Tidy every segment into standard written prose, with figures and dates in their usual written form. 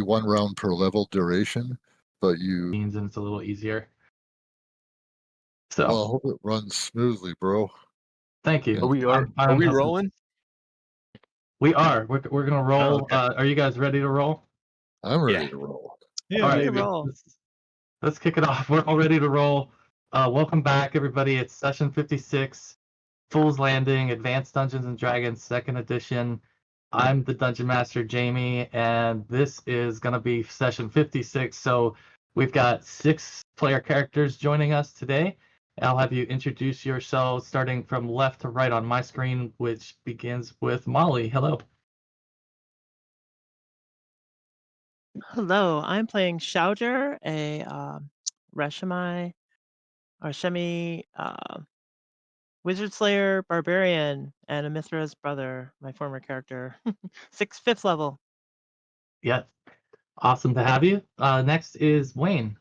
one round per level duration, but you... means and it's a little easier. So, Well, I hope it runs smoothly, bro. thank you. Are we rolling? We are. We're gonna roll. Oh, okay. Are you guys ready to roll? I'm ready Yeah. to roll. Yeah, All right, maybe. let's kick it off. We're all ready to roll. Welcome back, everybody. It's session 56, Fool's Landing, Advanced Dungeons and Dragons, 2nd edition. I'm the Dungeon Master, Jamie, and this is going to be session 56. So we've got 6 player characters joining us today. I'll have you introduce yourselves starting from left to right on my screen, which begins with Molly. Hello. Hello, I'm playing Shouder, a Rashomai or Shemi Wizard Slayer Barbarian and a Mithra's brother, my former character. 5th level. Yeah, awesome to have you. Next is Wayne.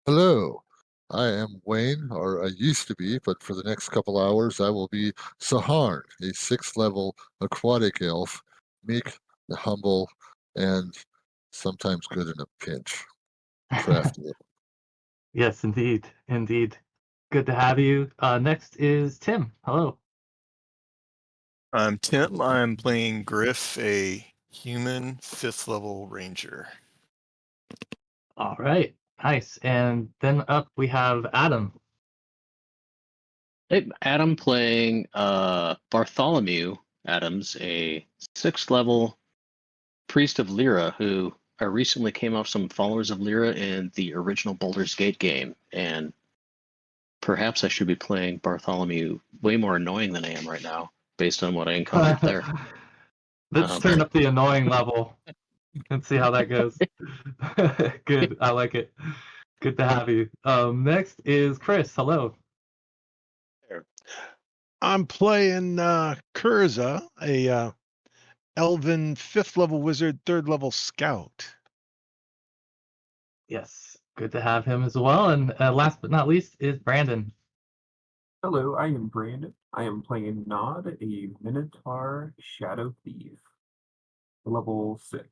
Hello, I am Wayne, or I used to be, but for the next couple hours I will be Sahuagin, a 6th level aquatic elf, meek, humble, and sometimes good in a pinch. Crafty. Yes, indeed. Good to have you. Next is Tim. Hello. I'm Tim. I'm playing Griff, a human 5th level ranger. All right, nice. And then up we have Adam. Hey, Adam playing Bartholomew Adams, a 6th level priest of Lyra who recently came off some followers of Lyra in the original Baldur's Gate game, and perhaps I should be playing Bartholomew way more annoying than I am right now, based on what I encountered there. Let's turn up the annoying level and see how that goes. Good, I like it. Good to have you. Next is Chris. Hello. I'm playing Kurza, a elven 5th level wizard, 3rd level scout. Yes, good to have him as well. And last but not least is Brandon. Hello, I am Brandon. I am playing Nod, a Minotaur Shadow Thief, level 6.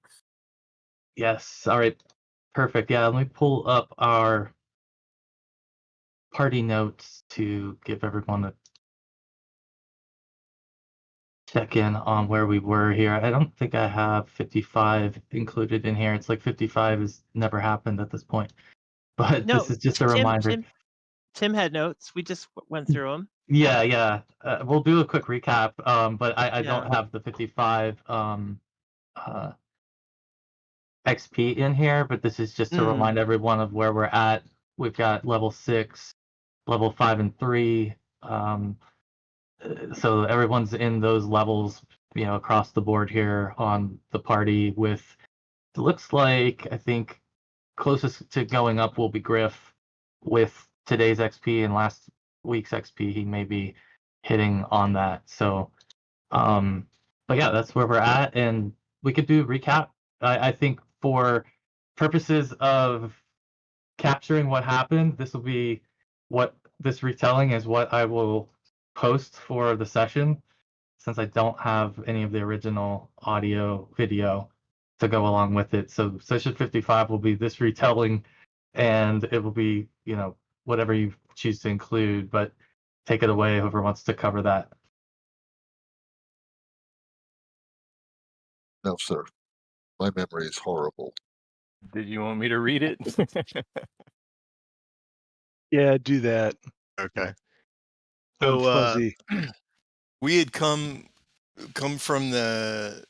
Yes, all right, perfect. Yeah, let me pull up our party notes to give everyone a check in on where we were here. I don't think I have 55 included in here. It's like 55 has never happened at this point. But No, this is just a reminder. Tim had notes. We just went through them. Yeah. We'll do a quick recap, but I don't have the 55 XP in here, but this is just to remind everyone of where we're at. We've got level 6, level 5 and 3. So everyone's in those levels, across the board here on the party with, it looks like, I think closest to going up will be Griff with today's XP and last week's XP. He may be hitting on that. So, but yeah, that's where we're at, and we could do a recap. I think for purposes of capturing what happened, this will be what this retelling is what I will post for the session, since I don't have any of the original audio video to go along with it. So session 55 will be this retelling, and it will be, whatever you choose to include, but take it away, whoever wants to cover that. No, sir. My memory is horrible. Did you want me to read it? Yeah, do that. Okay. So fuzzy. We had come from the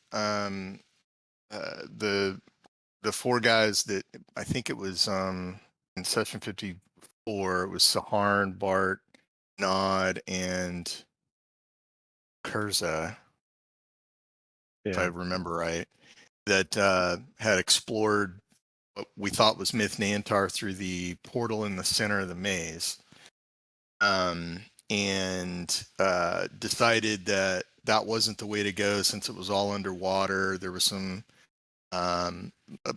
4 guys that I think it was in session 54. It was Sahuagin, Bart, Nod, and Kurza, if I remember right, that had explored what we thought was Myth Nantar through the portal in the center of the maze, and decided that that wasn't the way to go since it was all underwater. There was some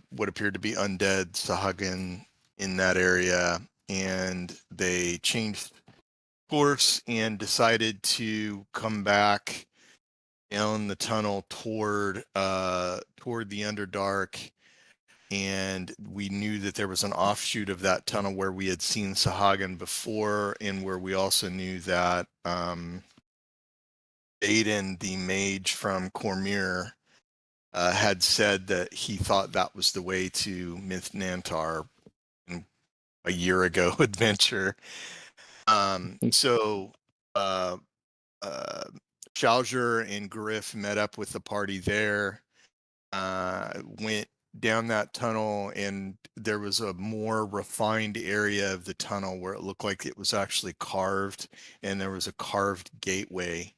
what appeared to be undead Sahuagin in that area, and they changed course and decided to come back down the tunnel toward the Underdark and we knew that there was an offshoot of that tunnel where we had seen Sahuagin before, and where we also knew that Aiden, the mage from Cormyr, had said that he thought that was the way to Myth Nantar in a year ago adventure. So Schauger and Griff met up with the party there, went down that tunnel, and there was a more refined area of the tunnel where it looked like it was actually carved, and there was a carved gateway.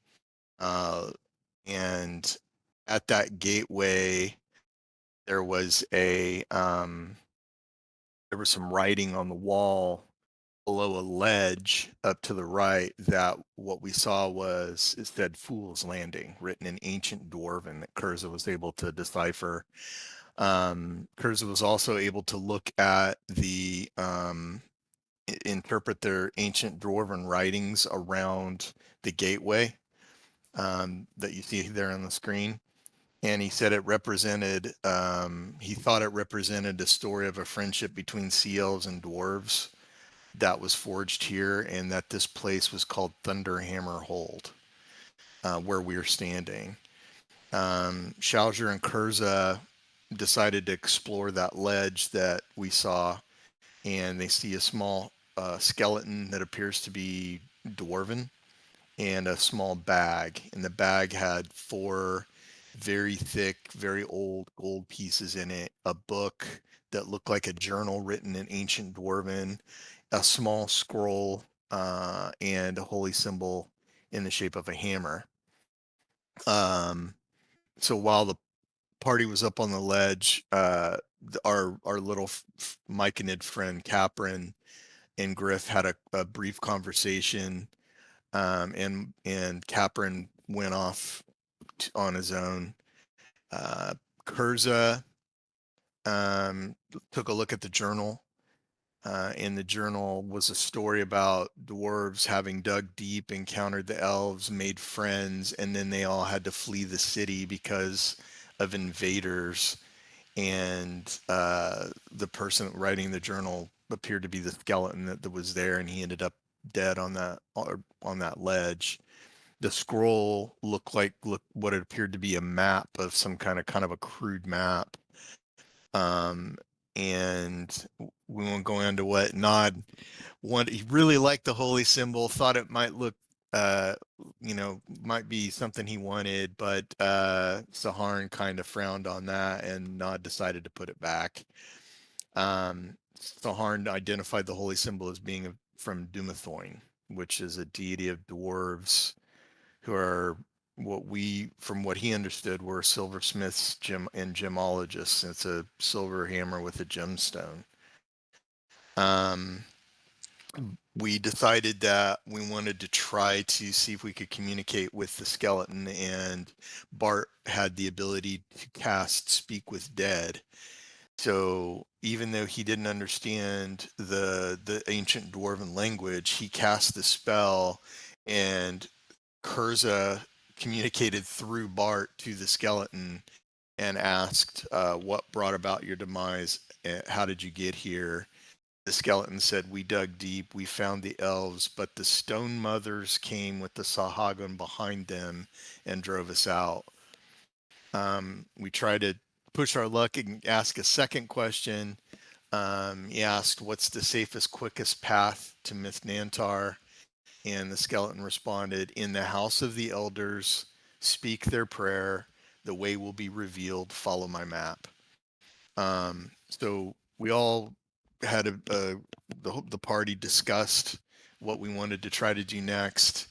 And at that gateway, there was some writing on the wall below a ledge up to the right, that what we saw was, it said Fool's Landing, written in ancient Dwarven, that Curza was able to decipher. Curza was also able to look at the interpret their ancient Dwarven writings around the gateway that you see there on the screen. And he said it represented, he thought it represented a story of a friendship between sea elves and dwarves that was forged here, and that this place was called Thunderhammer Hold, where we are standing. Schauger and Curza decided to explore that ledge that we saw, and they see a small skeleton that appears to be dwarven, and a small bag, and the bag had 4 very thick, very old gold pieces in it, a book that looked like a journal written in ancient Dwarven, a small scroll, and a holy symbol in the shape of a hammer. So while the party was up on the ledge, our little Myconid friend Caprin and Griff had a brief conversation, and Caprin went off on his own. Curza took a look at the journal, and the journal was a story about dwarves having dug deep, encountered the elves, made friends, and then they all had to flee the city because of invaders. And the person writing the journal appeared to be the skeleton that was there, and he ended up dead on that ledge. The scroll looked what it appeared to be a map of some kind of a crude map. And we won't go into what Nod wanted. He really liked the holy symbol, thought it might look, might be something he wanted, but Saharn kind of frowned on that, and Nod decided to put it back. Saharn identified the holy symbol as being from Dumathoin, which is a deity of dwarves who are from what he understood, were silversmiths and gemologists. It's a silver hammer with a gemstone. We decided that we wanted to try to see if we could communicate with the skeleton, and Bart had the ability to cast Speak with Dead. So even though he didn't understand the ancient Dwarven language, he cast the spell, and Curza communicated through Bart to the skeleton and asked, what brought about your demise? How did you get here? The skeleton said, we dug deep, we found the elves, but the stone mothers came with the Sahuagin behind them and drove us out. We tried to push our luck and ask a second question. He asked, what's the safest, quickest path to Myth Nantar? And the skeleton responded, in the house of the elders, speak their prayer, the way will be revealed, follow my map. So we all had the party discussed what we wanted to try to do next,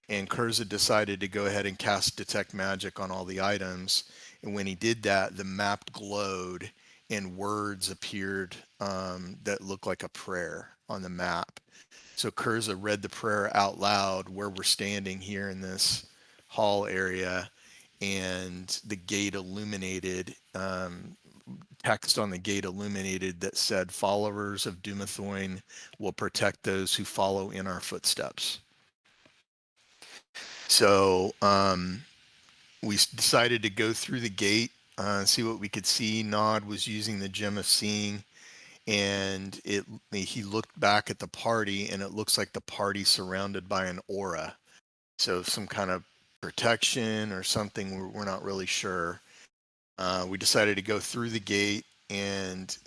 and Curza decided to go ahead and cast Detect Magic on all the items. And when he did that, the map glowed and words appeared that looked like a prayer on the map. So Curza read the prayer out loud where we're standing here in this hall area, and the gate illuminated, text on the gate illuminated that said, followers of Dumathoin will protect those who follow in our footsteps. So we decided to go through the gate see what we could see. Nod was using the gem of seeing, and he looked back at the party, and it looks like the party's surrounded by an aura. So some kind of protection or something, we're not really sure. We decided to go through the gate, and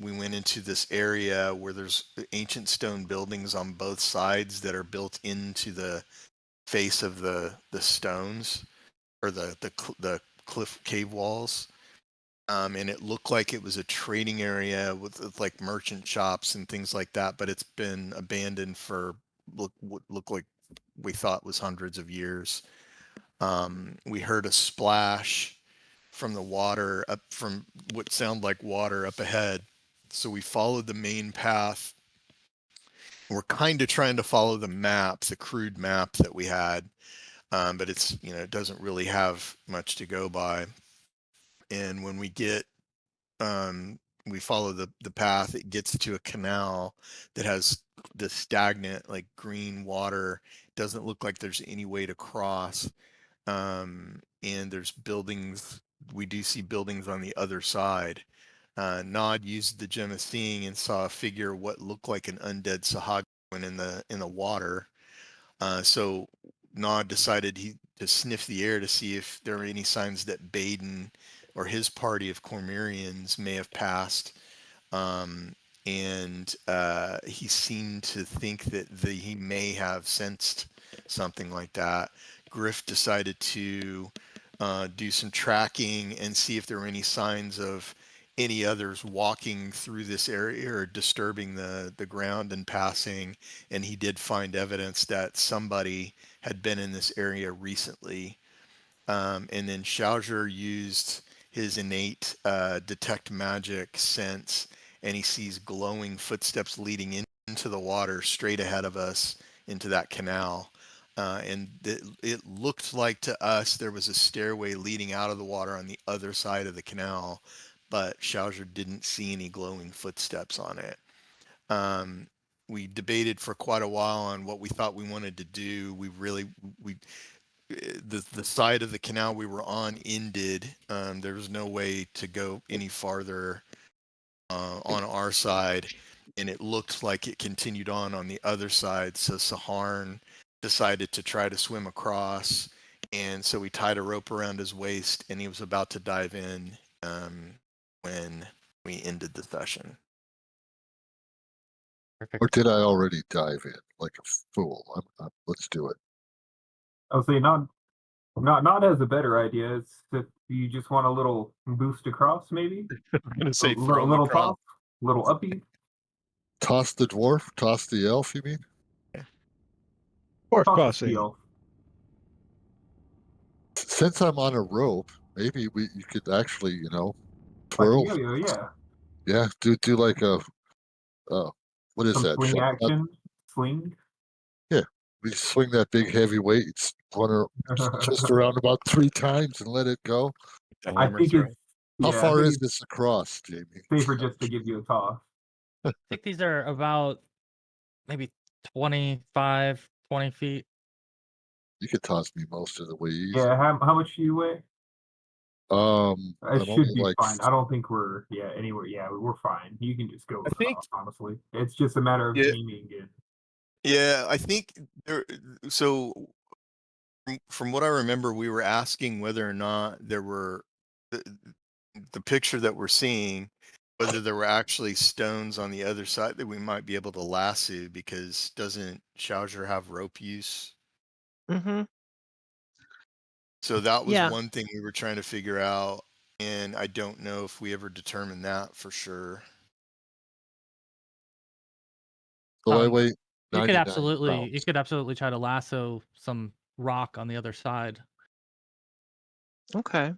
we went into this area where there's ancient stone buildings on both sides that are built into the face of the stones, or the cliff cave walls. And it looked like it was a trading area with like merchant shops and things like that, but it's been abandoned for what looked like we thought was hundreds of years. We heard a splash from the water, up from what sounded like water up ahead. So we followed the main path. We're kind of trying to follow the map, the crude map that we had, but it's, it doesn't really have much to go by. And when we get, we follow the path, it gets to a canal that has the stagnant, like green water. It doesn't look like there's any way to cross. And there's buildings. We do see buildings on the other side. Nod used the gem of seeing and saw a figure, what looked like an undead Sahuagin in the water. So Nod decided to sniff the air to see if there were any signs that Baden or his party of Cormyreans may have passed. And he seemed to think that he may have sensed something like that. Griff decided to do some tracking and see if there were any signs of any others walking through this area or disturbing the ground and passing. And he did find evidence that somebody had been in this area recently. And then Schauger used his innate detect magic sense, and he sees glowing footsteps leading into the water straight ahead of us into that canal. And it looked like to us there was a stairway leading out of the water on the other side of the canal, but Schauger didn't see any glowing footsteps on it. We debated for quite a while on what we thought we wanted to do. The side of the canal we were on ended. There was no way to go any farther on our side, and it looked like it continued on the other side. So Saharn decided to try to swim across, and so we tied a rope around his waist, and he was about to dive in when we ended the session. Perfect. Or did I already dive in like a fool? Let's do it. I'll say not as a better idea. It's if you just want a little boost across, maybe I'm gonna say a throw him little across. toss, little uppy. Toss the dwarf, toss the elf, you mean? Dwarf Toss the crossing. steel. Since I'm on a rope, maybe you could actually, Like twirl. yo-yo, yeah. Yeah, do like a what is Some that? swing action. Swing. We swing that big heavy weight, run just around about 3 times and let it go. The I hammer think throw. it's How yeah. I far think is it's this across, Jamie? safer just to give you a toss. I think these are about maybe 25, 20 feet. You could toss me most of the way easy. Yeah. How much do you weigh? It It should be fine. I don't think we're anywhere. Yeah, we're fine. You can just go I think- across. Honestly, it's just a matter of Yeah. aiming and Yeah, I think there. So, from what I remember, we were asking whether or not there were the picture that we're seeing, whether there were actually stones on the other side that we might be able to lasso, because doesn't Schauger have rope use? Mm-hmm. So that was Yeah. one thing we were trying to figure out, and I don't know if we ever determined that for sure. So I Um, weigh You 99 could absolutely pounds. try to lasso some rock on the other side. Okay.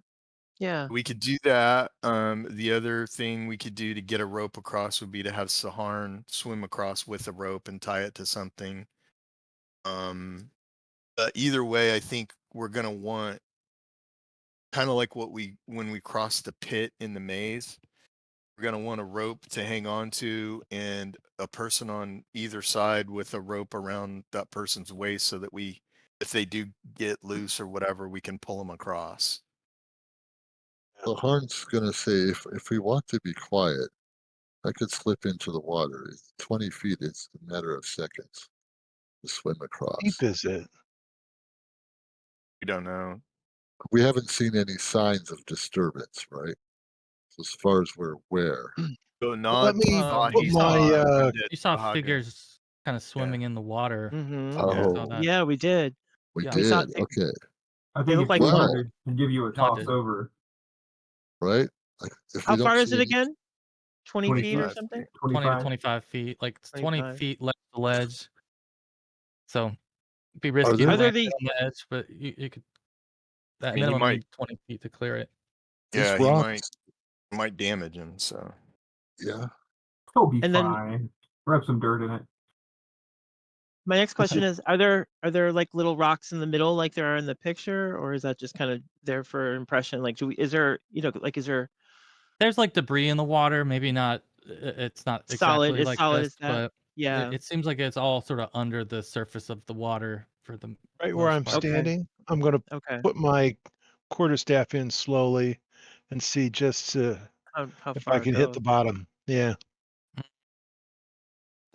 Yeah. We could do that. The other thing we could do to get a rope across would be to have Saharn swim across with a rope and tie it to something. But either way, I think we're gonna want, kind of like when we cross the pit in the maze, we're gonna want a rope to hang on to and a person on either side with a rope around that person's waist, so that if they do get loose or whatever, we can pull them across. The Harn's gonna say if we want to be quiet, I could slip into the water. 20 feet, it's a matter of seconds to swim across. Deep is it? We don't know. We haven't seen any signs of disturbance, right? So as far as we're aware. So Let Nod me thought put he my, saw uh, Undead You saw Sahuagin. figures kind of swimming in the water. Mm-hmm. I saw Oh, that. Yeah, we did. we Yeah. We saw did. it. Okay, I They think look if like you Wow. wanted to give you a No, I toss didn't. over, right? Like if How we don't far is see it any, again? 20 feet or 25 something? feet. 20 to 25. 25 feet. Like it's 20 25. feet ledge to ledge. So it'd be Are risky there- to Are there land these? on the edge, but you could at I mean, he minimum might- need 20 feet to clear it. these Yeah, he rocks? might damage him. So Yeah. Still be And then- fine. Rub some dirt in it. My next question is: Are there like little rocks in the middle, like there are in the picture, or is that just kind of there for impression? Like, is there, like, is there There's like debris in the water, maybe not it's not solid exactly as like solid this, as that? but Yeah. it seems like it's all sort of under the surface of the water for the Right where most I'm part. Okay. standing, I'm gonna Okay. put my quarterstaff in slowly and see just How if far I it can hit goes? the bottom. Yeah.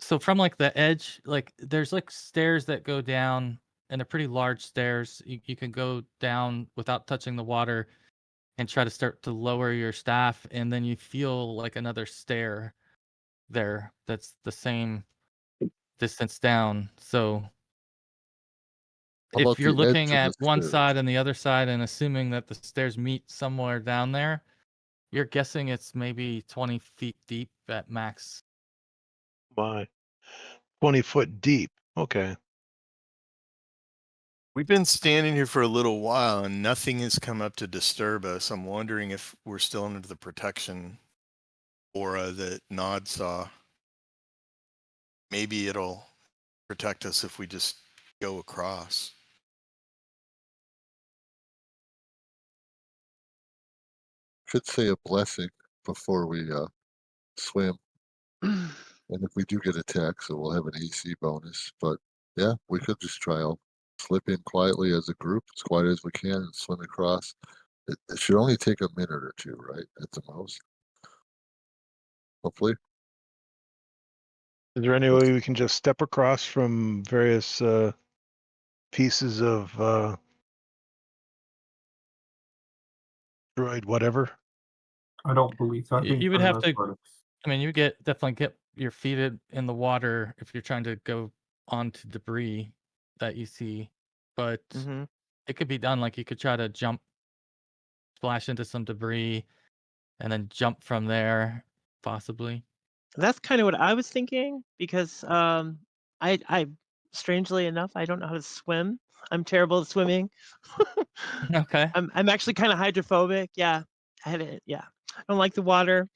So from like the edge, like there's like stairs that go down, and they're pretty large stairs. You can go down without touching the water and try to start to lower your staff, and then you feel like another stair there that's the same distance down. So How about if you're the edge looking of the at one stairs? side and the other side and assuming that the stairs meet somewhere down there, you're guessing it's maybe 20 feet deep at max. My 20-foot deep. Okay. we've been standing here for a little while and nothing has come up to disturb us. I'm wondering if we're still under the protection aura that Nod saw. Maybe it'll protect us if we just go across. Could say a blessing before we swim. And if we do get attacked, so we'll have an AC bonus. But yeah, we could just try to slip in quietly as a group, as quiet as we can, and swim across. It should only take a minute or two, right? At the most. Hopefully. Is there any way we can just step across from various pieces of droid whatever? I don't believe so. I think You would for the have most to. part, it's- I mean, you definitely get your feet in the water if you're trying to go onto debris that you see, but Mm-hmm. it could be done. Like you could try to jump, splash into some debris, and then jump from there, possibly. That's kind of what I was thinking because I strangely enough I don't know how to swim. I'm terrible at swimming. Okay. I'm actually kind of hydrophobic. Yeah, I had it. Yeah, I don't like the water.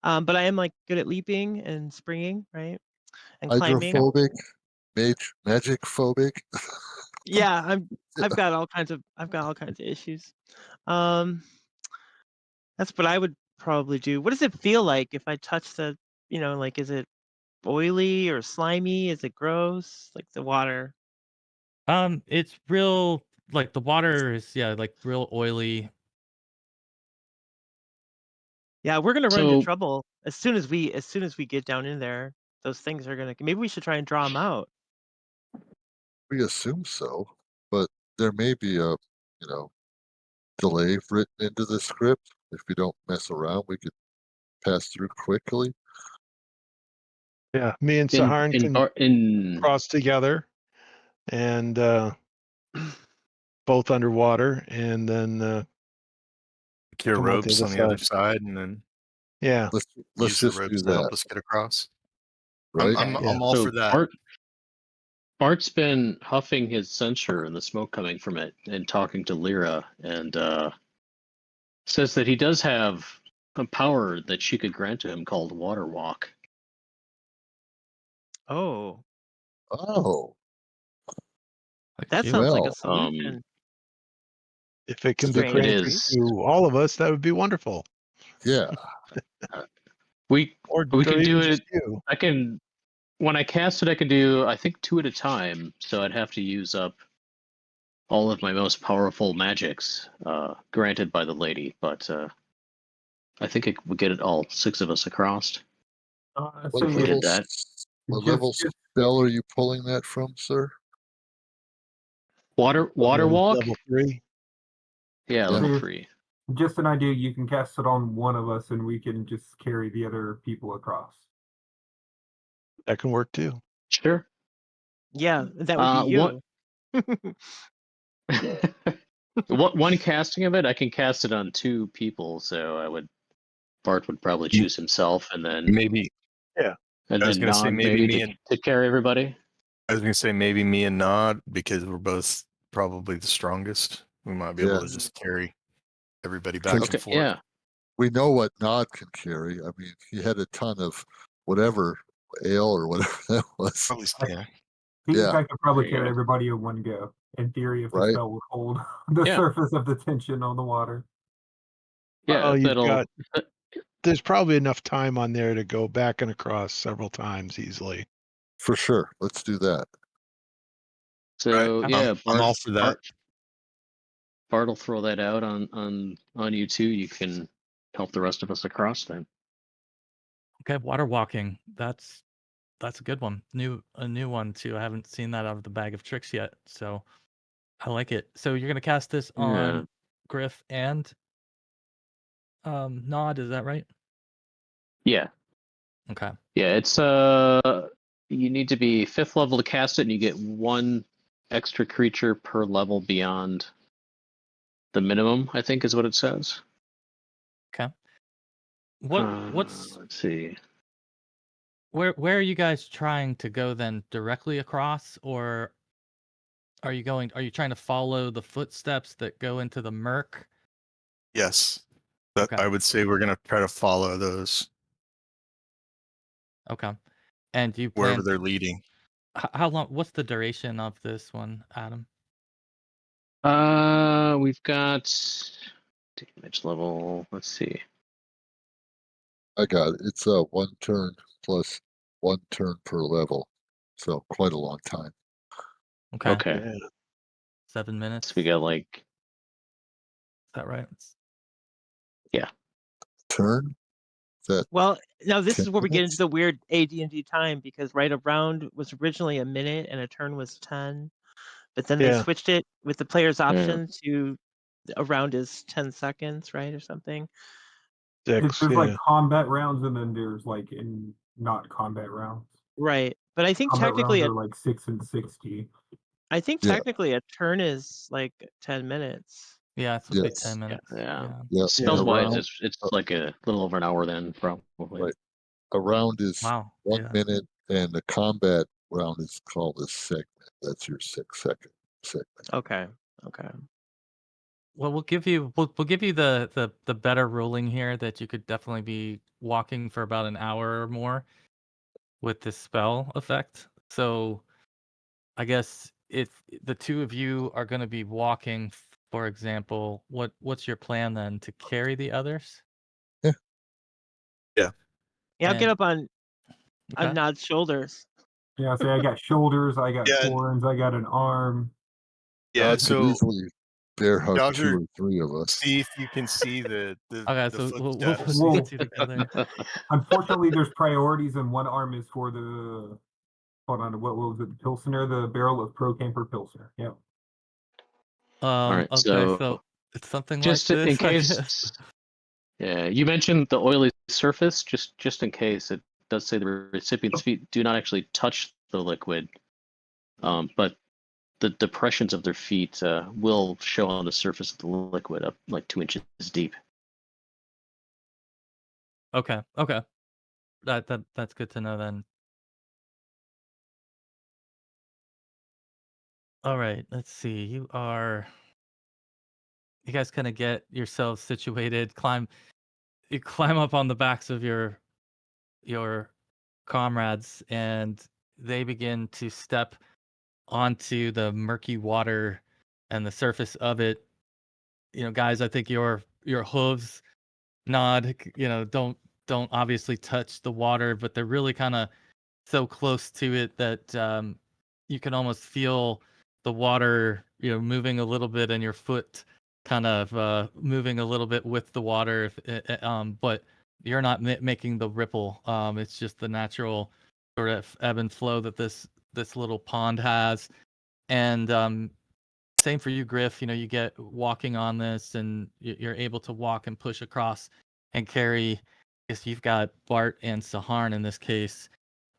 But I am like good at leaping and springing, right, and climbing. Hydrophobic, magic phobic. Yeah, I've got all kinds of issues. Um, that's what I would probably do. What does it feel like if I touch the, like, is it oily or slimy? Is it gross? Like the water? It's real. Like the water is, yeah, like real oily. Yeah, we're gonna run into So trouble as soon as we get down in there. Those things are gonna. Maybe we should try and draw them out. We assume so, but there may be a, delay written into the script. If we don't mess around, we could pass through quickly. Yeah, me and in Saharn in can Bar- in cross together and both underwater, and then Secure come out the ropes other on the other side. side and then Yeah. Let's use the just ropes do to help that, us get across. right? I'm Yeah. all so for that. Bart's been huffing his censer and the smoke coming from it and talking to Lyra, and says that he does have a power that she could grant to him called Water Walk. Oh, Oh, Like that you. sounds like a well, solution. If it can be Strange. It granted is. to all of us, that would be wonderful. yeah. We Or we can do even just it. you. I can when I cast it, I can do I think 2 at a time. So I'd have to use up all of my most powerful magics granted by the lady. But I think it would get it all 6 of us across. What So If we yeah, did that. What just level spell are you pulling that from, sir? Water walk? Level 3. Yeah, Yeah. level So 3. just an idea. You can cast it on one of us, and we can just carry the other people across. That can work too. Sure. Yeah, that would be What you. one casting of it, I can cast it on 2 people, so Bart would probably choose himself, and then Maybe and I was then gonna say Nod maybe maybe me and to carry everybody. I was gonna say maybe me and Nod, because we're both probably the strongest. We might be able to Yes. just carry everybody back Because Okay, and forth. yeah. we know what Nod can carry. I mean, he had a ton of whatever ale or whatever that was. At least, yeah. He Yeah. could probably There you carry go. everybody in one go. In theory, if the Right. spell would hold the Yeah. surface of the tension on the water. Yeah, Oh, that'll there's probably enough time on there to go back and across several times easily. For sure. Let's do that. so Right. yeah, I'm all for that. Bart will throw that out on you two. You can help the rest of us across then. Okay, water walking. That's a good one. A new one too. I haven't seen that out of the bag of tricks yet, so I like it. So you're gonna cast this on Yeah. Griff and Nod, is that right? Yeah. Okay. Yeah, it's you need to be 5th level to cast it, and you get 1 extra creature per level beyond the minimum, I think is what it says. Okay. What's Let's see. where are you guys trying to go then? Directly across, or are you trying to follow the footsteps that go into the murk? Yes. But Okay. I would say we're gonna try to follow those Okay. And you wherever plan they're leading. how long, what's the duration of this one, Adam? We've got damage level. Let's see. I got it. It's 1 turn plus 1 turn per level. So quite a long time. Okay. Okay. Yeah. 7 minutes. So we got like Is that right? Turn? Is that Well, now this 10 is where we get into minutes? the weird AD&D time because a round was originally a minute and a turn was 10, but then they Yeah. switched it with the player's Yeah. option to a round is 10 seconds, right, or something. Six. There's Yeah. like combat rounds, and then there's like in not combat rounds. Right. But I think Combat technically rounds are like 6 and 60. I think Yeah. technically a turn is like 10 minutes. Yeah, it's supposed to be Yes. 10 yeah, minutes. yeah. Yeah. Spells A wise, round. it's like a little over an hour then, probably. Right. A round is Wow. 1 Yeah. minute, and a combat round is called a segment. That's your 6-second segment. Okay. Okay. Well, we'll give you the better ruling here that you could definitely be walking for about an hour or more with this spell effect. So I guess if the 2 of you are going to be walking, for example, what's your plan then, to carry the others? Yeah, I'll get And up on okay. Nod's shoulders. Yeah, say I got shoulders, I got Yeah. horns, I got an arm. Yeah, Nod could so easily bear hug Dogger, 2 or 3 of us. see if you can see the Okay, so we'll footsteps. see Whoa. you two together. Unfortunately, there's priorities, and one arm is for the. Hold on, what was it? The Pilsner, the barrel of Pro Camper Pilsner. Yeah. All right, Okay, so it's something like just in this, I case. guess. Yeah, you mentioned the oily surface. Just in case, it does say the recipient's feet do not actually touch the liquid, but the depressions of their feet will show on the surface of the liquid up like 2 inches deep. Okay. That's good to know then. All right, let's see. You guys kind of get yourselves situated, you climb up on the backs of your comrades, and they begin to step onto the murky water and the surface of it. Guys, I think your hooves, Nod, don't obviously touch the water, but they're really kind of so close to it that you can almost feel the water, moving a little bit, and your foot kind of moving a little bit with the water, but you're not making the ripple. It's just the natural sort of ebb and flow that this little pond has. And same for you, Griff. You know, you get walking on this, and you're able to walk and push across and carry. I guess you've got Bart and Saharn in this case.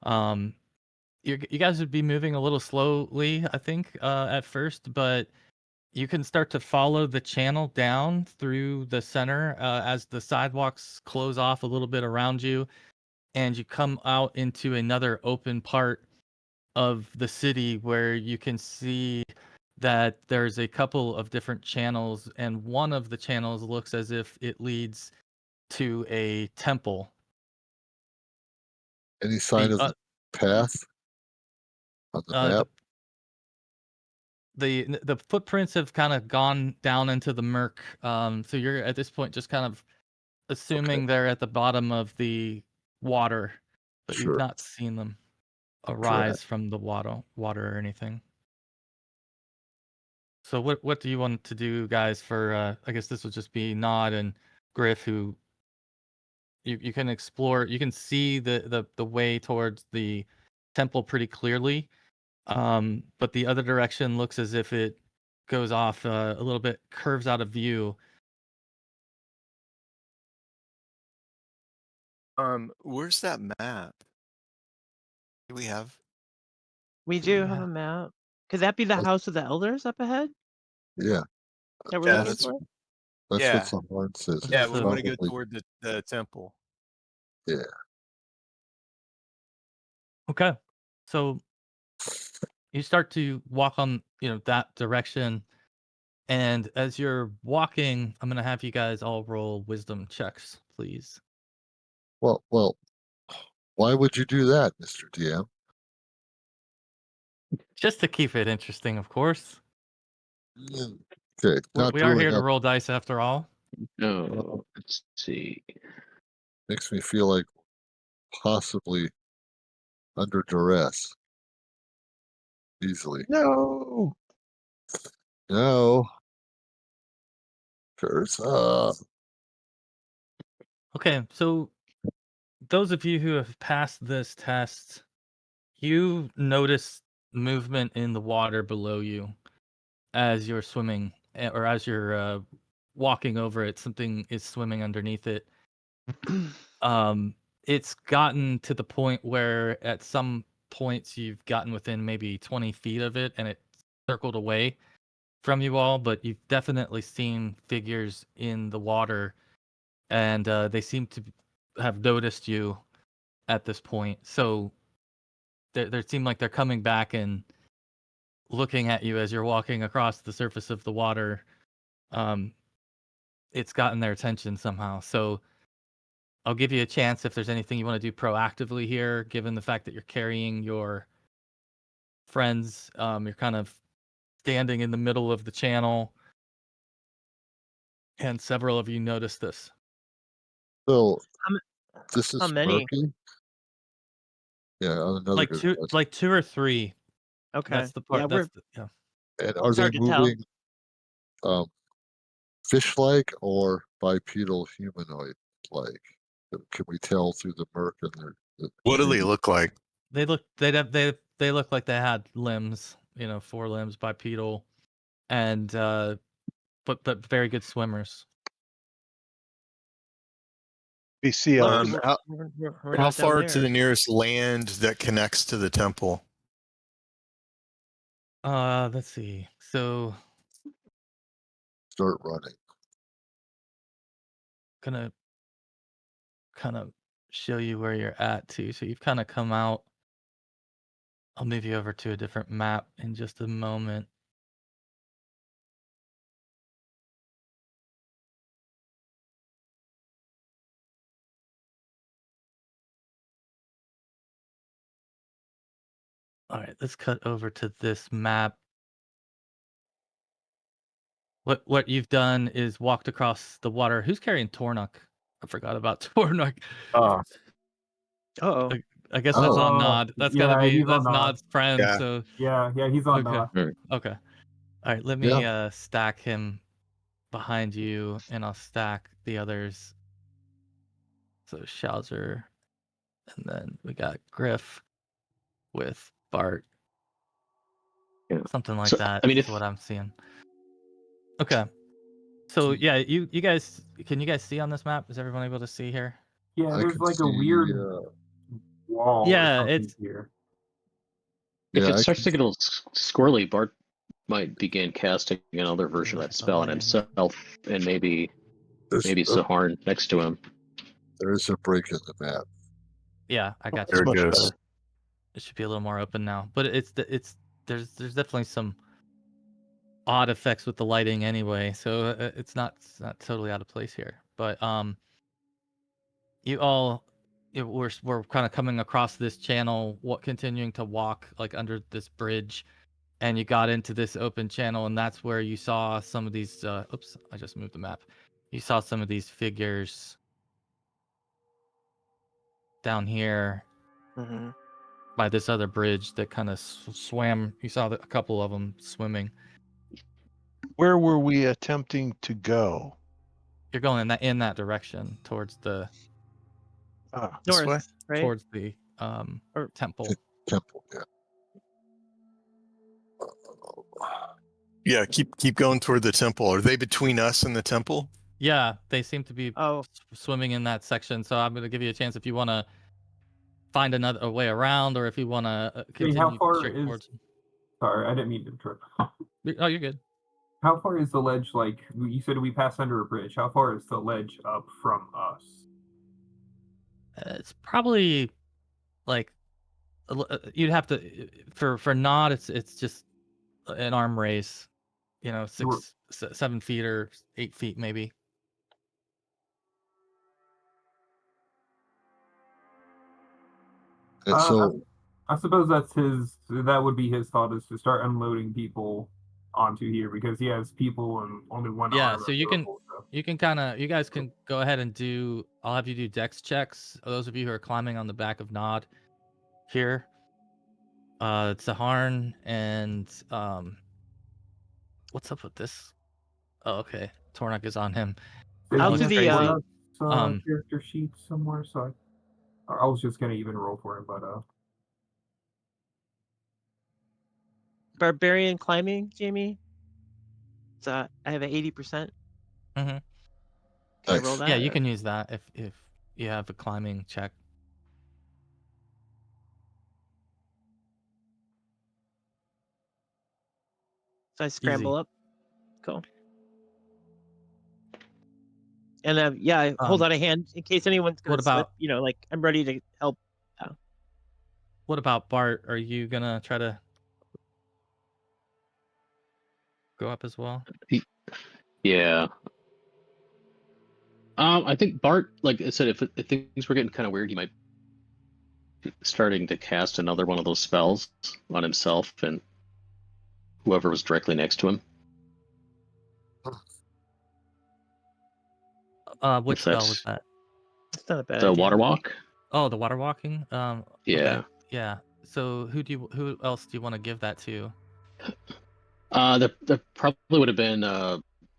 You guys would be moving a little slowly, I think, at first, but you can start to follow the channel down through the center as the sidewalks close off a little bit around you, and you come out into another open part of the city where you can see that there's a couple of different channels, and one of the channels looks as if it leads to a temple. Any sign of the path on the map? The footprints have kind of gone down into the murk. So you're at this point just kind of assuming they're at the bottom of the water, but you've Sure. not seen them arise from the water or anything. So what do you want to do, guys? For I guess this would just be Nod and Griff, who you can explore. You can see the way towards the temple pretty clearly, but the other direction looks as if it goes off a little bit, curves out of view. Where's that map? Do we have? We do have a map. Could that be the House of the Elders up ahead Yeah, that we're Yeah, looking that's for? that's Yeah. what Saharn says. Yeah, It's we want to go probably- toward the temple. Yeah. Okay, so you start to walk on, that direction, and as you're walking, I'm gonna have you guys all roll wisdom checks, please. Well, why would you do that, Mr. DM? Just to keep it interesting, of course. Okay, We are here to roll dice after all. No, let's see. Makes me feel like possibly under duress. Easily. No. No. Curse. Okay, so those of you who have passed this test, you notice movement in the water below you as you're swimming, or as you're walking over it. Something is swimming underneath it. It's gotten to the point where at some points you've gotten within maybe 20 feet of it, and it circled away from you all, but you've definitely seen figures in the water, and they seem to have noticed you at this point. So they seem like they're coming back and looking at you as you're walking across the surface of the water. It's gotten their attention somehow. So I'll give you a chance if there's anything you want to do proactively here, given the fact that you're carrying your friends. You're kind of standing in the middle of the channel, and several of you notice this. So How this is how many? murky. Yeah, on another Like two, device. like 2 or 3. Okay. That's the part. Yeah, we're And are it's they hard to tell. moving fish-like or bipedal humanoid-like? Can we tell through the murk and the What do they look like? They look like they had limbs, 4 limbs, bipedal, and but very good swimmers. BC Look, Elders. we're How not down far to there. the nearest land that connects to the temple? Let's see. So start running? gonna kind of show you where you're at too. So you've kind of come out. I'll move you over to a different map in just a moment. All right, let's cut over to this map. What you've done is walked across the water. Who's carrying Tornuk? I forgot about Tornuk. Uh-oh. I guess that's on Oh, Nod. That's yeah, gotta be he's on that's Nod. Nod's friend. Yeah. So Yeah, he's on okay. that. Okay. All right, let me stack him behind you, and I'll stack the others. So Schauser, and then we got Griff with Bart. Yeah. Something like So, that I mean, is if what I'm seeing. Okay. So yeah, you guys, can you guys see on this map? Is everyone able to see here? Yeah, I there's can like a see. weird wall or Yeah, something it's here. if Yeah, it I starts can. to get a little squirrely, Bart might begin casting another version of Look that at the spell on lighting. himself, and maybe There's Saharn next to him. there is a break in the map. Yeah, I got It's you. much goes. better. It should be a little more open now, but there's definitely some odd effects with the lighting anyway, so it's not totally out of place here. But you all, we're kind of coming across this channel, continuing to walk like under this bridge, and you got into this open channel, and that's where you saw some of these. Oops, I just moved the map. You saw some of these figures down here Mm-hmm. by this other bridge that kind of swam. You saw a couple of them swimming. Where were we attempting to go? You're going in that direction towards the Ah, This North, way? right? towards the Or- temple. Temple, yeah. Yeah, keep going toward the temple. Are they between us and the temple? Yeah, they seem to be Oh, swimming in that section. So I'm going to give you a chance if you want to find a way around, or if you want to Hey, continue how far straight is? towards. Sorry, I didn't mean to interrupt. Oh, you're good. How far is the ledge? Like you said, we passed under a bridge. How far is the ledge up from us? It's probably like you'd have to for Nod. It's just an arm race. You know, We're- 7 feet or 8 feet maybe. And so I suppose that would be his thought, is to start unloading people onto here because he has people and only one Yeah, arm. so you can you guys can go ahead and do. I'll have you do dex checks. Those of you who are climbing on the back of Nod here. Saharn and what's up with this? Oh, okay. Tornak is on him. I'll That do looks the, crazy. Character sheet somewhere. So I was just gonna even roll for him, but barbarian climbing, Jamie. So I have an 80%. Mm-hmm. Can I roll nice. that? Yeah, you or- can use that if you have a climbing check. So I scramble Easy. up. Cool. And yeah, I hold Um, out a hand in case anyone's gonna what about- slip. You know, like I'm ready to help. What about Bart? Are you gonna try to go up as well? Yeah. I think Bart, like I said, if things were getting kind of weird, he might be starting to cast another one of those spells on himself and whoever was directly next to him. Which If spell was that's that? It's not a bad the idea. water walk. Oh, the water walking. Yeah. Okay. Yeah. So who else do you want to give that to? There probably would have been.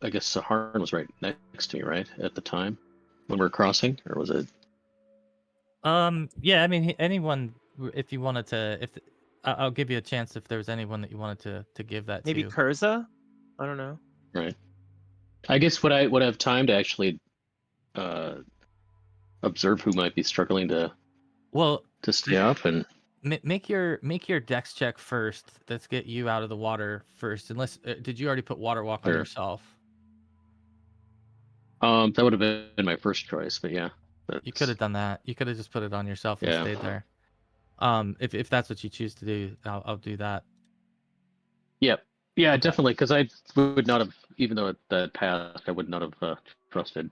I guess Saharn was right next to me, right at the time when we were crossing, or was it? Yeah. I mean, anyone. If you wanted to, I'll give you a chance if there's anyone that you wanted to give that Maybe to. Kurza? I don't know. Right. I guess would I have time to actually observe who might be struggling to stay up and make your dex check first. Let's get you out of the water first. Unless did you already put water walk on Sure. yourself? that would have been my first choice, but yeah. You could have done that. You could have just put it on yourself and Yeah. stayed there. If that's what you choose to do, I'll do that. Yep. Yeah, Okay. definitely. Because I would not have, even though that passed, I would not have trusted.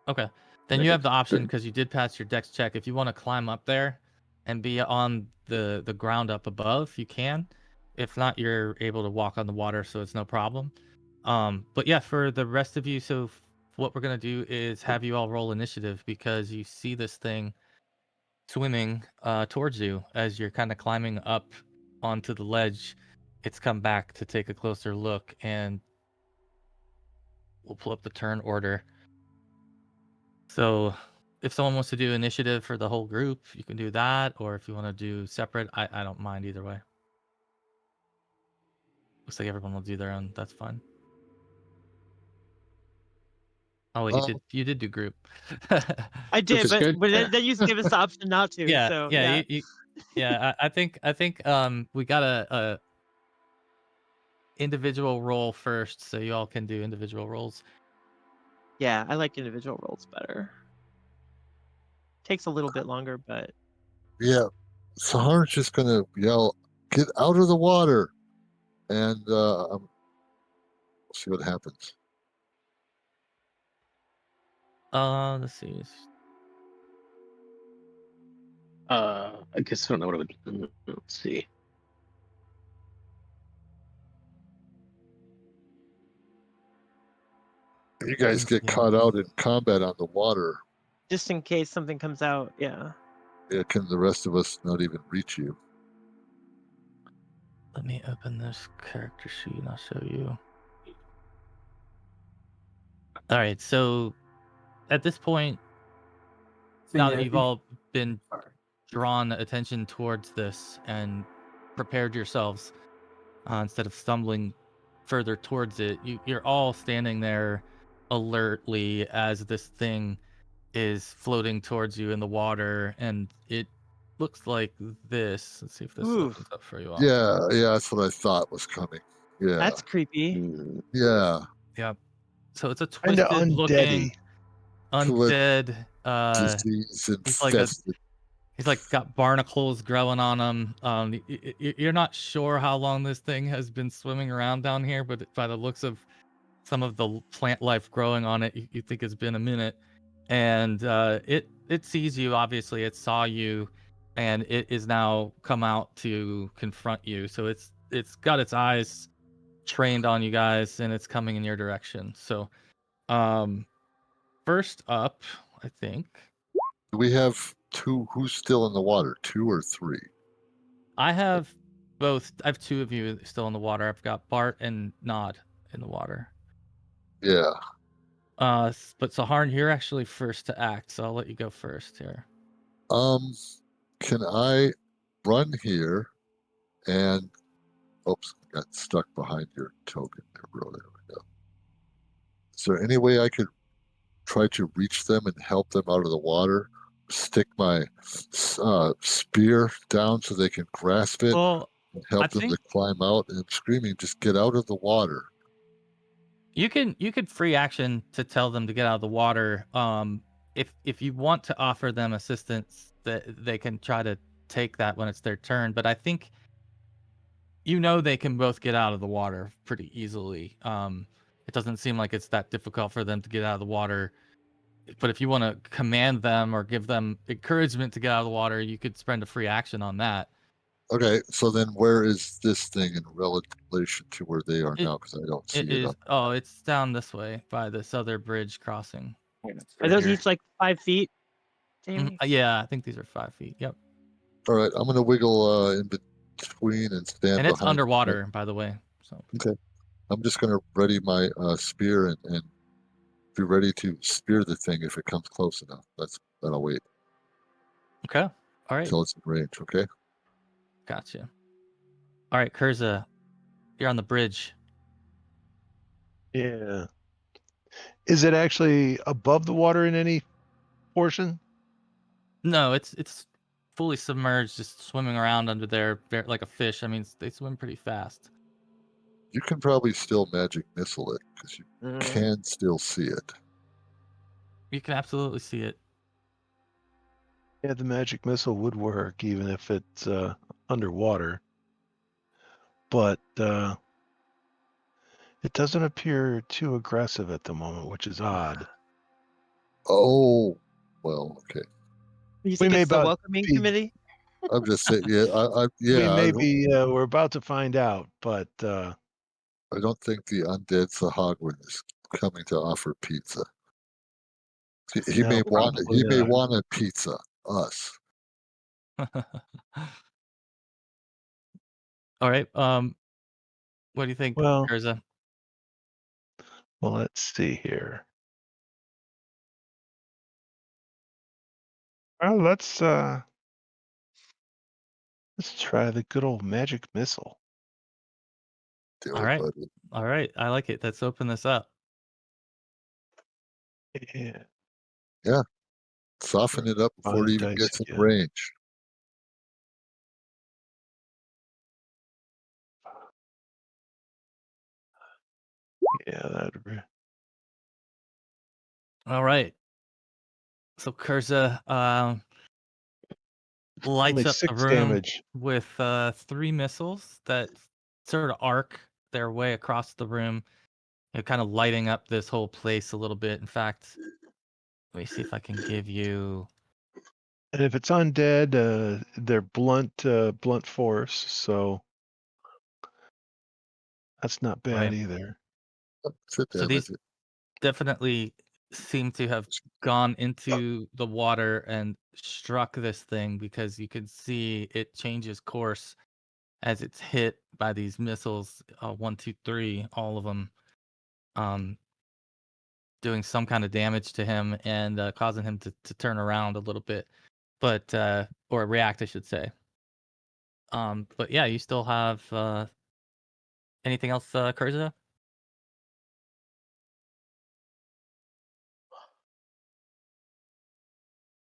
Okay. Then Like you have the it's option the- because you did pass your dex check. If you want to climb up there and be on the ground up above, you can. If not, you're able to walk on the water, so it's no problem. But yeah, for the rest of you, so what we're gonna do is have you all roll initiative because you see this thing swimming towards you as you're kind of climbing up onto the ledge. It's come back to take a closer look, and we'll pull up the turn order. So if someone wants to do initiative for the whole group, you can do that, or if you want to do separate, I don't mind either way. Looks like everyone will do their own. That's fine. Oh wait, you did do group. I did, is but good. then you gave us the option not to. Yeah, So yeah, yeah. I think we got a individual roll first, so you all can do individual rolls. yeah, I like individual rolls better. Takes a little bit longer, but Yeah. Sahar's just gonna yell, "Get out of the water!" And we'll see what happens. Let's see. I guess I don't know what it would. Let's see. You guys get caught out in combat on the water. just in case something comes out, yeah. Yeah, can the rest of us not even reach you? Let me open this character sheet and I'll show you. All right, so at this point, So, now yeah, that I you've think- all been sorry. drawn attention towards this and prepared yourselves, instead of stumbling further towards it, you're all standing there alertly as this thing is floating towards you in the water, and it looks like this. Let's see if this Ooh, opens up for you all. Yeah, that's what I thought was coming. Yeah, that's creepy. Mm, yeah. Yeah. So it's a Kinda twisted looking undead. Disease He's like infested. he's like got barnacles growing on him. You're not sure how long this thing has been swimming around down here, but by the looks of some of the plant life growing on it, you think it's been a minute. And it sees you. Obviously, it saw you, and it is now come out to confront you. So it's got its eyes trained on you guys, and it's coming in your direction. So, first up, I think Do we have two? Who's still in the water? 2 or 3? I have both. I have two of you still in the water. I've got Bart and Nod in the water. Yeah. But Saharn, you're actually first to act, so I'll let you go first here. Can I run here and oops, got stuck behind your token there, bro. There we go. Is there any way I could try to reach them and help them out of the water? Stick my spear down so they can grasp it Well, and help I them think to climb out. And I'm screaming, just get out of the water. you could free action to tell them to get out of the water. If you want to offer them assistance, that they can try to take that when it's their turn. But I think they can both get out of the water pretty easily. It doesn't seem like it's that difficult for them to get out of the water. But if you want to command them or give them encouragement to get out of the water, you could spend a free action on that. Okay, so then where is this thing in relation to where they are It- now? Because I don't see It it is. up. Oh, it's down this way by this other bridge crossing. Are those each like 5 feet, Jamie? Yeah, I think these are 5 feet. Yep. All right, I'm gonna wiggle in between and stand And it's behind. underwater, by the way. So Okay, I'm just gonna ready my spear and be ready to spear the thing if it comes close enough. That'll wait okay. All right. until it's in range. Okay. Gotcha. All right, Kurza, you're on the bridge. Yeah. Is it actually above the water in any portion? No, it's fully submerged, just swimming around under there like a fish. I mean, they swim pretty fast. You can probably still magic missile it because you can still see it. You can absolutely see it. Yeah, the magic missile would work even if it's underwater. But it doesn't appear too aggressive at the moment, which is odd. Oh, well, okay. You We think may it's the about welcoming be- committee? I'm just saying, We may be, we're about to find out, but I don't think the undead Sahuagin is coming to offer pizza. He no, may want it. He probably may not. want a pizza. Us. All right. What do you think, Well, Kurza? Well, let's see here. Well, let's try the good old magic missile. Do All it, right. buddy. All right. I like it. Let's open this up. Yeah. Yeah. Soften it up On before the it even dice gets in again. range. Yeah, that'd be. All right. So Curza lights Only up the 6 room damage. with 3 missiles that sort of arc their way across the room, kind of lighting up this whole place a little bit. In fact, let me see if I can give you. And if it's undead, they're blunt force, so that's not bad Right. either. Sit So damage. these definitely seem to have gone into the water and struck this thing because you can see it changes course as it's hit by these missiles. 1, 2, 3, all of them, doing some kind of damage to him and causing him to turn around a little bit, but or react, I should say. But yeah, you still have anything else, Kurza?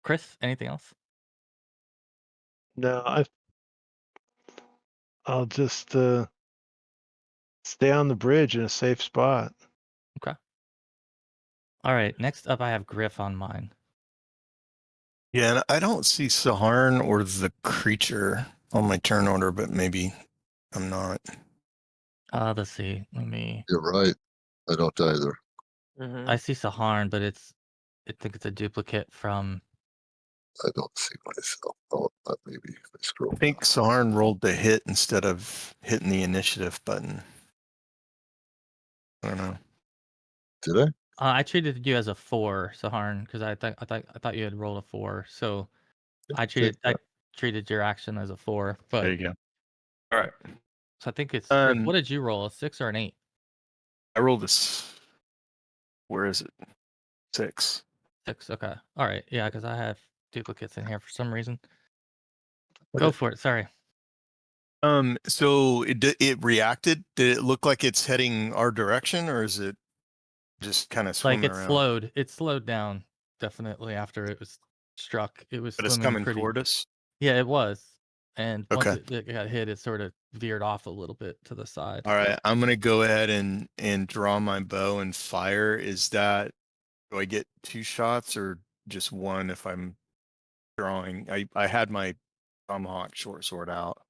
Chris, anything else? No, I'll just stay on the bridge in a safe spot. Okay. All right. Next up, I have Griff on mine. Yeah, and I don't see Saharn or the creature on my turn order, but maybe I'm not. Let's see. You're right. I don't either. I see Saharn, but I think it's a duplicate from. I don't see myself. Oh, maybe if I scroll I think Saharn rolled the hit instead of hitting the initiative button. I don't know. Did I? I treated you as a 4, Saharn, because I thought you had rolled a 4. So I treated your action as a 4. But There you go. All right. so I think it's Griff. Um, What did you roll? A 6 or an 8? I rolled this. Where is it? 6. 6. Okay. All right. Yeah, because I have duplicates in here for some reason. Go for it. Sorry. So it reacted. Did it look like it's heading our direction, or is it just kind of Like swimming around? It slowed down definitely after it was struck. It was But it's swimming coming pretty. toward us. Yeah, it was. And once Okay. it got hit, it sort of veered off a little bit to the side. All right. I'm gonna go ahead and draw my bow and fire. Do I get 2 shots or just 1 if I'm drawing? I had my tomahawk short sword out.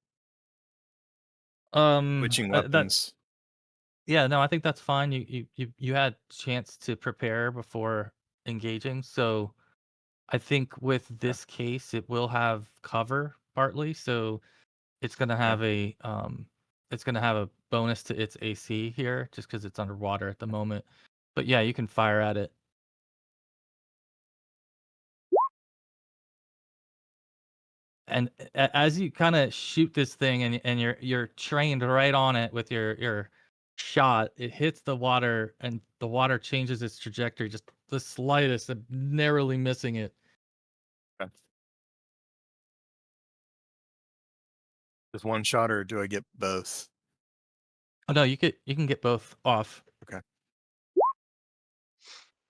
Switching That weapons. yeah, no, I think that's fine. You had chance to prepare before engaging, so I think with this case it will have cover partly, so it's gonna have a bonus to its AC here just because it's underwater at the moment. But yeah, you can fire at it. And as you kind of shoot this thing and you're trained right on it with your shot, it hits the water and the water changes its trajectory just the slightest and narrowly missing it. Okay. Just 1 shot, or do I get both? Oh no, you can get both off. Okay.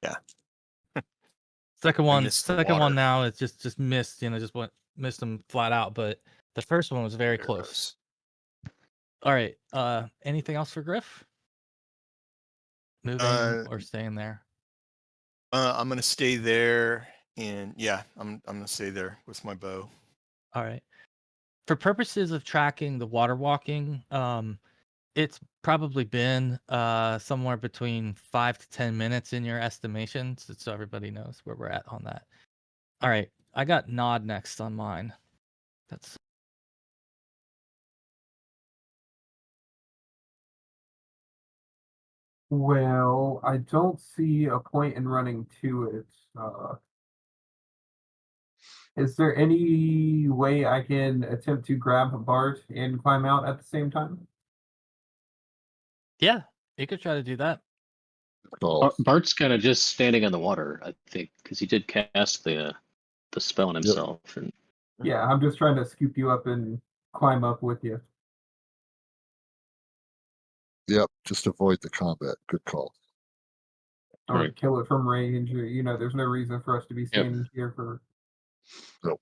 Yeah. Second I one, missed the second one water. now it's just missed, missed them flat out, but the first one was very There it close. goes. All right, anything else for Griff? Moving Uh, or staying there? I'm gonna stay there, and yeah, I'm gonna stay there with my bow. All right. For purposes of tracking the water walking, it's probably been somewhere between 5 to 10 minutes in your estimation, so everybody knows where we're at on that. All right, I got Nod next on mine. That's Well, I don't see a point in running to it. Is there any way I can attempt to grab Bart and climb out at the same time? yeah, you could try to do that. call. Bart's kind of just standing on the water, I think, because he did cast the spell on himself. And Yeah, I'm just trying to scoop you up and climb up with you. Yep, just avoid the combat. Good call. Or Right. kill it from range. Or, there's no reason for us to be standing here for.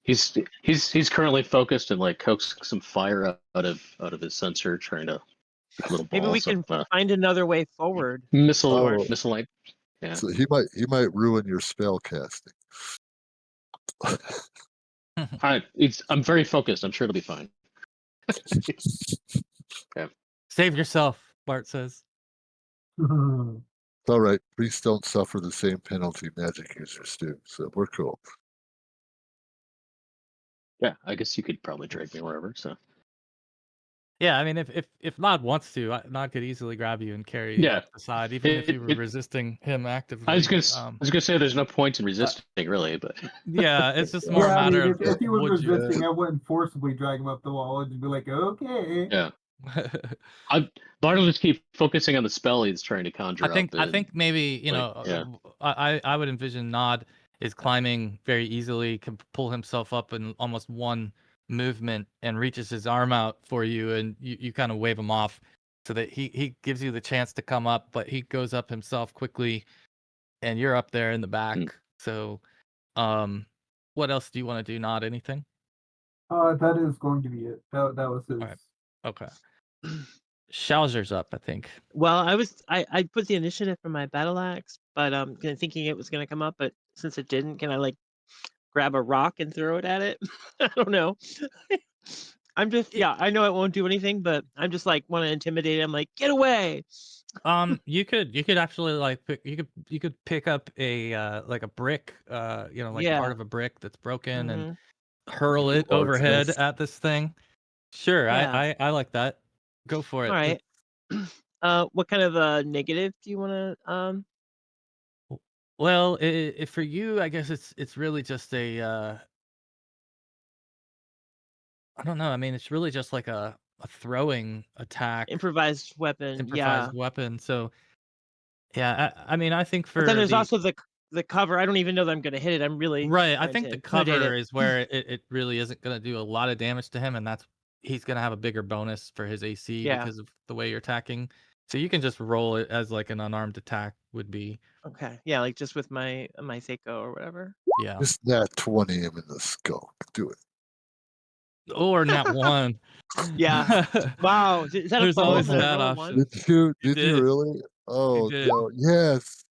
he's currently focused and like coaxing some fire out of his sensor, trying to little Maybe we balls can of find another way forward. missile Oh. light. Yeah. So he might ruin your spell casting. I'm very focused. I'm sure it'll be fine. Save yourself, Bart says. It's all right. Priests don't suffer the same penalty magic users do, so we're cool. Yeah, I guess you could probably drag me wherever. So Yeah, I mean, if Nod wants to, Nod could easily grab you and carry you up the side, even if you were resisting him actively. I was gonna say there's no point in resisting, really, but yeah, it's just more a matter of if he was would you- resisting, I wouldn't forcibly drag him up the wall. I'd just be like, okay. yeah. Bart will just keep focusing on the spell he's trying to conjure up. I think maybe I would envision Nod is climbing very easily, can pull himself up in almost one movement and reaches his arm out for you, and you kind of wave him off so that he gives you the chance to come up, but he goes up himself quickly, and you're up there in the back. So, what else do you want to do? Nod, anything? That is going to be it. That was his. Right. Okay. Schauser's up, I think. Well, I put the initiative for my battle axe, but thinking it was gonna come up, but since it didn't, can I like grab a rock and throw it at it? I don't know. I'm just I know it won't do anything, but I'm just like want to intimidate him, like get away. You could actually like you could pick up a like a brick, part of a brick that's broken and hurl it overhead at this thing. Sure, Yeah. I like that. Go for it. All right. What kind of negative do you want to Well, for you, I guess it's really just a I don't know. I mean, it's really just like a throwing attack, improvised weapon? improvised Yeah. weapon. So yeah, I mean, I think But then for there's the also the cover. I don't even know that I'm gonna hit it. I'm really right, I trying think to the intimidate cover it. is where it really isn't going to do a lot of damage to him, and he's going to have a bigger bonus for his AC Yeah. because of the way you're attacking. So you can just roll it as like an unarmed attack would be. Okay. Yeah, like just with my Seiko or whatever. Yeah. Just that 20 him in the skull. Do it. Or nat 1. Yeah. Wow. Is that There's a fumble? always Did I that roll a option. one? Did you really? Oh did. no! Yes.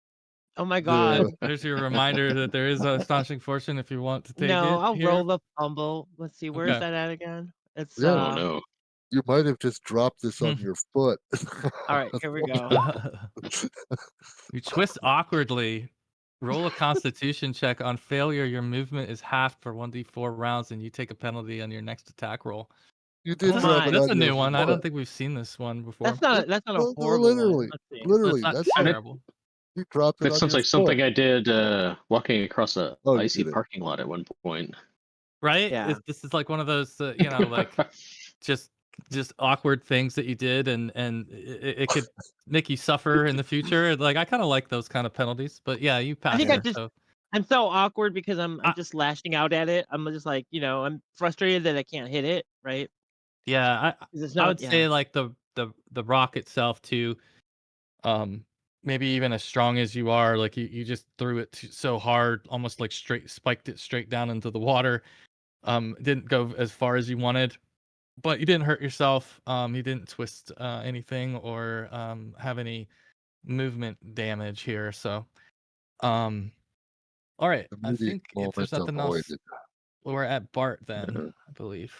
Oh my god. There's your reminder that there is an astonishing fortune if you want to take No, it I'll here. roll the fumble. Let's see, where's Okay. that at again? It's Yeah. Oh no. You might have just dropped this on your foot. all right, here we go. You twist awkwardly. Roll a constitution check. On failure, your movement is halved for 1d4 rounds, and you take a penalty on your next attack roll. You did Come drop on. it That's on a your new one. I foot. don't think we've seen this one before. That's not a No, horrible literally, one. Let's see. literally, That's that's not it. terrible. you dropped it That on sounds your like something foot. I did walking across a Oh, you icy did it. parking lot at one point. Right? Yeah. This is like one of those, like just awkward things that you did, and it could make you suffer in the future. Like I kind of like those kind of penalties, but yeah, you I passed think it. So I'm so awkward because I'm I- just lashing out at it. I'm just like, I'm frustrated that I can't hit it, right? yeah, 'Cause it's I not would say like the rock itself too. Maybe even as strong as you are, like you just threw it so hard, almost like spiked it straight down into the water. It didn't go as far as you wanted, but you didn't hurt yourself. You didn't twist anything or have any movement damage here. So, all right. I Immediate think if there's moment nothing else, avoided. we're at Bart then, I believe.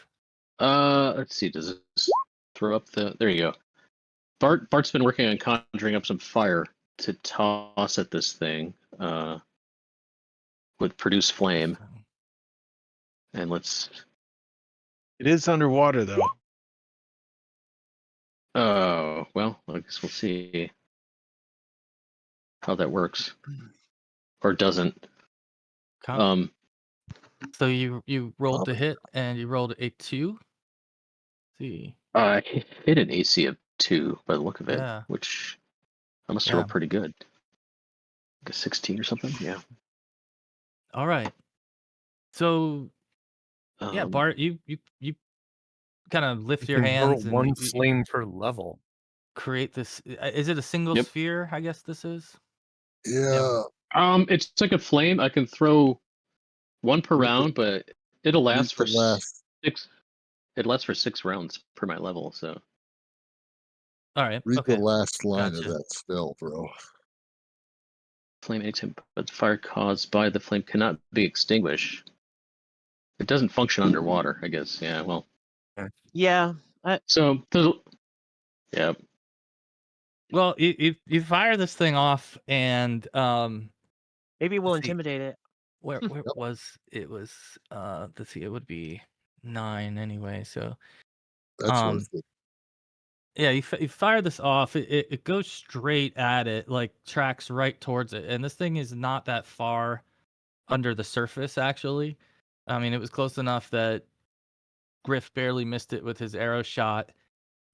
Let's see. Does this throw up the? There you go. Bart's been working on conjuring up some fire to toss at this thing. Would produce flame, and let's. It is underwater though. Oh well, I guess we'll see how that works, or doesn't. So you rolled the hit and you rolled a 2. See. I hit an AC of 2 by the look of it, Yeah. which I must Yeah. roll pretty good. Like a 16 or something. Yeah. All right. So yeah, Um, Bart, you kind of lift You your can hurl hands and one you flame per level. create this. Is it a single Yep. sphere? I guess this is. Yeah. It's like a flame. I can throw one per Read the- round, but it'll read last the for last. 6. It lasts for 6 rounds per my level. So All right. Read the Okay. last line of Gotcha. that spell, bro. flame anytime, but the fire caused by the flame cannot be extinguished. It doesn't function underwater, I guess. Yeah. Well. Yeah. So yeah. Well, you fire this thing off, and Maybe we'll let's see, intimidate it. where Yep. was it? Was let's see, it would be 9 anyway. So That's worth it. yeah, you fire this off. It goes straight at it, like tracks right towards it, and this thing is not that far under the surface. Actually, I mean, it was close enough that Griff barely missed it with his arrow shot,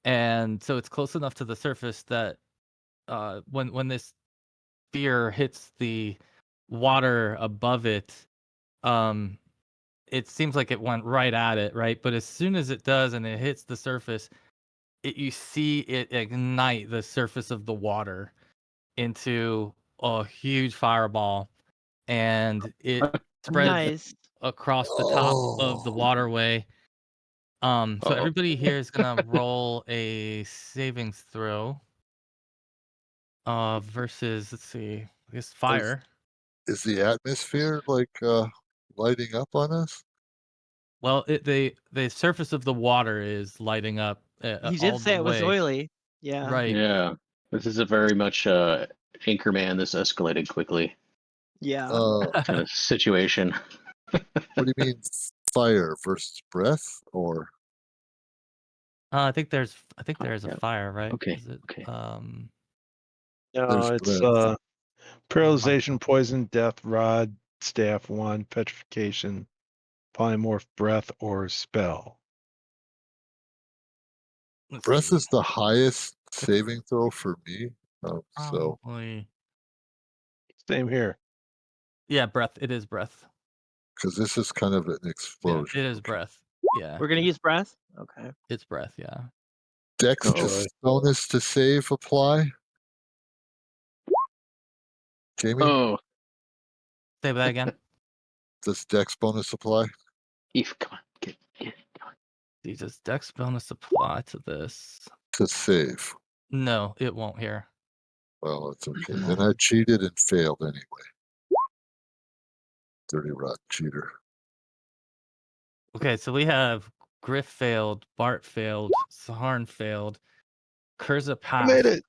and so it's close enough to the surface that when this spear hits the water above it, it seems like it went right at it, right? But as soon as it does and it hits the surface, you see it ignite the surface of the water into a huge fireball, and it spreads Nice. across the top of the Oh. waterway. So Uh-oh. everybody here is gonna roll a savings throw. Versus, let's see, I guess fire. Is the atmosphere like lighting up on us? Well, the surface of the water is lighting up He all did the say it was way. oily. Yeah. Right. Yeah. This is a very much Anchorman. This escalated quickly Yeah. kind of situation. What do you mean fire versus breath? Or I think there's Yeah. a fire, right? Okay. Is it, Okay. No, There's it's breath. paralyzation, poison, death, rod, staff, wand, petrification, polymorph, breath, or spell. let's breath see. is the highest saving throw for me. So Probably. Same here. Yeah, breath. It is breath. because this is kind of an Yeah, explosion. it is Okay. breath. Yeah, We're gonna use breath. Okay. it's breath. Yeah. Dex Uh-oh. bonus to save apply. Jamie, Oh, Say that again. does Dex bonus apply? Eve, come on. Get. Come on. Jesus, Dex bonus apply to this. To save. No, it won't here. Well, it's okay. Then I cheated and failed anyway. Dirty rotten cheater. Okay, so we have Griff failed, Bart failed, Saharn failed, Kurza I passed. made it.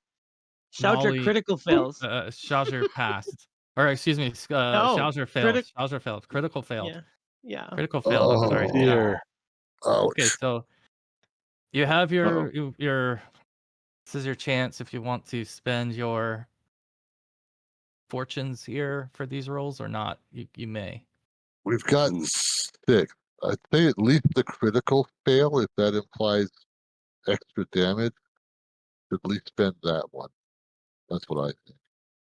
Shout your Nolly, critical fails. Shauser passed. Or excuse me, No, Shauser failed. critic- Shauser failed. Critical failed. Yeah. Yeah. Critical failed. I'm sorry. Oh, Yeah. Here. Okay, ouch. so you have Uh-oh. your this is your chance if you want to spend your fortunes here for these rolls or not. You may. We've gotten sick. I'd say at least the critical fail, if that implies extra damage, at least spend that one. That's what I think.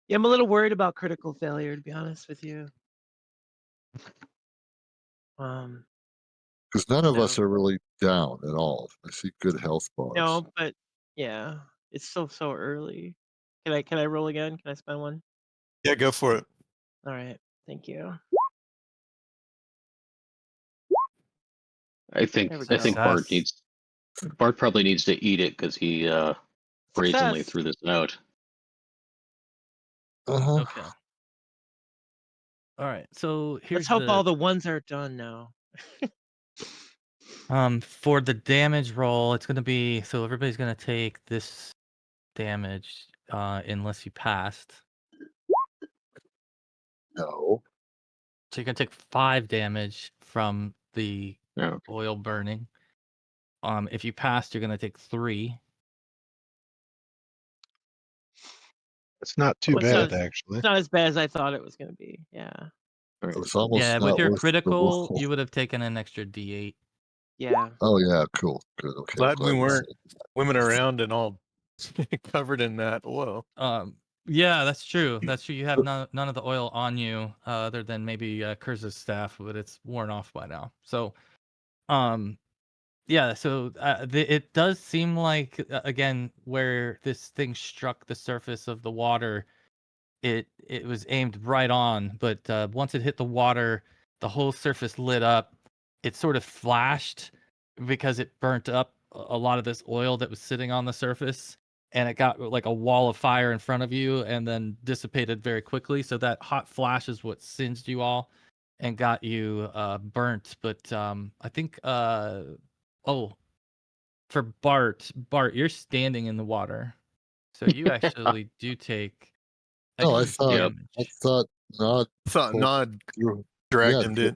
Yeah, I'm a little worried about critical failure, to be honest with you. Because none of us No. are really down at all. I see good health bars. No, but yeah, it's still so early. Can I roll again? Can I spend one? Yeah, go for it. All right. Thank you. I think There we Bart go. Bart probably needs to eat it because he brazenly Success. threw this out. Uh-huh. Okay. All right. So here's Let's hope all the ones are done now. for the damage roll, it's gonna be so everybody's gonna take this damage unless you passed. No. So you're gonna take 5 damage from the No. oil burning. If you passed, you're gonna take 3. It's not too Well, bad, actually. It's not as bad as I thought it was going to be. Yeah. All right. It was almost Yeah, not with your worth the critical, roll. you would have taken an extra D8. Yeah. Oh, yeah, cool. Good. Okay. Glad we you weren't said- swimming around and all covered in that oil. Yeah, that's true. That's true. You have none of the oil on you, other than maybe Kurza's staff, but it's worn off by now. So, yeah. So it does seem like again, where this thing struck the surface of the water, it was aimed right on. But once it hit the water, the whole surface lit up. It sort of flashed because it burnt up a lot of this oil that was sitting on the surface, and it got like a wall of fire in front of you and then dissipated very quickly. So that hot flash is what singed you all and got you burnt. But I think oh, for Bart, you're standing in the water, so you actually do take No, extra Yep. I damage. thought Nod Thought pulled Nod through. dragged it.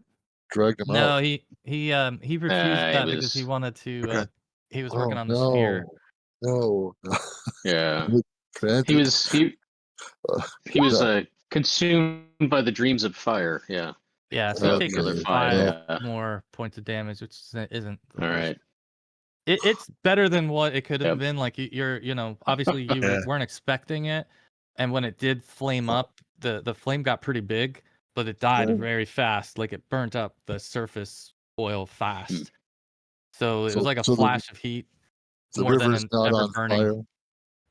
Dragged him No, out. he refused it that because he was wanted to. Okay. He was working Oh on the sphere. no! yeah. Granted. He was Uh, he was no. consumed by the dreams of fire. Yeah. Yeah, so you take Killer Okay. fire. 5 Yeah. more points of damage, which isn't the All worst. right. It's better than what it could have Yep. been. Like you're, obviously you Yeah. weren't expecting it, and when it did flame up, the flame got pretty big, but it died Oh. very fast. Like it burnt up the surface oil fast. So it was like a So flash of heat the more than river's an not ever on burning. fire.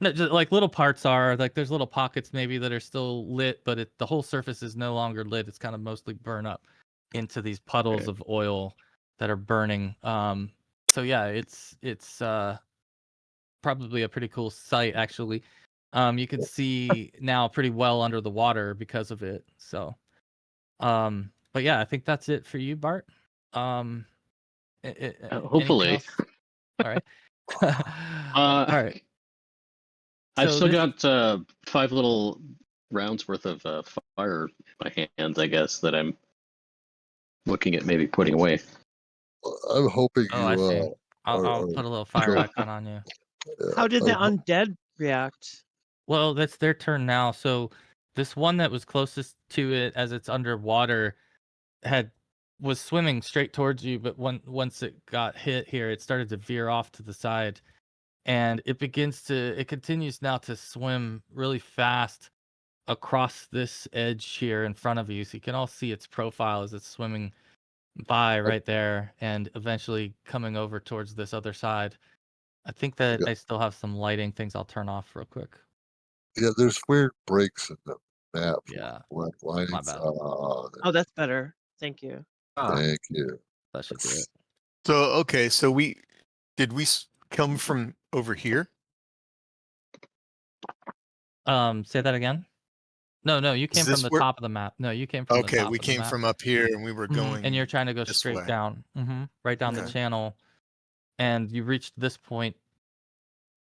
No, just like little parts are like there's little pockets maybe that are still lit, but the whole surface is no longer lit. It's kind of mostly burned up into these puddles of oil that are burning. So yeah, it's probably a pretty cool sight actually. You can see now pretty well under the water because of it. So, but yeah, I think that's it for you, Bart. Anything Hopefully. else? All right. All right. I've So still this, got 5 little rounds worth of fire in my hands, I guess, that I'm looking at maybe putting away. I'm hoping I see. you I'll put a little fire go- icon on you. How did the I'm undead react? Well, that's their turn now. So this one that was closest to it as it's underwater was swimming straight towards you, but once it got hit here, it started to veer off to the side, and it continues now to swim really fast across this edge here in front of you. So you can all see its profile as it's swimming by right there and eventually coming over towards this other side. I think that I still have some lighting things I'll turn off real quick. Yeah, there's weird breaks in the map. Yeah, Like lining. my bad. Oh, that's better. Thank you. Thank you. That should do it. So okay, so did we come from over here? Say that again. No, you came from this the where- top of the map. No, you came from the Okay, top we of the came map. from up here and we were going. And you're trying to go this straight way. down, right down the Okay. channel, and you reached this point.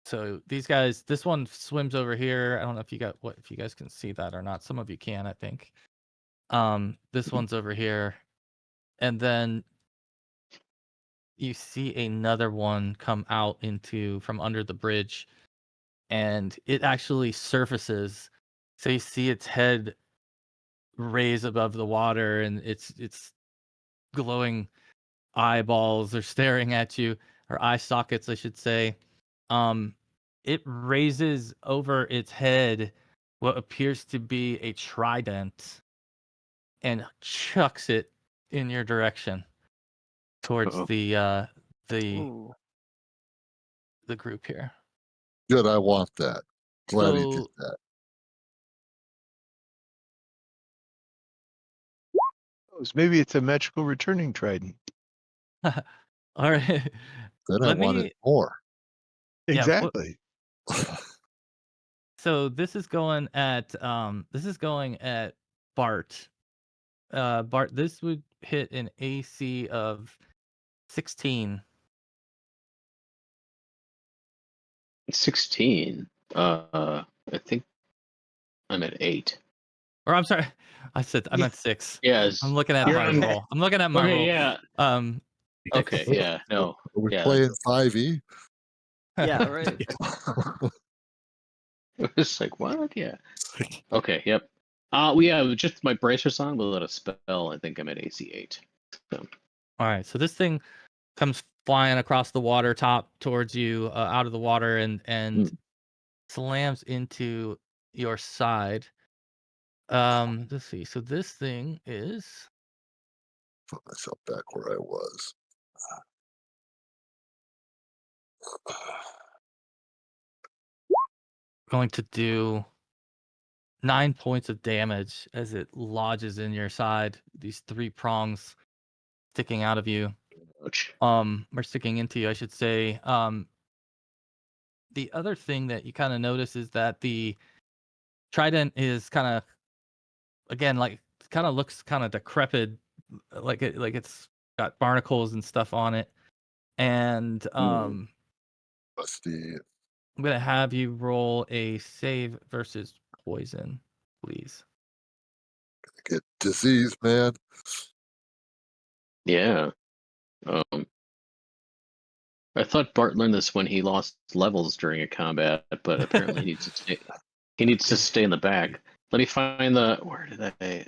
So this one swims over here. I don't know if you guys can see that or not. Some of you can, I think. This one's over here, and then you see another one come out from under the bridge, and it actually surfaces. So you see its head raise above the water, and it's glowing eyeballs are staring at you, or eye sockets, I should say. It raises over its head what appears to be a trident and chucks it in your direction towards Uh-oh. the Ooh. group here. Good, I want that. Glad he did So that. Maybe it's a magical returning trident. all right. Then I wanted more. Yeah, Exactly. So this is going at Bart. Bart, this would hit an AC of 16. 16. I think I'm at 8. Or I'm sorry, I meant 6. Yes. I'm looking at You're my on- roll. I'm looking at my Okay, roll. yeah. Okay, Six. yeah, no. Are we Yeah. playing 5e? Yeah, right. It's like, what? Yeah. Okay, yep. Yeah, just my bracers on without a spell. I think I'm at AC 8. So. All right, so this thing comes flying across the water top towards you, out of the water, and slams into your side. Let's see. So this thing is Put myself back where I was. going to do 9 points of damage as it lodges in your side. These 3 prongs sticking out of you. Ouch. Or sticking into you, I should say. The other thing that you kind of notice is that the trident is kind of, again, like, kind of looks kind of decrepit, like it's got barnacles and stuff on it. And Rusty. I'm gonna have you roll a save versus poison, please. Get disease, man. Yeah. I thought Bart learned this when he lost levels during a combat, but apparently he needs to stay. He needs to stay in the back. Let me find the. Where did I?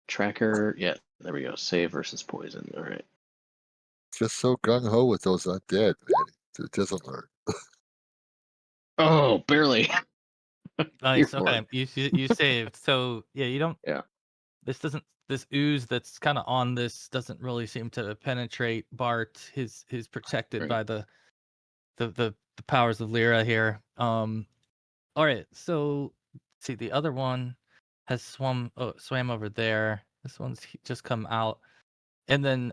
Tracker. Yeah, there we go. Save versus poison. All right. Just so gung ho with those undead, man. It doesn't learn. Oh, barely. Nice. Dear Okay, Lord. you saved. So yeah, you don't. Yeah. This ooze that's kind of on this doesn't really seem to penetrate Bart. He's protected Right. by the powers of Lyra here. All right. So see, the other one has swam over there. This one's just come out, and then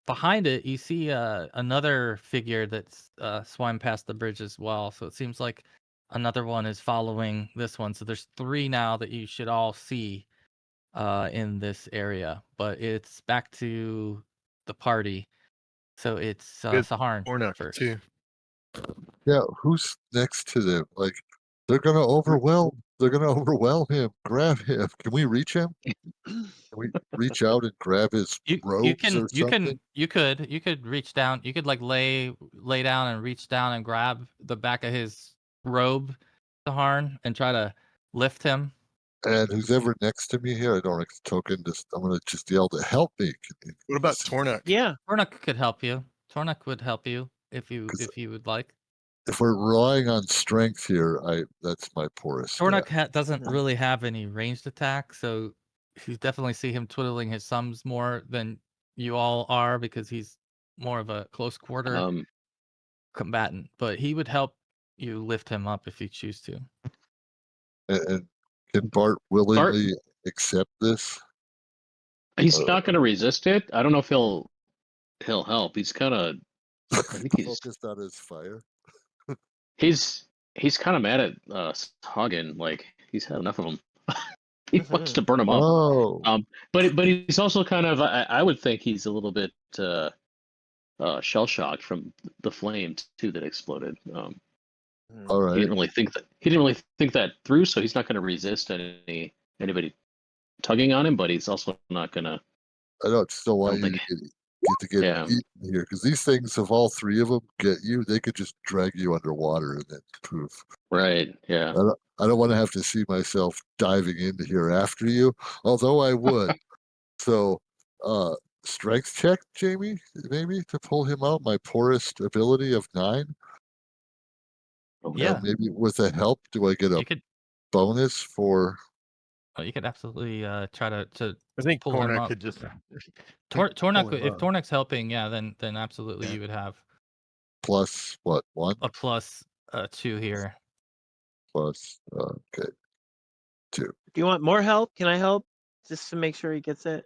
behind it you see another figure that's swam past the bridge as well. So it seems like another one is following this one. So there's 3 now that you should all see in this area, but it's back to the party. So it's Good. Saharn Ornuk first. too. Yeah, who's next to them? Like, they're gonna overwhelm. They're gonna overwhelm him. Grab him. Can we reach him? Can we reach out and grab his You robes or something? you could reach down. You could like lay down and reach down and grab the back of his robe, Saharn, and try to lift him. And who's ever next to me here, I don't have a token. I'm gonna just yell to help me. What about Tornuk? Yeah. Tornuk could help you. Tornuk would help you if you 'Cause would like. if we're relying on strength here, that's my poorest stat. Tornuk doesn't Yeah. really have any ranged attack, so you definitely see him twiddling his thumbs more than you all are because he's more of a close quarter combatant. But he would help you lift him up if you choose to. And can Bart willingly accept this? He's not going to resist it. I don't know if he'll help. He's kind of. I think he's focused on his fire. he's kind of mad at Sahuagin. Like he's had enough of him. He wants to burn him up. Oh, But he's also kind of. I would think he's a little bit shell shocked from the flame too that exploded. all He right. didn't really think that through, so he's not going to resist anybody tugging on him. But he's also not going to. I don't still want don't you think- to get Yeah. eaten here because these things, if all 3 of them get you, they could just drag you underwater and then poof. Right. Yeah. I don't want to have to see myself diving into here after you, although I would. So, strength check, Jamie, maybe to pull him out. My poorest ability of 9. Yeah. And maybe with a help, do I get a You could bonus for? you could absolutely try to I think pull him Tornuk up. could just Tornuk, if Tornuk's helping, yeah, then absolutely Yeah. you would have Plus what, 1? a plus 2 here. Plus, okay, 2. Do you want more help? Can I help? Just to make sure he gets it.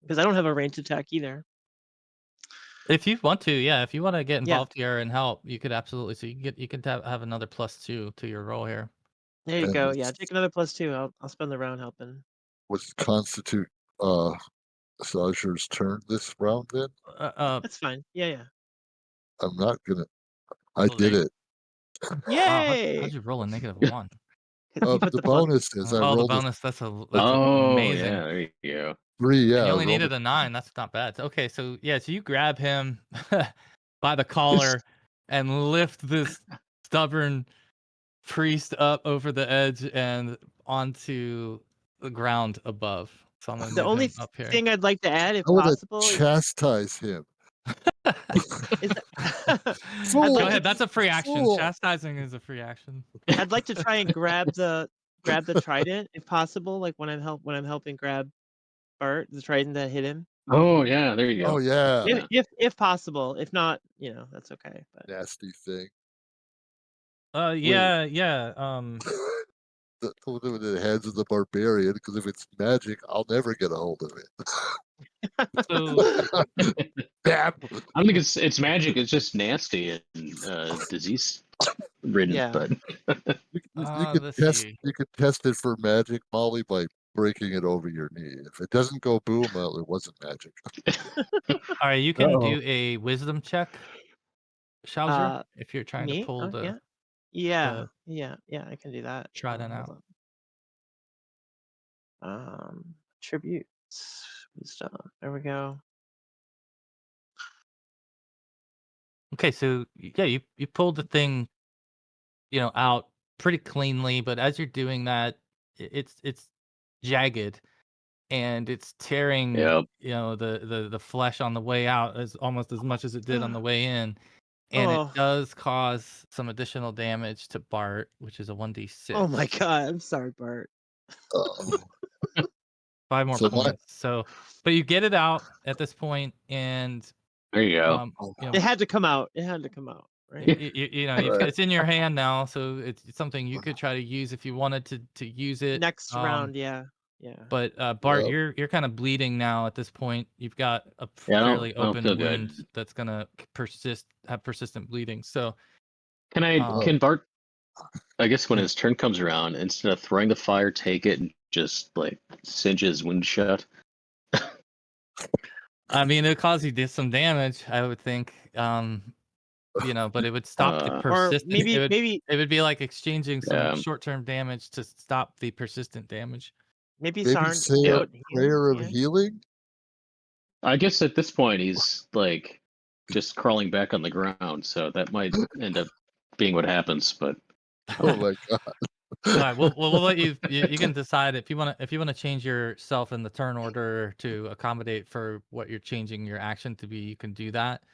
Because I don't have a ranged attack either. If you want to, yeah, if you want to get Yeah. involved here and help, you could absolutely. So you can have another +2 to your roll here. There you And go. it's- Yeah, take another +2. I'll spend the round helping. Would constitute Sajur's turn this round then? That's fine. Yeah. I'm not gonna. I Well, did there- it. Wow, Yay! how'd you roll a -1? 'Cause you put The the plus. bonus is I Oh, the rolled bonus. That's Oh amazing. yeah. There you go. 3. Yeah, And you I only rolled needed a 9. That's not bad. Okay, so yeah, so you grab him by the collar and lift this stubborn priest up over the edge and onto the ground above. So I'm gonna The move only him up here. thing I'd like to add, if I want possible, to is chastise him. Is that... Fool! I'd Go like ahead. to, That's a free action. Fool. Chastising is a free action. I'd like to try and grab the trident if possible. Like when I'm helping grab Bart, the trident that hit him. Oh yeah, there you Oh go. yeah, If possible. If not, that's okay. But nasty thing. Yeah. The hands of the barbarian, because if it's magic, I'll never get a hold of it. So Bam! I don't think it's magic. It's just nasty and disease ridden. Yeah. But You could let's test. see. You could test it for magic, Molly, by breaking it over your knee. If it doesn't go boom, well, it wasn't magic. All right, you can Uh-oh. do a wisdom check, Schauser, if you're trying to Me? pull Oh, the yeah. I can do that. trident out. Hold on. Tributes. Wisdom. There we go. Okay, so yeah, you pulled the thing, out pretty cleanly, but as you're doing that, it's jagged and it's tearing, Yep. the flesh on the way out as almost as much as it did on the way in, and it Oh. does cause some additional damage to Bart, which is a 1d6. Oh my god. I'm sorry, Bart. Uh, 5 more So my- points. So, but you get it out at this point, and There you go. It had to come out. It had to come out, right? Right. it's in your hand now, so it's something you could try to use if you wanted to use it. Next round, yeah. But Bart, Yep. you're kind of bleeding now at this point. You've got a Yeah, fairly I don't open feel wound good. that's gonna have persistent bleeding. So Can Bart? I guess when his turn comes around, instead of throwing the fire, take it and just like cinch his wound shut. I mean, it'll cause you some damage, I would think. But it would stop the Or persistent. maybe it would be like exchanging some Yeah. short-term damage to stop the persistent damage. maybe Maybe Sarn say can a put prayer of yeah. healing. I guess at this point he's like just crawling back on the ground, so that might end up being what happens. But Oh my god! All right, we'll let you can decide if you want to change yourself in the turn order to accommodate for what you're changing your action to be. You can do that, I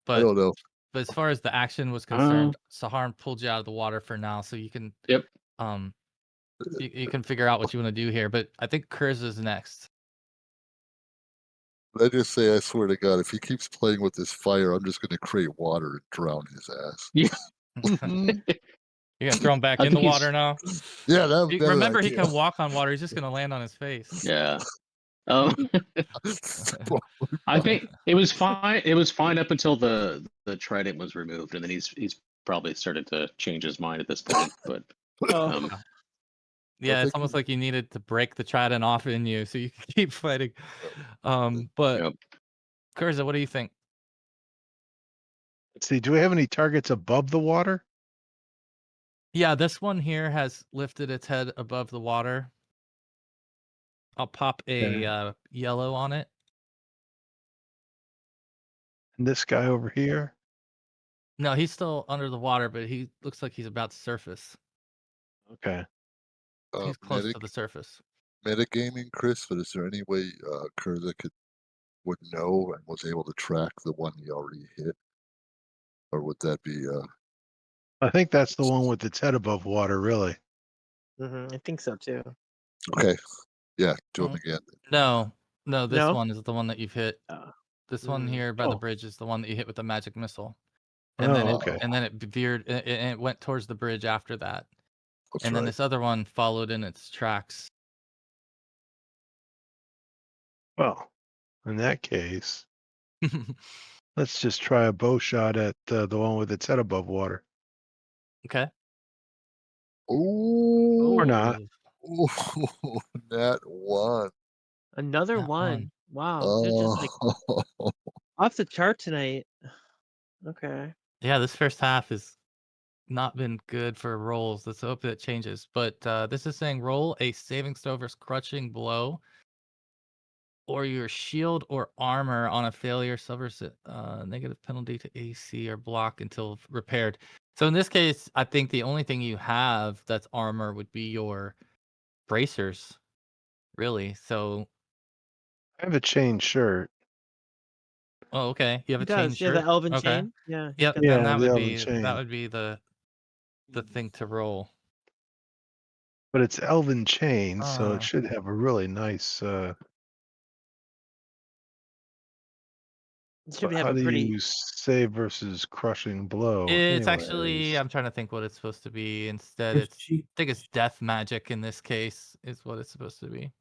but don't know. as far as the action was concerned, Saharn pulled you out of the water for now, so you can Yep. you can figure out what you want to do here. But I think Kurz is next. I just say, I swear to God, if he keeps playing with this fire, I'm just going to create water and drown his ass. You're gonna throw him back I in the think he's- water now. Yeah, that was better. Remember, he idea. can walk on water. He's just gonna land on his face. Yeah. I think it was fine. It was fine up until the trident was removed, and then he's probably started to change his mind at this point. But Yeah, I it's think almost like you needed to break the trident off in you so you can keep fighting. But Yep. Kurza, what do you think? Let's see. Do we have any targets above the water? Yeah, this one here has lifted its head above the water. I'll pop a yellow on it. And this guy over here? No, he's still under the water, but he looks like he's about to surface. Okay. He's close to the surface. metagaming, Chris. But is there any way Kurza would know and was able to track the one he already hit, or would that be? I think that's the one with its head above water, really. I think so too. Okay, yeah, do him again. No, this No? one is the one that you've hit. Oh. This one here by the Oh. bridge is the one that you hit with the magic missile. Oh, And then okay. it veered and it went towards the bridge after that. That's And then right. this other one followed in its tracks. Well, in that case, let's just try a bow shot at the one with its head above water. Okay. Ooh, Or not. ooh, that one. Another That one. Wow. They're just like Oh, off the chart tonight. Okay. Yeah, this first half has not been good for rolls. Let's hope that changes. But this is saying roll a saving throw versus crushing blow, or your shield or armor on a failure suffers negative penalty to AC or block until repaired. So in this case, I think the only thing you have that's armor would be your bracers, really. So I have a chain shirt. Oh, okay. You have He a chain does. Yeah, the shirt. elven Okay. chain. Yeah. He's Yep. got Then Yeah, that the would elven be chain. the thing to roll. But it's elven chain, so it Ah. should have a really nice. It should But have how a do pretty. you save versus crushing blow? It's actually, Anyways, I'm trying to think what it's supposed to be. Instead, If I she think it's death magic in this case, is what it's supposed to be.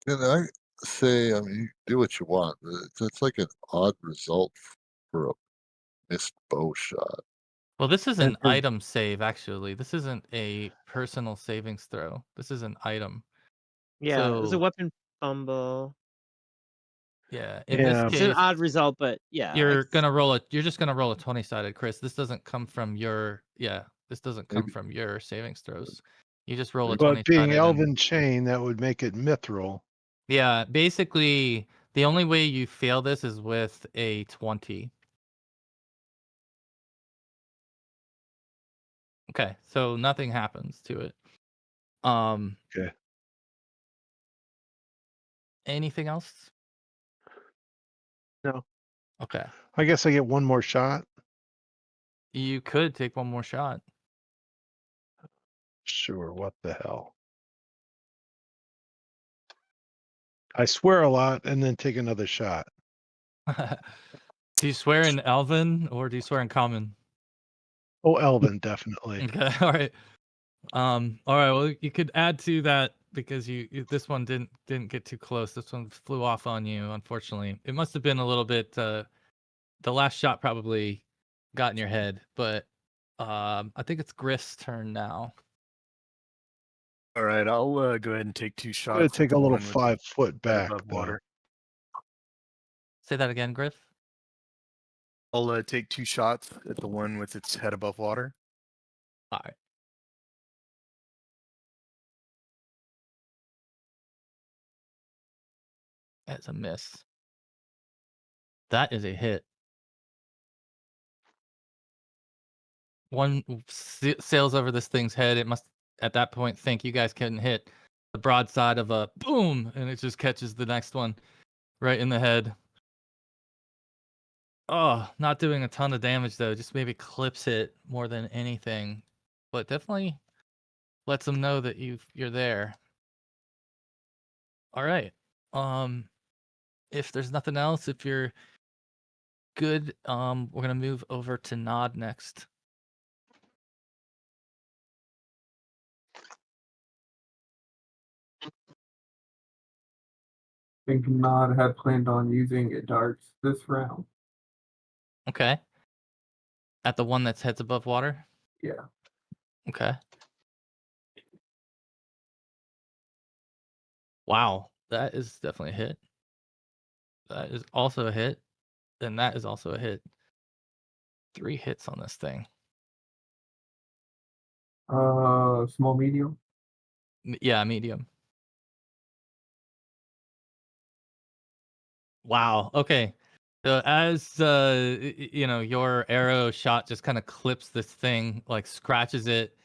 Can I say, I mean, you do what you want. But it's like an odd result for a missed bow shot. Well, this is And an for- item save, actually. This isn't a personal savings throw. This is an item. Yeah, it was a So, weapon fumble. yeah, in this Yeah. It's an case, odd result, but yeah. you're just gonna roll a 20-sided, Chris. This doesn't come from your this doesn't come Maybe from your savings throws. You just roll a maybe but being 20-sided and elven chain, that would make it mithril. yeah, basically the only way you fail this is with a 20. Okay, so nothing happens to it. Okay. Anything else? No. Okay. I guess I get one more shot. You could take one more shot. Sure. What the hell? I swear a lot and then take another shot. Do you swear in Elven or do you swear in Common? Oh, elven, definitely. Okay, all right. All right. Well, you could add to that because this one didn't get too close. This one flew off on you, unfortunately. It must have been a little bit. The last shot probably got in your head, but I think it's Griff's turn now. All right, I'll go ahead and take 2 I'm gonna shots. take at a the little one with 5-foot the head back above though. water. Say that again, Griff. I'll take 2 shots at the one with its head above water. All right. That's a miss. That is a hit. One sails over this thing's head. It must, at that point, think you guys can hit the broadside of a boom, and it just catches the next one right in the head. Oh, not doing a ton of damage, though. Just maybe clips it more than anything. But definitely lets them know that you're there. All right. If there's nothing else, if you're good, we're gonna move over to Nod next. think Nod had planned on using darts this round. Okay. At the one that's heads above water? Yeah. Okay. Wow. That is definitely a hit. That is also a hit. And that is also a hit. 3 hits on this thing. Small, medium. Yeah, medium. Wow. Okay. So as your arrow shot just kind of clips this thing, like scratches it,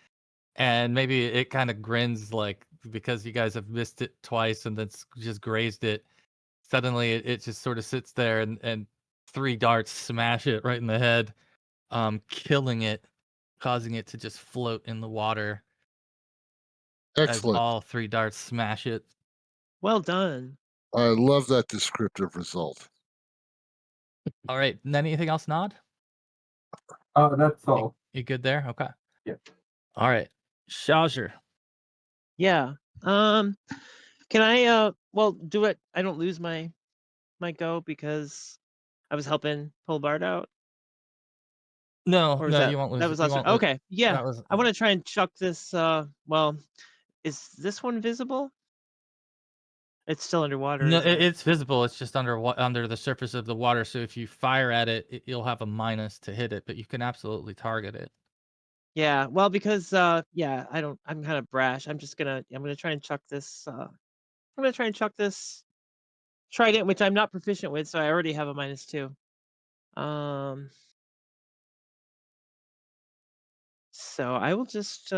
and maybe it kind of grins like because you guys have missed it twice and then just grazed it. Suddenly it just sort of sits there and 3 darts smash it right in the head, killing it, causing it to just float in the water as Excellent. all 3 darts smash it. Well done. I love that descriptive result. All right. And anything else, Nod? That's all. You good there? Okay. Yeah. All right. Shauger. Yeah. Can I well do it? I don't lose my go because I was helping pull Bart out. No, Or was no, that you won't lose that it. was You last won't one? lose. Okay. Yeah. That was I want to try and chuck this. Well, is this one visible? It's still underwater. no. Isn't it? It's visible. It's just under the surface of the water. So if you fire at it, you'll have a minus to hit it, but you can absolutely target it. Yeah. Well, because yeah, I'm kind of brash. I'm gonna try and chuck this. I'm gonna try and chuck this trident, which I'm not proficient with, so I already have a -2. So I will just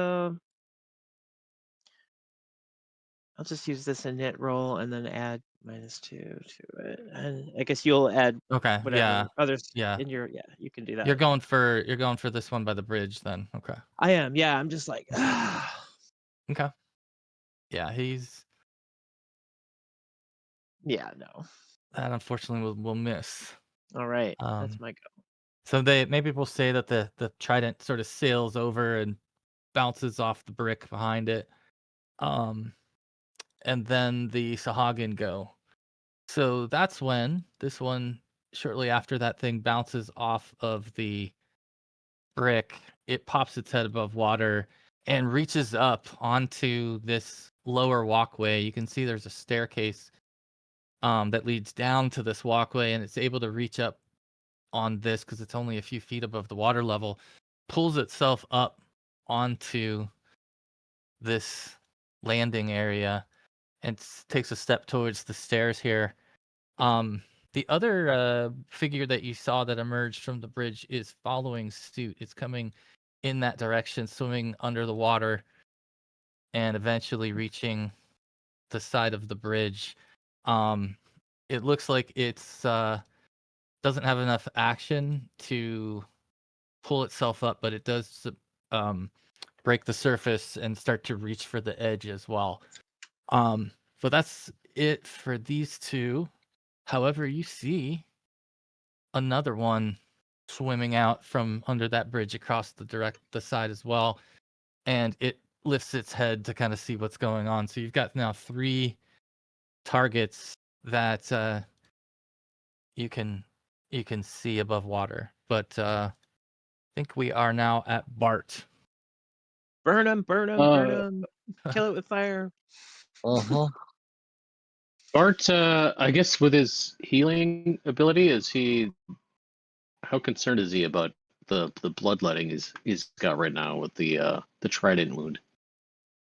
I'll just use this in hit roll and then add -2 to it, and I guess you'll add Okay. whatever Yeah. others Yeah. in your you can do that. You're going for this one by the bridge then. Okay. I am, yeah. I'm just like, Okay. Yeah, he's yeah, no. that unfortunately will miss. All right, that's Um, my go. so maybe we'll say that the trident sort of sails over and bounces off the brick behind it. And then the Sahuagin go. So that's when this one, shortly after that thing bounces off of the brick, it pops its head above water and reaches up onto this lower walkway. You can see there's a staircase that leads down to this walkway, and it's able to reach up on this because it's only a few feet above the water level, pulls itself up onto this landing area and takes a step towards the stairs here. The other figure that you saw that emerged from the bridge is following suit. It's coming in that direction, swimming under the water, and eventually reaching the side of the bridge. It looks like it's doesn't have enough action to pull itself up, but it does break the surface and start to reach for the edge as well. But that's it for these two. However, you see another one swimming out from under that bridge across the side as well, and it lifts its head to kind of see what's going on. So you've got now 3 targets that you can see above water. But I think we are now at Bart. Burn him, burn him, burn him. Kill it with fire. Uh-huh. Bart, I guess with his healing ability, how concerned is he about the bloodletting he's got right now with the trident wound?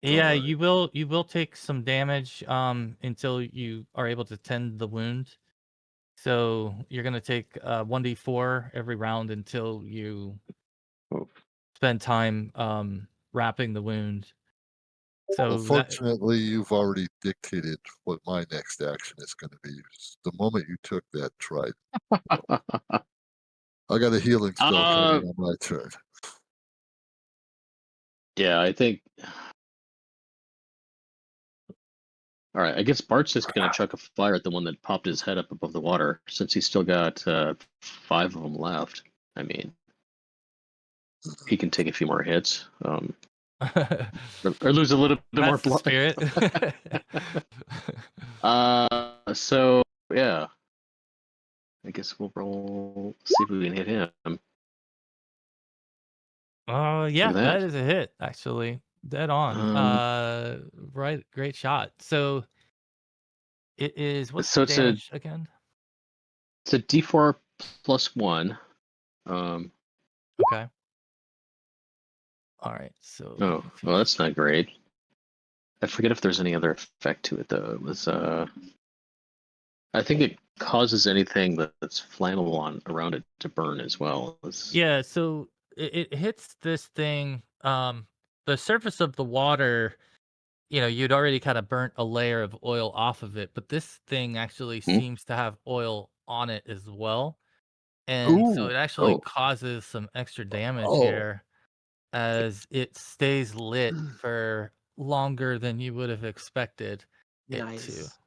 Yeah, Alright. you will take some damage until you are able to tend the wound. So you're gonna take 1d4 every round until you spend time wrapping the wound. So Unfortunately, you've already dictated what my next action is going to be. The moment you took that trident, I got a healing spell coming on my turn. Yeah, I think. All right, I guess Bart's just gonna chuck a fire at the one that popped his head up above the water, since he's still got 5 of them left. I mean, he can take a few more hits, or lose a little bit more that's the blood. spirit. So yeah, I guess we'll roll, see if we can hit him. Yeah, Look at that that. is a hit, actually. Dead on. Right, great shot. So it is, what's So the it's damage again? It's a D4 plus 1. Okay. All right. So Oh, well, that's not great. I forget if there's any other effect to it though. It was I think it causes anything that's flammable around it to burn as well. yeah, so it hits this thing. The surface of the water, you'd already kind of burnt a layer of oil off of it, but this thing actually seems to have oil on it as well. And so Ooh. it actually Oh. causes some extra damage Oh. here as it stays lit for longer than you would have expected it to. Nice.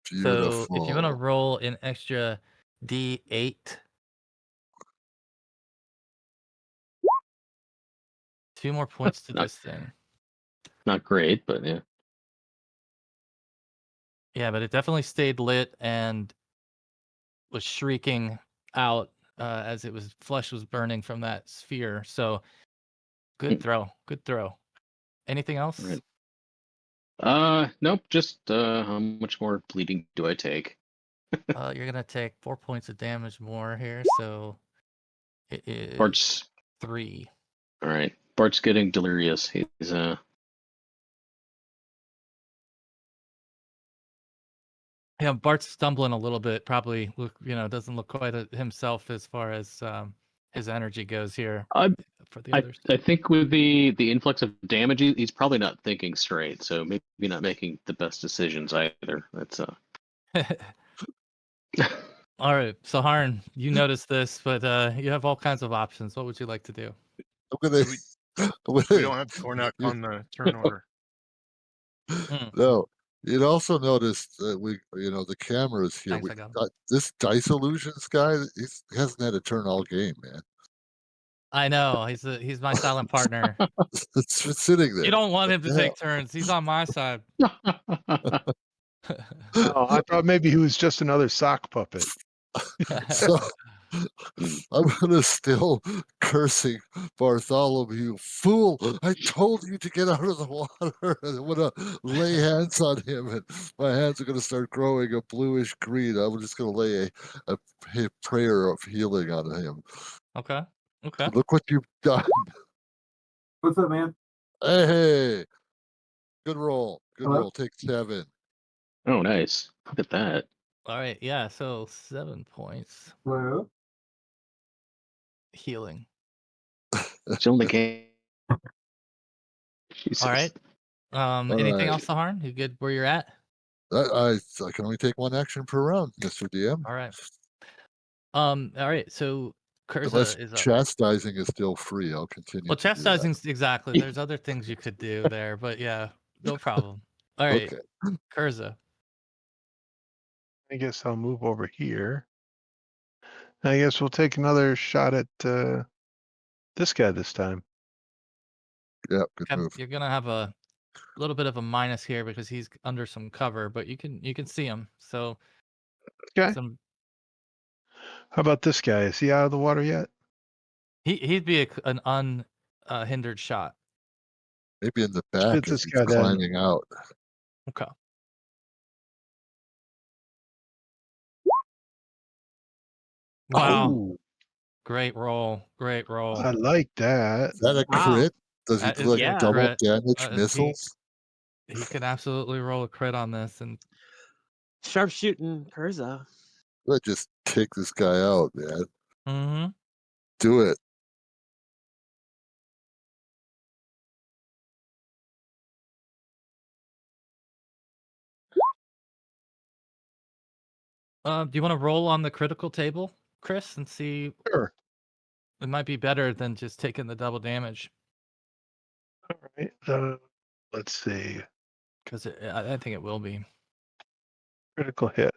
So if you want to Beautiful. roll an extra D8, 2 more points to Not this thing. not great, but yeah. Yeah, but it definitely stayed lit and was shrieking out as flesh was burning from that sphere. So good throw. Good throw. Anything else? Right. Nope. Just how much more bleeding do I take? You're gonna take 4 points of damage more here, so it is Bart's 3. all right. Bart's getting delirious. He's Yeah, Bart's stumbling a little bit. Probably doesn't look quite himself as far as his energy goes here for the others. I think with the influx of damage, he's probably not thinking straight. So maybe not making the best decisions either. That's All right, so Harn, you noticed this, but you have all kinds of options. What would you like to do? I'm gonna. We- I'm We gonna- don't have Tornak you- on the turn order. Mm. No, you'd also notice that the camera is here. Thanks, I got him. This dice illusions guy, he hasn't had a turn all game, man. I know he's my silent partner. It's just sitting there. You don't want him to What the take turns. He's on my side. Oh, I thought maybe he was just another sock puppet. So I'm gonna still cursing Bartholomew, fool! I told you to get out of the water. And I'm gonna lay hands on him, and my hands are gonna start growing a bluish green. I'm just gonna lay a prayer of healing on him. Okay. Okay. Look what you've done. What's up, man? Hey, good roll. Good Hello? roll. Take 7. Oh, nice. Look at that. All right. Yeah. So 7 points Hello? healing. It's only game. Jesus. All right. All Anything right. else, Harn? You good where you're at? I can only take 1 action per round, Mr. DM. All right. All right. So Unless Curza is up. chastising is still free, I'll continue. Well, to do that. chastising's exactly. There's other things you could do there, but yeah, no problem. All right. Okay. Curza. I guess I'll move over here. I guess we'll take another shot at this guy this time. Yeah, good Okay, move. you're gonna have a little bit of a minus here because he's under some cover, but you can see him. So Okay. some How about this guy? Is he out of the water yet? he'd be an unhindered shot. Maybe in the Let's back get as this he's guy then. climbing out. Okay. Wow. Oh, Great roll. Great roll. I like that. Is that a Wow. crit? Does he That do is like yeah. double crit. damage He missiles? he can absolutely roll a crit on this, and Sharpshooting Curza. Let's just take this guy out, man. mm-hmm. Do it. Do you want to roll on the critical table, Chris, and see? Sure. It might be better than just taking the double damage All right. Let's see. because I think it will be. Critical hit.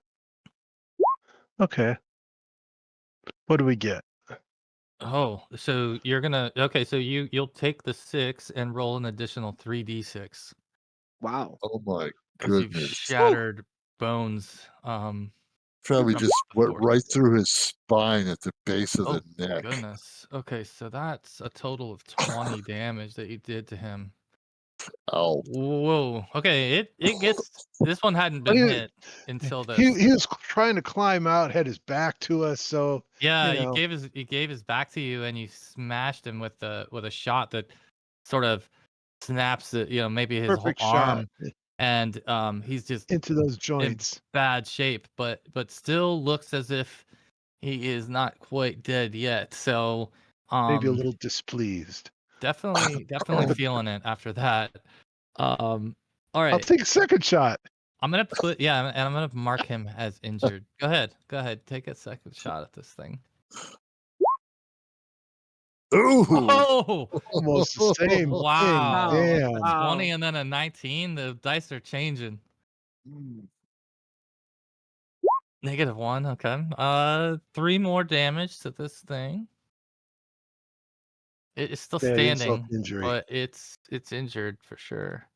Okay. What do we get? Oh, so you're gonna so you'll take the 6 and roll an additional 3d6 Wow. Oh my because you've goodness. shattered bones. Probably From just went before. right through his spine at the base of Oh the neck. goodness. Okay, so that's a total of 20 damage that you did to him. Ow. Whoa. Okay, it gets this one hadn't been He- hit until this. He was trying to climb out, had his back to us, so Yeah, you know. he gave his back to you and you smashed him with a shot that sort of snaps maybe his Perfect whole shot. arm, and he's just Into those in joints. bad shape, but still looks as if he is not quite dead yet. So Maybe a little displeased. definitely feeling it after that. All I'll right. take a second shot. I'm gonna and I'm gonna mark him as injured. Go ahead. Take a second shot at this thing. Ooh. Oh Almost the same wow. thing. Damn. Wow. 20 and then a 19. The dice are changing. -1, okay. 3 more damage to this thing. It's still Bad insult standing, injury. but it's injured for sure.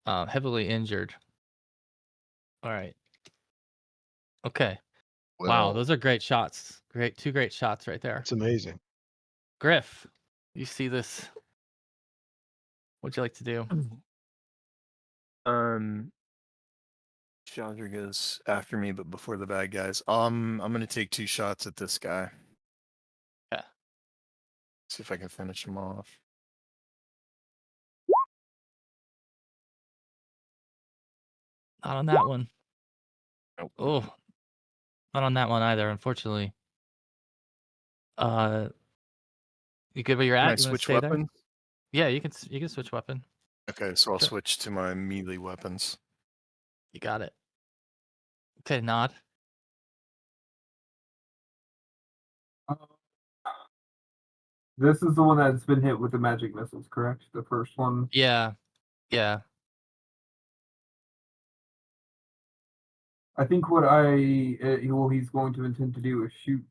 Heavily injured. All right. Okay. Wow, Well, those are great shots. Two great shots right there. It's amazing. Griff, you see this? What'd you like to do? Challenger goes after me, but before the bad guys. I'm gonna take 2 shots at this guy. Yeah. See if I can finish him off. Not on that one. Nope. Oh, not on that one either, unfortunately. You good where you're Can I at? You wanna switch stay there? weapon? Yeah, you can switch weapon. Okay, so I'll Sure. switch to my melee weapons. You got it. Okay, nod. This is the one that's been hit with the magic missiles, correct? The first one. Yeah, yeah. I think what he's going to intend to do is shoot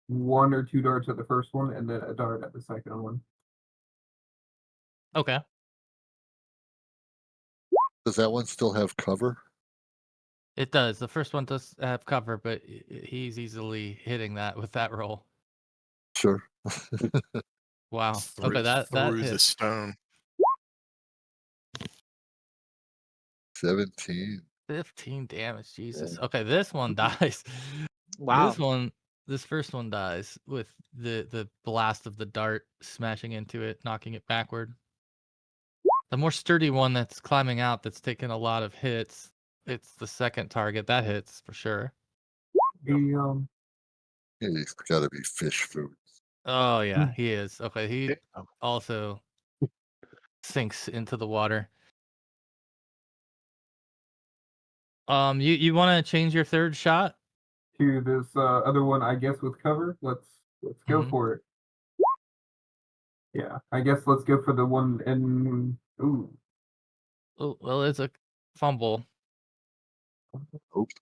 1 or 2 darts at the first one, and then a dart at the second one. Okay. Does that one still have cover? It does. The first one does have cover, but he's easily hitting that with that roll. Sure. Wow. Through, Okay, that through the hits. stone. 17. 15 damage. Jesus. Okay, this one dies. Wow. This first one dies with the blast of the dart smashing into it, knocking it backward. The more sturdy one that's climbing out, that's taken a lot of hits. It's the second target that hits for sure. The He's got to be fish food. Oh yeah, he is. Okay, he Oh. also sinks into the water. You want to change your third shot? to this other one, I guess, with cover. Let's go Mhm. for it. Yeah, I guess let's go for the one in. Ooh, Oh, well, it's a fumble. Oops.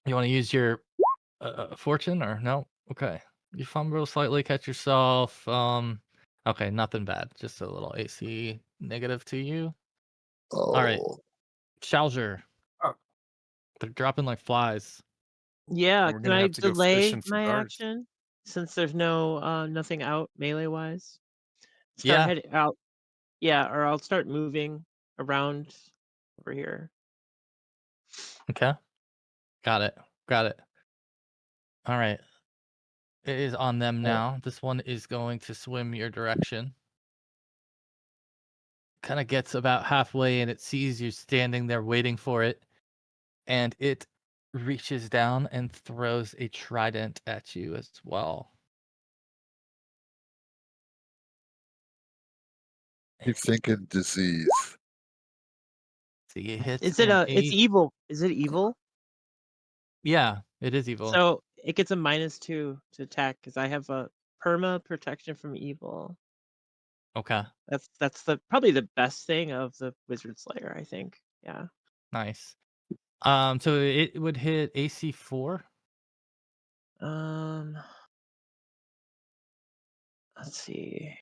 You want to use your fortune or no? Okay. You fumble slightly, catch yourself. Okay, nothing bad. Just a little AC negative to you. All right, Oh, Shalger. Oh. They're dropping like flies. Yeah, We're can gonna I have to go delay fishing for my darts. action since there's no nothing out melee wise? Start Yeah. heading out. Yeah, or I'll start moving around over here. Okay. Got it. Got it. All right. It is on them now. This one is going to swim your direction. Kind of gets about halfway and it sees you standing there waiting for it. And it reaches down and throws a trident at you as well. keep thinking disease. See, it hits Is it an it's 8. evil. Is it evil? Yeah, it is evil. So it gets a -2 to attack because I have a perma protection from evil. Okay, That's probably the best thing of the Wizard Slayer, I think. Yeah. nice. So it would hit AC 4. Um let's see.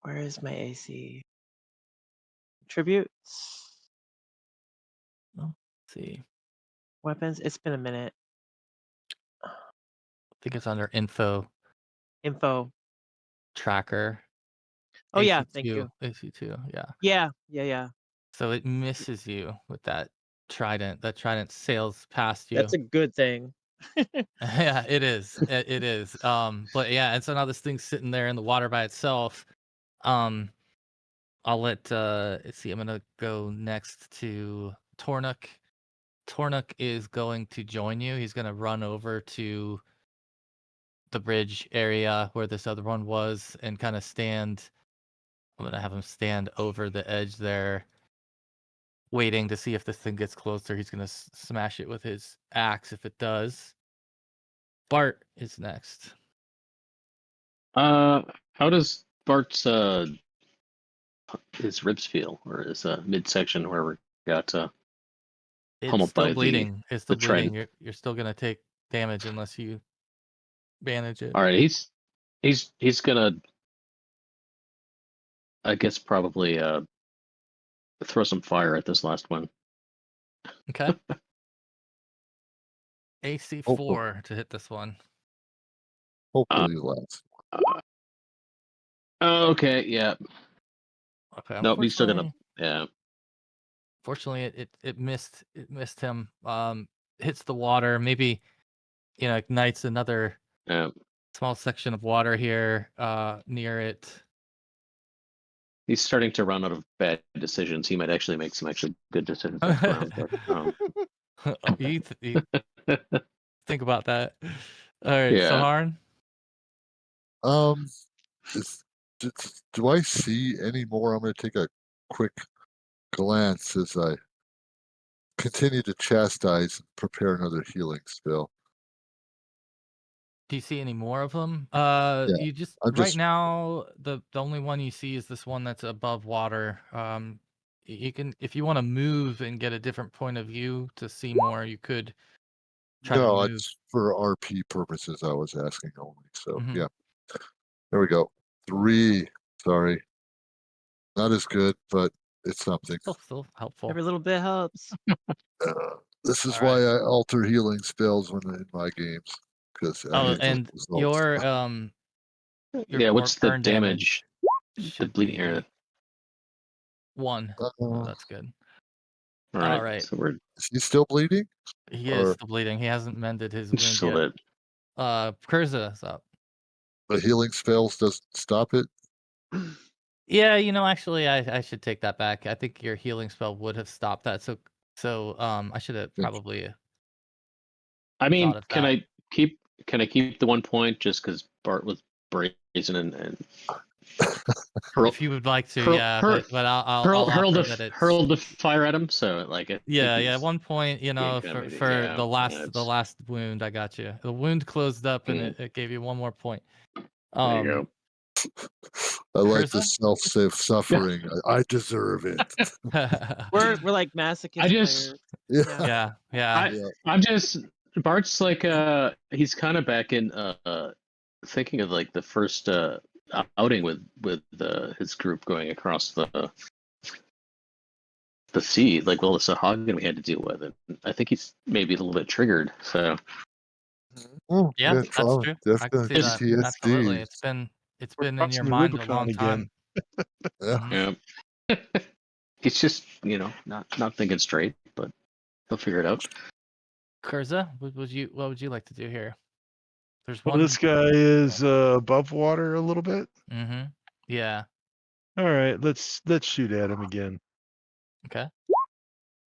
Where is my AC? Tributes. Oh, let's see. Weapons. It's been a minute. I think it's under info Info. tracker. Oh yeah, AC thank 2. you. AC 2, yeah. Yeah. So it misses you with that trident. That trident sails past you. That's a good thing. Yeah, it is. It is. But yeah, and so now this thing's sitting there in the water by itself. Um, I'll let let's see, I'm gonna go next to Tornuk. Tornuk is going to join you. He's gonna run over to the bridge area where this other one was and kind of stand. I'm gonna have him stand over the edge there, waiting to see if this thing gets closer. He's gonna smash it with his axe if it does. Bart is next. How does Bart's his ribs feel, or his midsection where we got It's pummeled still by bleeding. It's still the bleeding. trident? You're still gonna take damage unless you bandage it. All right, he's gonna, I guess, probably throw some fire at this last one. Okay. AC Hopefully, 4 to hit this one. hopefully last. Okay, yeah. Okay. Nope, he's still gonna. Unfortunately, Yeah. it missed him. Hits the water. Maybe ignites another Yeah. small section of water here near it. He's starting to run out of bad decisions. He might actually make some good decisions next round. But You think about that. All right, yeah. Saharn. Um, is, do I see any more? I'm going to take a quick glance as I continue to chastise and prepare another healing spell. Do you see any more of them? You just I'm right just- now the only one you see is this one that's above water. You can, if you want to move and get a different point of view to see more, you could try to No, move. it's for RP purposes. I was asking only. So Mhm. yeah, there we go. 3. Sorry, not as good, but it's something. Still helpful. Every little bit helps. This is All why right. I alter healing spells when in my games, because I Oh, get those and results. your Yeah, what's the burn damage? The should bleeding be area. 1. Oh, Uh, that's good. All right. All right. So we're is he still bleeding? He Or- is still bleeding. He hasn't mended his wound still yet. dead. Kurza's up. The healing spells doesn't stop it. Yeah, actually, I should take that back. I think your healing spell would have stopped that. So I should have probably. I mean, thought of can that. I keep the 1 point just because Bart was brazen and hurl, If you would like to, hurl- yeah, hurl- but I'll hurl offer the that it's hurl the fire at him. So like, I think yeah, he's 1 point. being For kinda- for yeah, the yeah, the it's- last wound, I got you. The wound closed up, and Mm. it gave you 1 more point. There you go. I like the Kurza? self-suffering. I deserve it. We're like masochist I just- players. Yeah. yeah. I'm just Bart's like he's kind of back in thinking of like the first outing with his group going across the sea, like all the Sahuagin we had to deal with, and I think he's maybe a little bit triggered. So Oh, Yeah, that's trauma, true. I definitely can see that. PTSD. Absolutely. It's been We're in crossing your the mind a Rubicon long time. again. Yeah. Mhm. yeah, he's just not thinking straight, but he'll figure it out. Kurza, what would you like to do here? There's Well, one. this guy is above water a little bit. Mm-hmm. Yeah. All right, let's shoot at him again. Okay.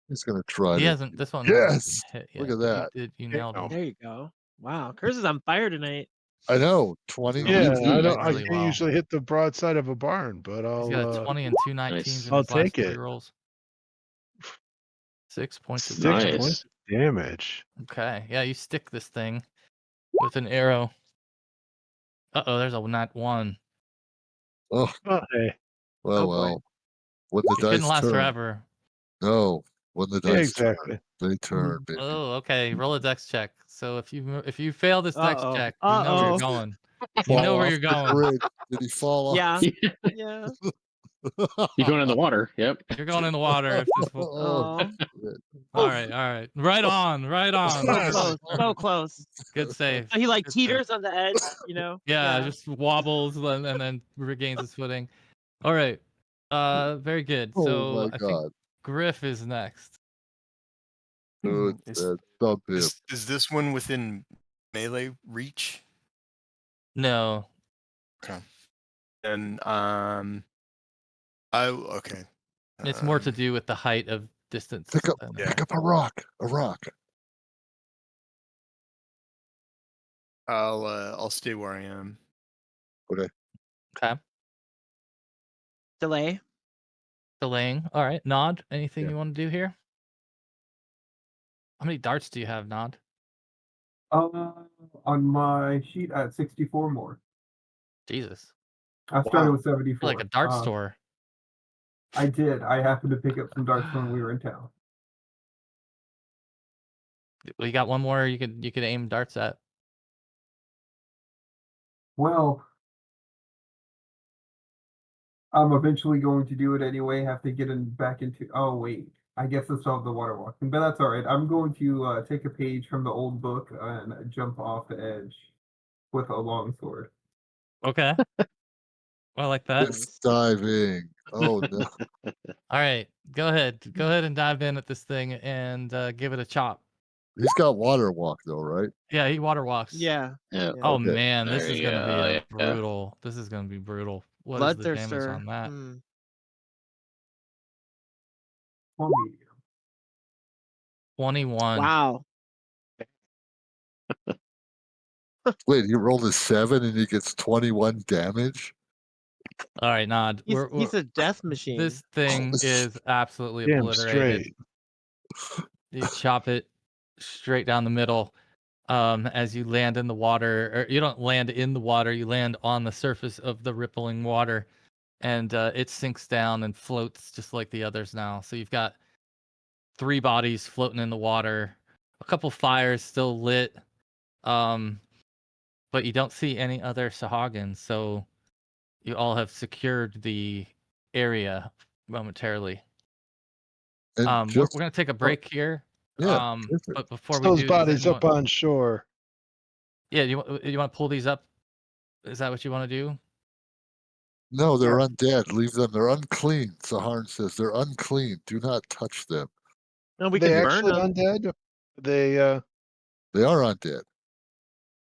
He's gonna try He to. hasn't. This one. Yes! Hit Look yet, at but that. You nailed him. Damn. There you go. Wow, Curse is on fire tonight. I know. 20. Yeah, He's I doing don't. I really can't well. usually hit the broadside of a barn, but He's got a I'll 20 and 2 19s Nice. in I'll his last take 3 it. rolls. 6 points of 6 damage. points of damage. Okay. Yeah, you stick this thing with an arrow. Uh-oh, there's a nat 1. Oh, Oh, hey. well, Oh, boy. well. When the It couldn't dice last turn. forever. No. When the Yeah, dice exactly. turn, they turn, baby. Oh, okay. Roll a dex check. So if you fail this dex Uh-oh. check, you know where you're Uh-oh. going. You Fall know where off you're the going. bridge. Did he fall off? Yeah. Yeah. You're going in the water. Yep. You're going in the water. If this will... Oh. shit. All right. Right on. So close. So close. Good save. Oh, he like Good save. teeters on the edge, Yeah, just wobbles and then regains his footing. All right. Very good. Oh So my I think god. Griff is next. Good. Is- Thump him. Is this one within melee reach? No. And okay. It's more to do with the height of distance. Pick up, than- Yeah. pick up a rock. A rock. I'll stay where I am. Okay. delay. Delaying. All right. Nod. Anything Yeah. you want to do here? How many darts do you have, Nod? On my sheet I had 64 more. Jesus. I started Wow. with 74. You're like a dart store. I did. I happened to pick up some darts when we were in town. You got one more you could aim darts at. Well, I'm eventually going to do it anyway. Have to get back into. Oh wait, I guess I still have the water walking, but that's all right. I'm going to take a page from the old book and jump off the edge with a long sword. Okay. I like that. It's diving. Oh no. All right. Go ahead and dive in at this thing and give it a chop. He's got water walk though, right? Yeah, he water walks. Yeah. Yeah. Oh Okay. man, this There is you gonna be go, yeah. brutal. This is gonna be brutal. What is the damage Bloodthirster. on that? Or medium. 21. Wow. Wait, he rolled a 7 and he gets 21 damage? All right, Nod. He's a death machine. This thing is absolutely Damn obliterated. straight. You chop it straight down the middle. As you land in the water, or you don't land in the water, you land on the surface of the rippling water, and it sinks down and floats just like the others now. So you've got 3 bodies floating in the water, a couple fires still lit, but you don't see any other Sahuagins, so you all have secured the area momentarily. And We're just gonna take a break here. yeah, perfect. But before we Those do, does bodies anyone... up on shore. Yeah, you want to pull these up? Is that what you want to do? No, they're undead. Leave them. They're unclean. Saharn says they're unclean. Do not touch them. No, we They can burn actually them. undead? They They are undead.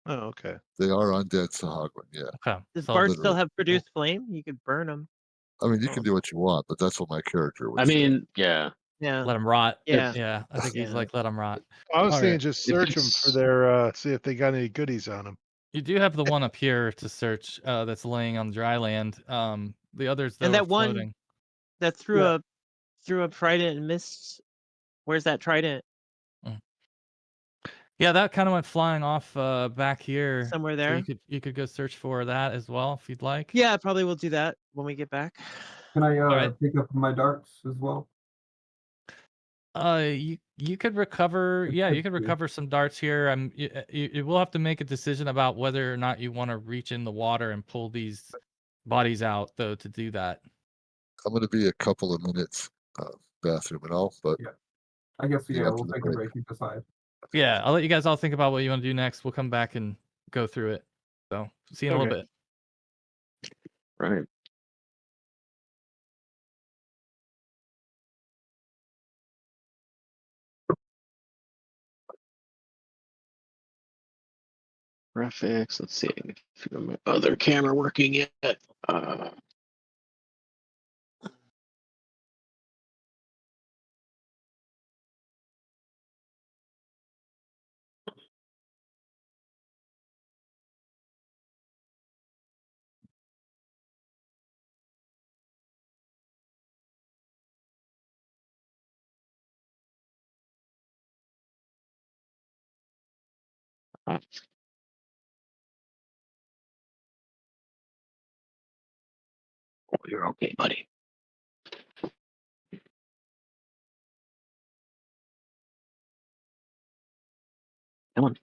oh okay. They are undead Sahuagin. Yeah. Okay. Does So Bart still literally. have produced flame? You could burn them. I mean, you can do what you want, but that's what my character would I say. mean, yeah. Yeah. let them rot. Yeah. Yeah, I think he's Yeah. like, let them rot. I was All thinking right. just If search them for it's- their see if they got any goodies on them. You do have the one up here to search that's laying on dry land. The others, though, And are that one floating. that threw Yeah. a trident and missed. Where's that trident? Yeah, that kind of went flying off back here. Somewhere So there? you could go search for that as well if you'd like. Yeah, probably we'll do that when we get back. Can I Alright. pick up my darts as well? You could recover. It Yeah, you should could be. recover some darts here. You will have to make a decision about whether or not you want to reach in the water and pull these bodies out, though, to do that. I'm going to be a couple of minutes bathroom and all, but Yeah. I guess Yeah, we'll after the take a break. break and decide. Yeah, I'll let you guys all think about what you want to do next. We'll come back and go through it. So, see you in a little Okay. bit. Right. Graphics. Let's see if my other camera working yet. Oh, you're okay, buddy. Come on.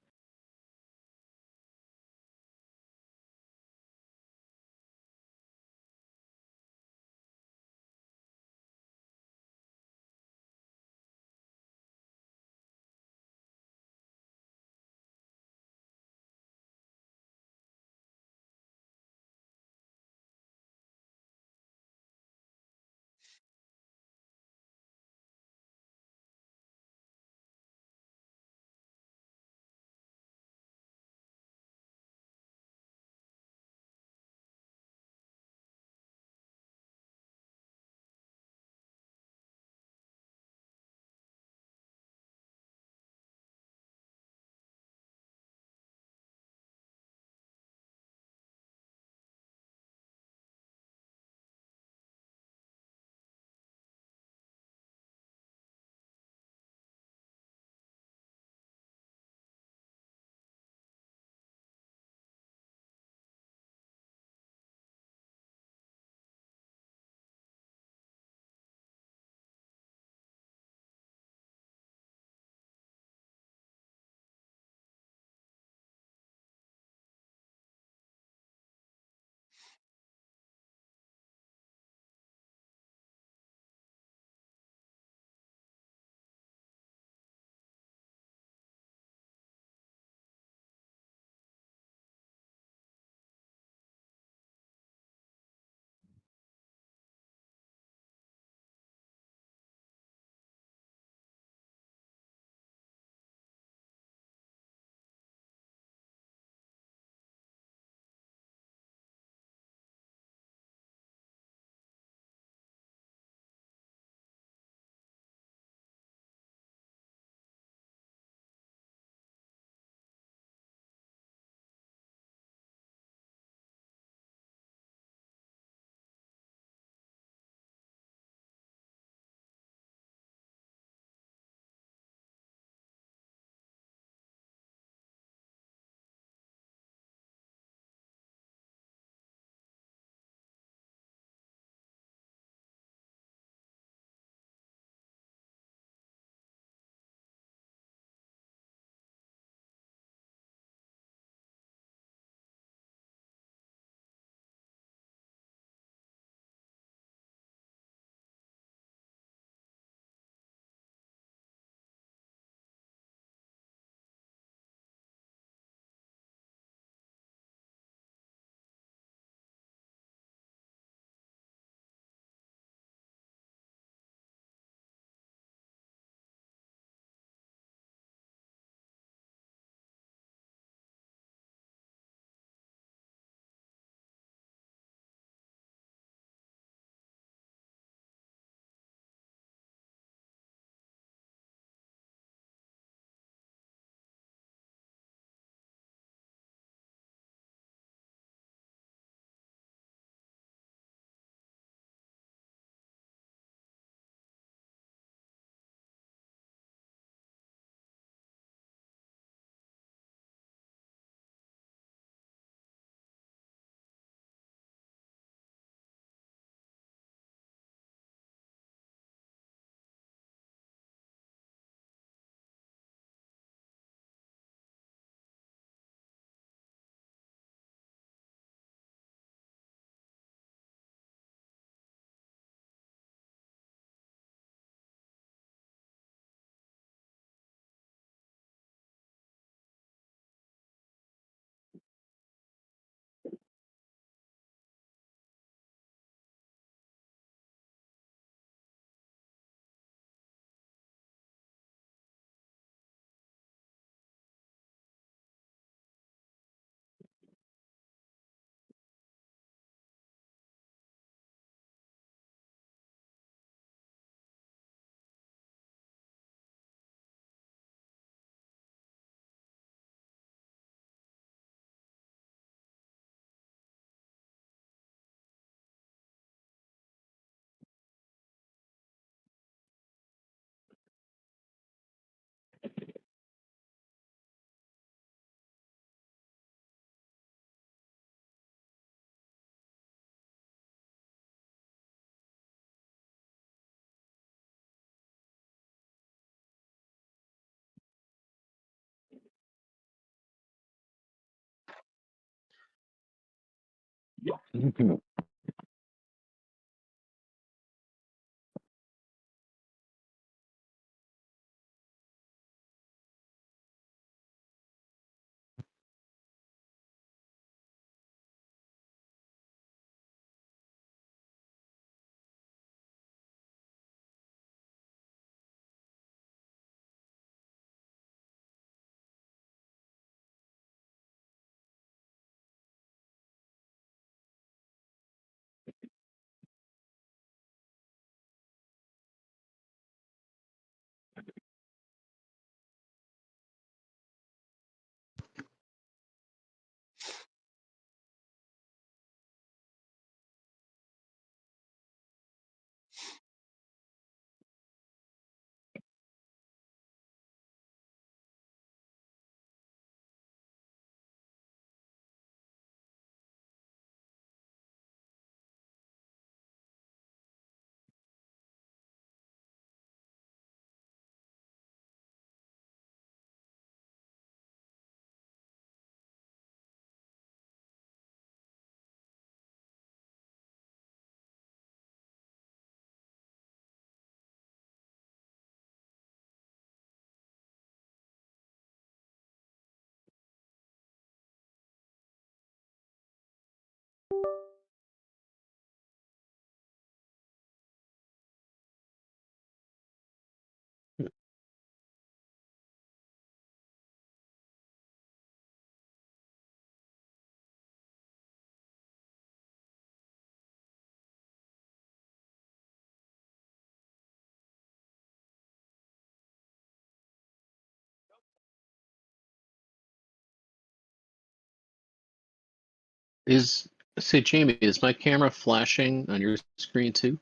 Say, Jamie, is my camera flashing on your screen too?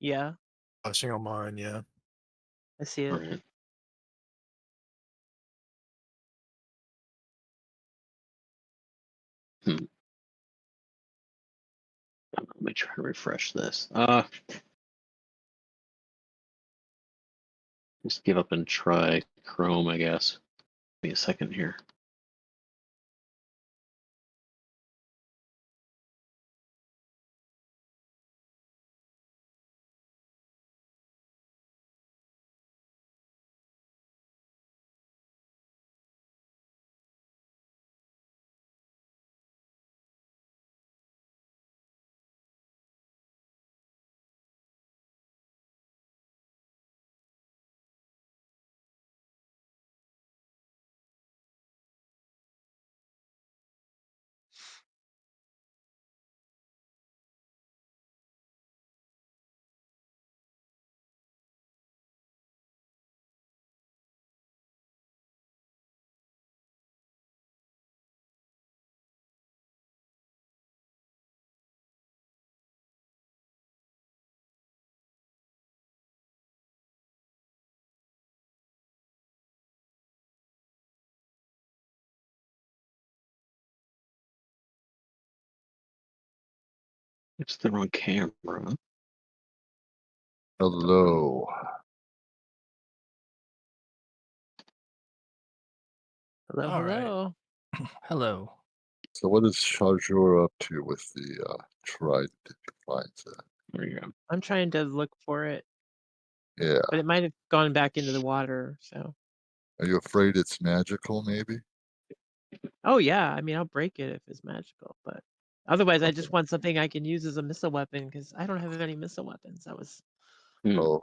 Yeah, Flashing on mine, yeah. I see All it. right. Let me try to refresh this. Just give up and try Chrome, I guess. Give me a second here. It's the wrong camera. Hello. Hello, All right. hello. Hello. So what is Charjor up to with the Trident if you find that? There you go. I'm trying to look for it, Yeah. but it might have gone back into the water. So, Are you afraid it's magical, maybe? oh yeah, I mean I'll break it if it's magical, but otherwise I Okay. just want something I can use as a missile weapon because I don't have any missile weapons. That was Oh.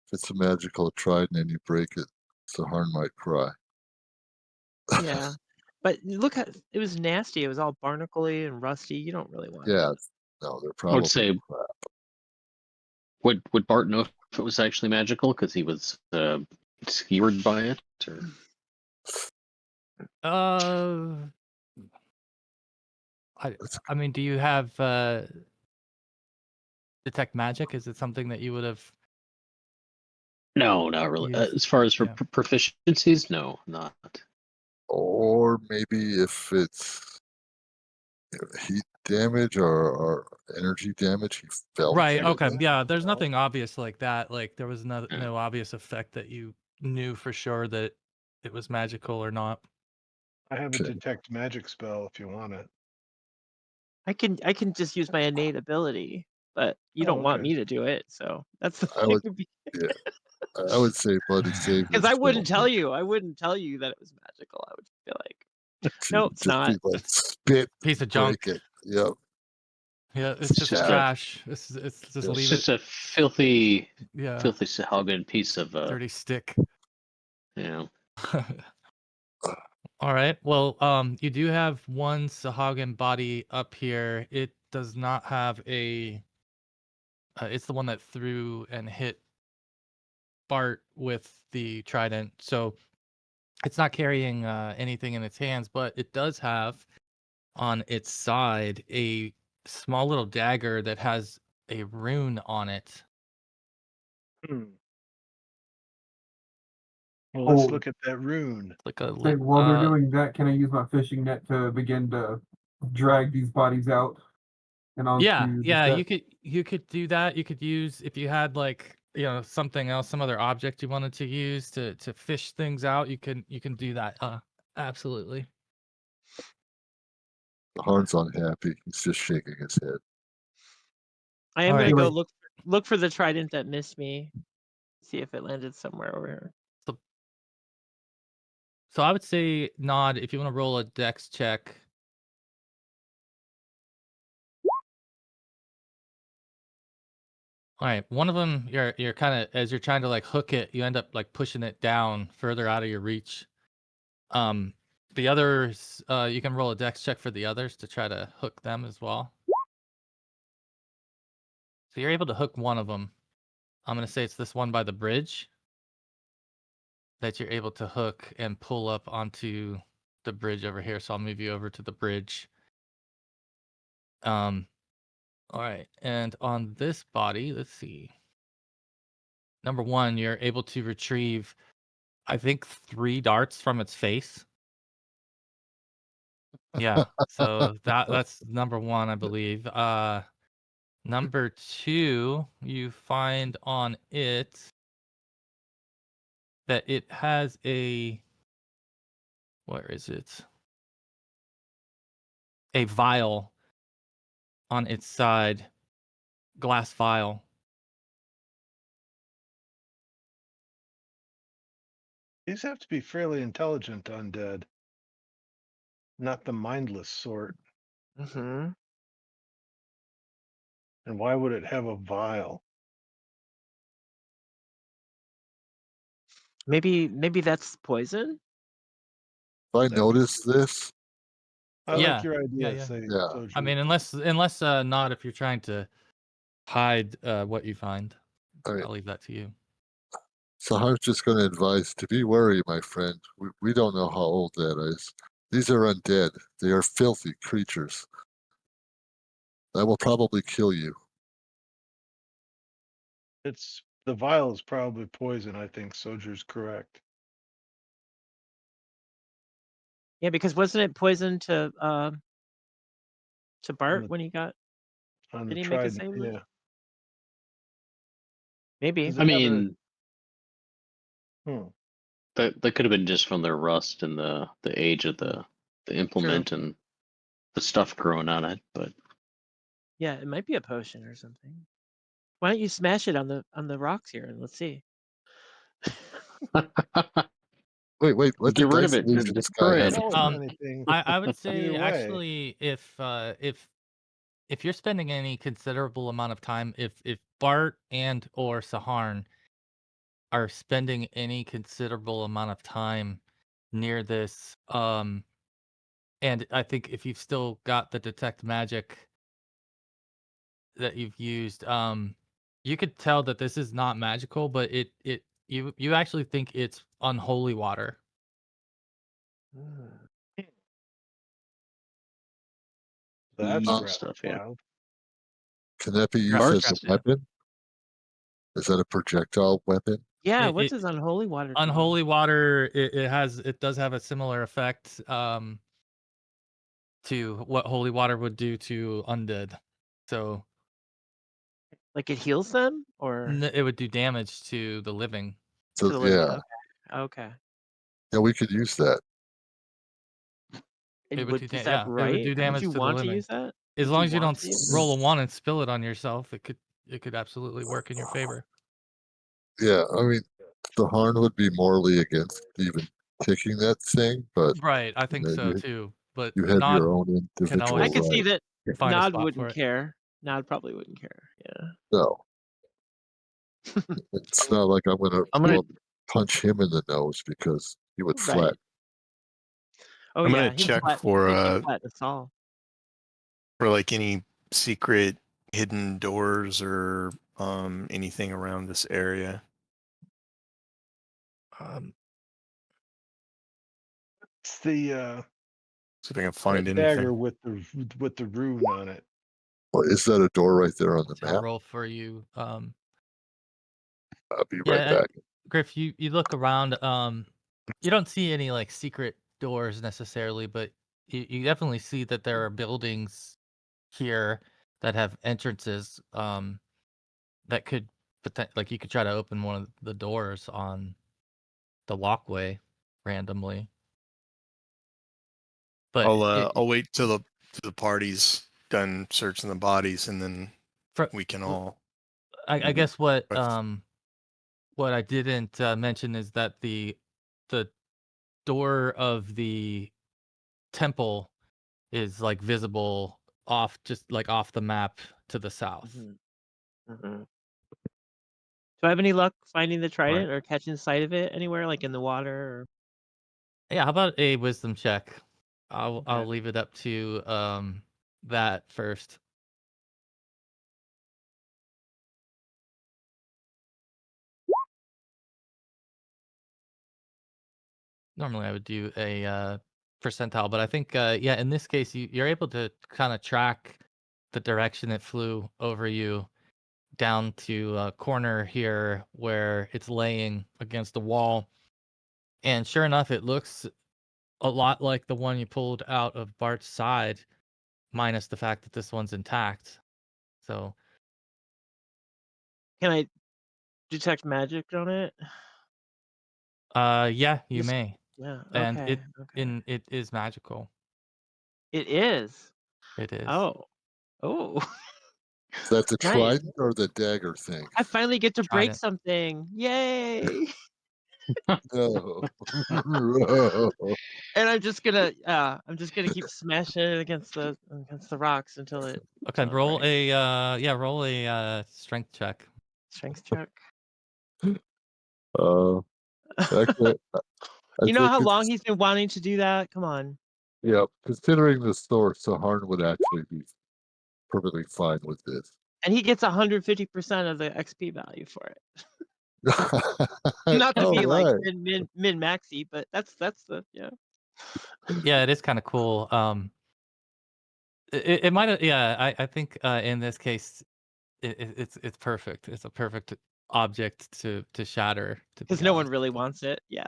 If it's a magical Trident and you break it, Sahar might cry. yeah. But look at it was nasty. It was all barnacly and rusty. You don't really want Yeah. that. No, they're I probably would say, crap. would Bart know if it was actually magical because he was skewered by it? Or? I mean, do you have detect magic? Is it something that you would have No, not really. used? As far as for Yeah. proficiencies, no, not. Or maybe if it's heat damage or energy damage, he felt Right. it. Okay. Yeah. There's You know? nothing obvious like that. Like there was no Yeah. obvious effect that you knew for sure that it was magical or not. I have a Okay. detect magic spell if you want it. I can just use my innate ability, but you Oh, don't want okay. me to do it, so that's the I thing. would, yeah, I would say bloody save Because I wouldn't tell you. I wouldn't tell you that it was magical. I would be like, no, it's just not. be like spit, Piece of break junk. it. Yep. Yeah, it's just Yeah. trash. It's just Yeah. It's leave just it. a filthy, Yeah, filthy Sahuagin piece of dirty stick. you know. All right. Well, you do have one Sahuagin body up here. It does not have a. It's the one that threw and hit Bart with the trident. So it's not carrying anything in its hands, but it does have on its side a small little dagger that has a rune on it. Hmm. Well, let's Oh, look at that rune. Like a okay, while they're doing that, can I use my fishing net to begin to drag these bodies out and onto the set? you could do that. You could use if you had like something else, some other object you wanted to use to fish things out. You can do that. Absolutely. Harn's unhappy. He's just shaking his head. I am All gonna right. go Anyway. look for the trident that missed me. See if it landed somewhere over here. So I would say Nod if you want to roll a dex check. All right, one of them you're kind of as you're trying to like hook it, you end up like pushing it down further out of your reach. The others, you can roll a dex check for the others to try to hook them as well. So you're able to hook one of them. I'm gonna say it's this one by the bridge that you're able to hook and pull up onto the bridge over here. So I'll move you over to the bridge. All right, and on this body, let's see. Number one, you're able to retrieve, I think, 3 darts from its face. Yeah, so that's number one, I believe. Number two, you find on it that it has a, where is it? A vial on its side, glass vial. These have to be fairly intelligent undead, not the mindless sort. Mm-hmm. And why would it have a vial? Maybe that's poison. If I That'd be notice this, I Yeah, like your idea, yeah. say Yeah. Soju. I mean, unless not if you're trying to hide what you find. all right. I'll leave that to you. So I was just going to advise to be wary, my friend. We don't know how old that is. These are undead. They are filthy creatures. That will probably kill you. It's the vial is probably poison, I think Soju's correct. Yeah, because wasn't it poison to Bart the- when he got? On Did the he make a trident, save? yeah. Maybe. Does I it have a- mean, Hmm. that could have been just from the rust and the age of the implement and the stuff growing on it, but Yeah, it might be a potion or something. Why don't you smash it on the rocks here and let's see. Wait, let the get rid of dice it leave and this guy destroy have it. a Tell turn. us anything. I would say Either way. actually if you're spending any considerable amount of time, if Bart and or Saharn are spending any considerable amount of time near this, and I think if you've still got the detect magic that you've used, you could tell that this is not magical, but you actually think it's unholy water. That's Evil rather stuff, yeah. wild. Can that be used Bart as a Rescue. weapon? Is that a projectile weapon? Yeah, It- what it- does unholy water do? Unholy water, it does have a similar effect to what holy water would do to undead. So Like it heals them or it would do damage to the living. to So the living? yeah, Okay. we could use that. It would do Is that it would right? do Would damage you to the want to living. use that? As Would long you as you want don't to use roll a 1 and spill it on yourself, it could absolutely work in your favor. Yeah, I mean, the Harn would be morally against even taking that thing, but Right, I you think know, so too. But you have Nod your own can individual I always could see right. that find a Nod spot for wouldn't it. care. Nod probably wouldn't care. Yeah. No, it's not like I'm gonna I'm gonna punch him in the nose because he would Right. flat. Oh I'm yeah, gonna he'd check flat. for He'd flatten us all. like any secret hidden doors or anything around this area. Um, It's the See if I can find that anything. dagger with the rune on it. Well, is that a door right there on the I'll map? roll for you. I'll be right Yeah, back. Griff, you look around. You don't see any like secret doors necessarily, but you definitely see that there are buildings here that have entrances. That could like you could try to open one of the doors on the walkway randomly. But I'll wait till the party's done searching the bodies, and then we can all. I guess what Right. what I didn't mention is that the door of the temple is like visible just like off the map to the south. Do I have any luck finding the trident Right. or catching sight of it anywhere, like in the water? Or... Yeah, how about a wisdom check? I'll Okay. leave it up to that first. Normally I would do a percentile, but I think yeah, in this case you're able to kind of track the direction it flew over you down to a corner here where it's laying against the wall. And sure enough, it looks a lot like the one you pulled out of Bart's side, minus the fact that this one's intact. So Can I detect magic on it? yeah, you Just may. yeah. And Okay. Okay. it is magical. It is. It is. Oh. Oh. Is that the Nice. trident or the dagger thing? I finally get to break Trident. something. Yay! No. And I'm just gonna keep smashing it against the rocks until it Okay, roll breaks. roll a strength check. Strength check. Okay. I You know think how long it's, he's been wanting to do that? Come on. yeah, considering the store, Saharn would actually be perfectly fine with this. And he gets 150% of the XP value for it. Not to All be like right. min maxy, but that's the yeah. Yeah, it is kind of cool. It might have. Yeah, I think in this case, it's perfect. It's a perfect object to shatter. To Because be no one honest, really wants it. Yeah.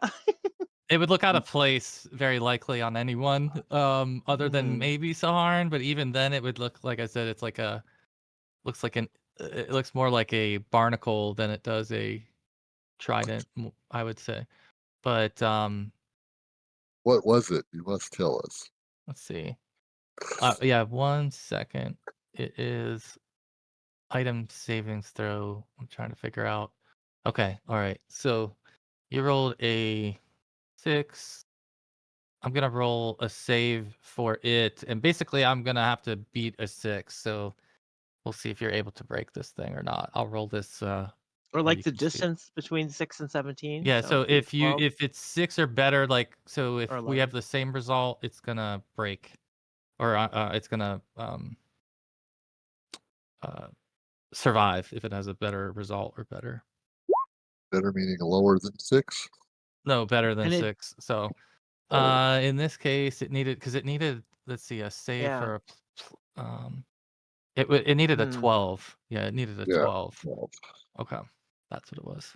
it would look out of place very likely on anyone, other than maybe Saharn. But even then, it would look like I said. It's like looks like it looks more like a barnacle than it does a trident. I would say. But What was it? You must tell us. let's see. Yeah, 1 second. It is item savings throw. I'm trying to figure out. Okay, all right. So you rolled a 6. I'm gonna roll a save for it, and basically I'm gonna have to beat a 6. So we'll see if you're able to break this thing or not. I'll roll this. Or And like you the can see it. distance between 6 and 17. Yeah. So So if 12 it's 6 or better, like so or if we 11. have the same result, it's gonna break, or it's gonna survive if it has a better result or better. Better meaning lower than 6? No, better than And it 6. So Oh, in this case, it needed let's see, a save yeah. for it needed a 12. Yeah, it needed a yeah. 12. Well, Okay, that's what it was.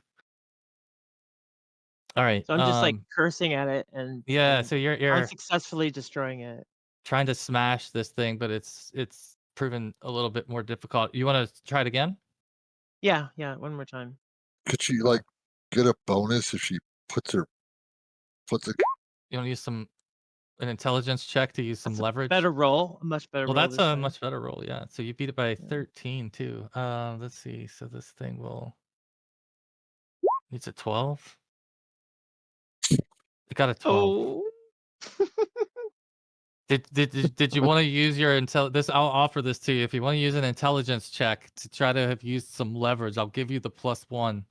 All right. So I'm just like cursing at it and Yeah. So you're unsuccessfully destroying it. trying to smash this thing, but it's proven a little bit more difficult. You want to try it again? Yeah, one more time. could she Okay. like get a bonus if she puts her puts a You want to use some an intelligence check to use some That's a leverage. better roll, a much better Well, roll. that's this a time. much better roll, yeah. So you beat it by 13 too. Let's see. So this thing will needs a 12. It got a 12. Oh. Did you want to use your this? I'll offer this to you. If you want to use an intelligence check to try to have used some leverage, I'll give you the +1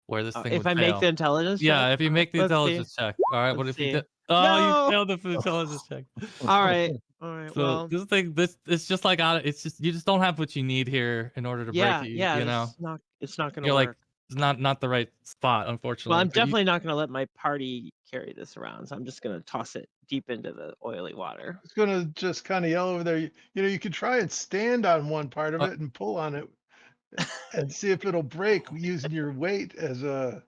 where this thing If would I make fail. the intelligence check? Yeah, if you make the Let's see. intelligence check. All right, what Let's if you see. did? Oh, you No! failed the intelligence check. All right. All right. So Well, this thing, it's just like it's just you just don't have what you need here in order to break yeah, it. yeah. You know, It's not gonna you're like work. it's not the right spot, Well, unfortunately. I'm But you, definitely not gonna let my party carry this around, so I'm just gonna toss it deep into the oily water. It's gonna just kind of yell over there. You know, you could try and stand on one part of Uh, it and pull on it and see if it'll break using your weight as a.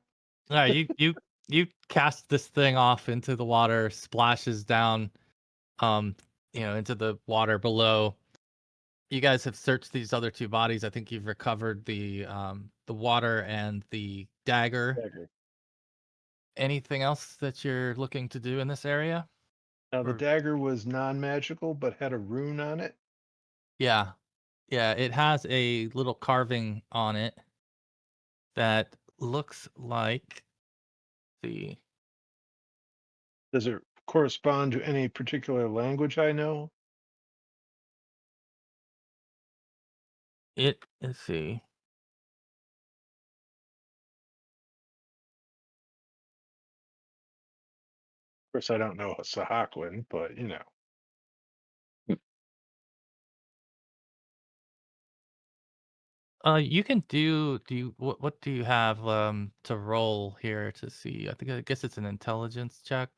all right, you cast this thing off into the water, splashes down, um, into the water below. You guys have searched these other two bodies. I think you've recovered the water and the dagger. Anything else that you're looking to do in this area? Now the Or- dagger was non-magical, but had a rune on it. Yeah. Yeah, it has a little carving on it that looks like the Does it correspond to any particular language I know? let's see. Of course, I don't know Sahuagin, but you know. You can do you what do you have to roll here to see? I guess it's an intelligence check.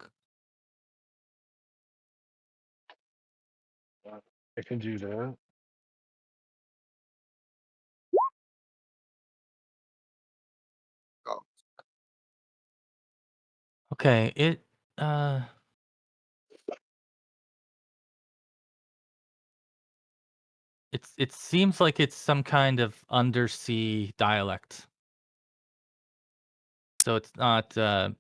I can do that. Okay, it seems like it's some kind of undersea dialect. So it's not doesn't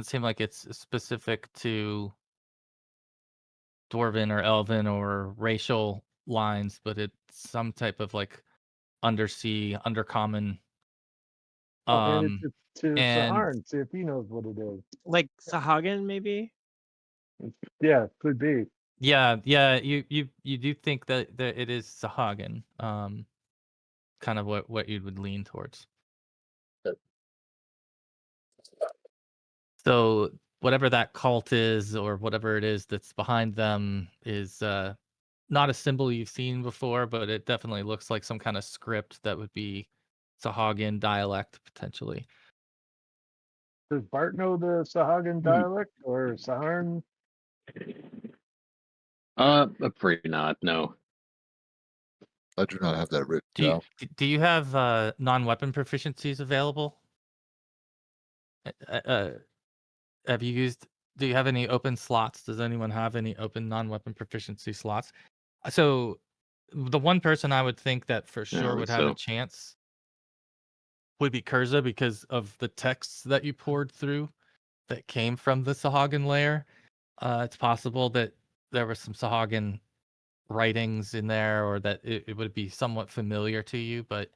seem like it's specific to dwarven or elven or racial lines, but it's some type of like undersea, undercommon. I'll hand it to And Saharn, see if he knows what it is. Like Sahuagin, maybe? Yeah, could be. yeah, you do think that it is Sahuagin, kind of what you would lean towards. So whatever that cult is, or whatever it is that's behind them, is not a symbol you've seen before, but it definitely looks like some kind of script that would be Sahuagin dialect potentially. Does Bart know the Sahuagin dialect or Saharn? Afraid not. No. I do not have that written Do you down. do you have non-weapon proficiencies available? Have you used? Do you have any open slots? Does anyone have any open non-weapon proficiency slots? So, the one person I would think that for I sure don't would think have a so. chance would be Kurza, because of the texts that you poured through that came from the Sahuagin layer. It's possible that there was some Sahuagin writings in there, or that it would be somewhat familiar to you. But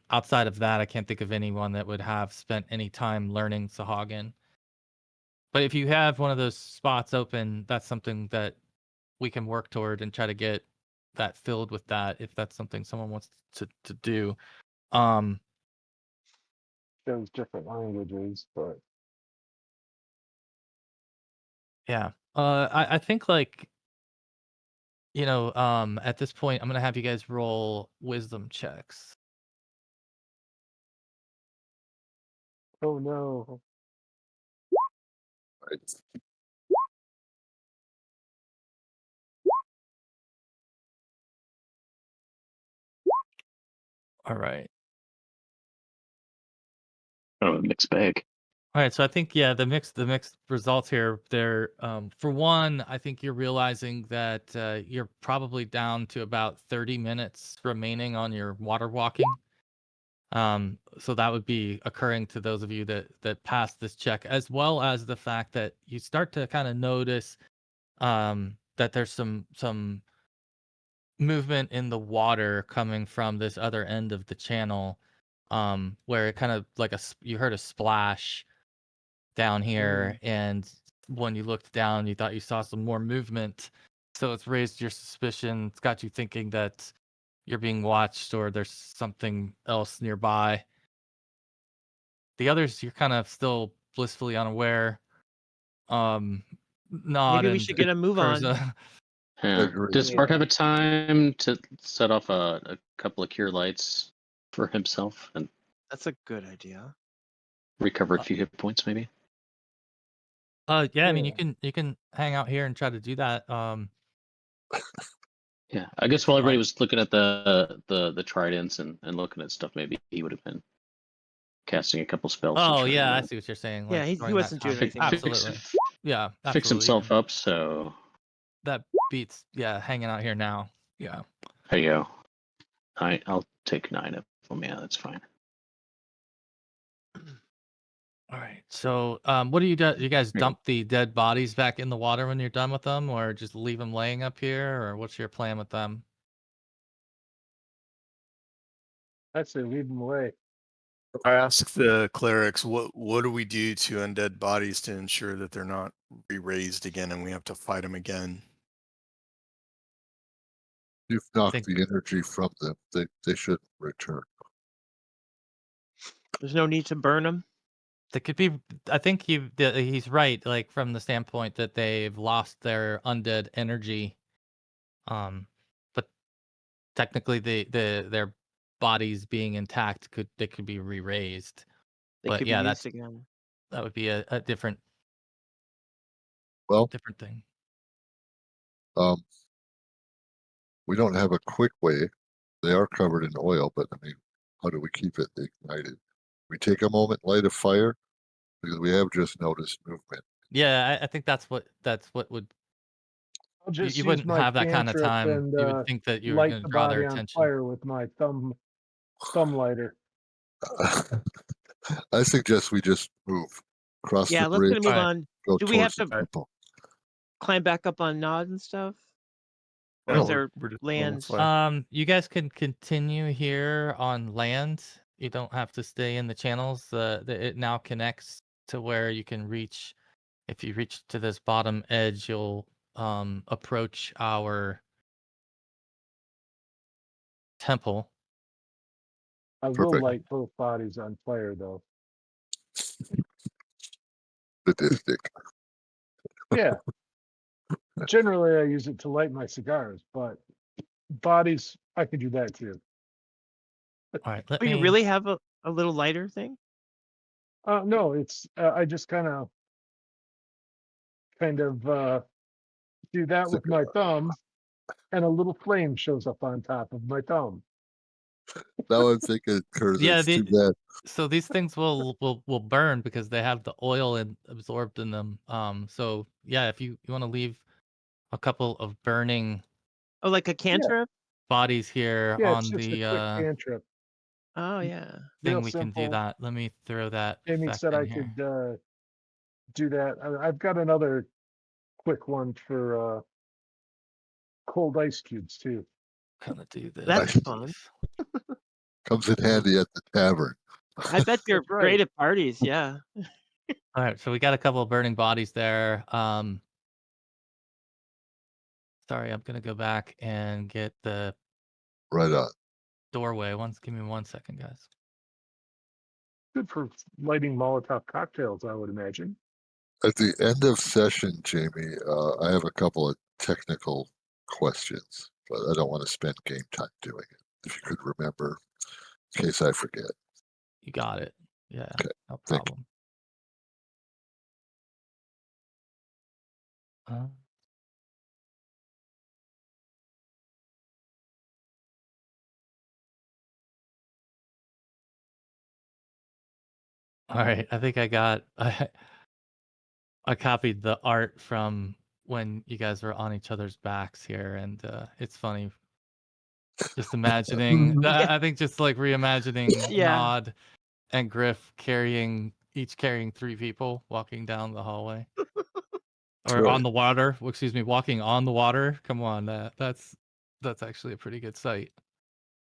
outside of that, I can't think of anyone that would have spent any time learning Sahuagin. But if you have one of those spots open, that's something that we can work toward and try to get that filled with that, if that's something someone wants to do. Those different languages, but Yeah. I think, like, at this point, I'm gonna have you guys roll wisdom checks. oh no. Right. All right. Oh, a mixed bag. All right, so I think, yeah, the mixed results here. They're for one, I think you're realizing that you're probably down to about 30 minutes remaining on your water walking. So that would be occurring to those of you that pass this check, as well as the fact that you start to kind of notice that there's some movement in the water coming from this other end of the channel, where it kind of like you heard a splash down here, and when you looked down, you thought you saw some more movement. So it's raised your suspicion. It's got you thinking that you're being watched or there's something else nearby. The others, you're kind of still blissfully unaware. Nod Maybe we and should get a move on. Kurza. Yeah. Agreed. Does Bart have a time to set off a couple of cure lights for himself and That's a good idea. recover a few hit points, maybe? Yeah, I mean, you can hang out here and try to do that. Yeah, I guess while everybody Right. was looking at the tridents and looking at stuff, maybe he would have been casting a couple spells. to Oh try yeah, I and, see what you're saying. Yeah, Like he during that wasn't doing time. anything. Absolutely. Yeah, fix absolutely. himself up. So That beats hanging out here now. Yeah. there you go. I'll take 9 of them. Yeah, that's fine. All right. So, what do you do? You guys Yeah. dump the dead bodies back in the water when you're done with them, or just leave them laying up here, or what's your plan with them? I say leave them away. I ask the clerics, what do we do to undead bodies to ensure that they're not re-raised again and we have to fight them again? You've knocked think- the energy from them. They shouldn't return. There's no need to burn them. That could be. I think he's right. Like from the standpoint that they've lost their undead energy, but technically their bodies being intact could be re-raised. They But could yeah, be used again. that would be a different Well, thing. we don't have a quick way. They are covered in oil, but I mean, how do we keep it ignited? We take a moment, light a fire, because we have just noticed movement. Yeah, I think that's what would. I'll just You use wouldn't my have that kind of cantrip time. and You would think that you were light going the to draw their body on attention. fire with my thumb lighter. I suggest we just move across Yeah, the let's bridge. get a move Alright. on. Go Do we have towards the to temple. climb back up on Nod and stuff? Or No, is there we're just land? going this way. You guys can continue here on land. You don't have to stay in the channels. It now connects to where you can reach. If you reach to this bottom edge, you'll approach our temple. I will Perfect. light both bodies on fire, though. Sadistic. Yeah. Generally, I use it to light my cigars, but bodies, I could do that too. All right, let Oh, me. you really have a little lighter thing? No, it's I just kind of do that with my thumb, and a little flame shows up on top of my thumb. Now I'm thinking, Curtis, Yeah, it's too bad. So these things will burn because they have the oil absorbed in them. So yeah, if you want to leave a couple of burning Oh, like a cantrip? bodies here Yeah, it's on just a the quick cantrip. Oh, yeah. thing, Real we can do simple. that. Let me throw that Amy effect said in I here. could do that. I've got another quick one for cold ice cubes too. Gonna do this. That's fun. Comes in handy at the tavern. I bet you're That's right. great at parties, yeah. All right, so we got a couple of burning bodies there. Sorry, I'm gonna go back and get the Right on. doorway. Give me 1 second, guys. Good for lighting Molotov cocktails, I would imagine. At the end of session, Jamie, I have a couple of technical questions, but I don't want to spend game time doing it. If you could remember, in case I forget. You got it. Yeah, Okay, no thank problem. All right, I think I got. I copied the art from when you guys were on each other's backs here, and it's funny. Just imagining. Yeah. I think just like reimagining Yeah. Nod and Griff each carrying 3 people walking down the hallway. Or right. on the water. Excuse me, walking on the water. Come on, that's actually a pretty good sight.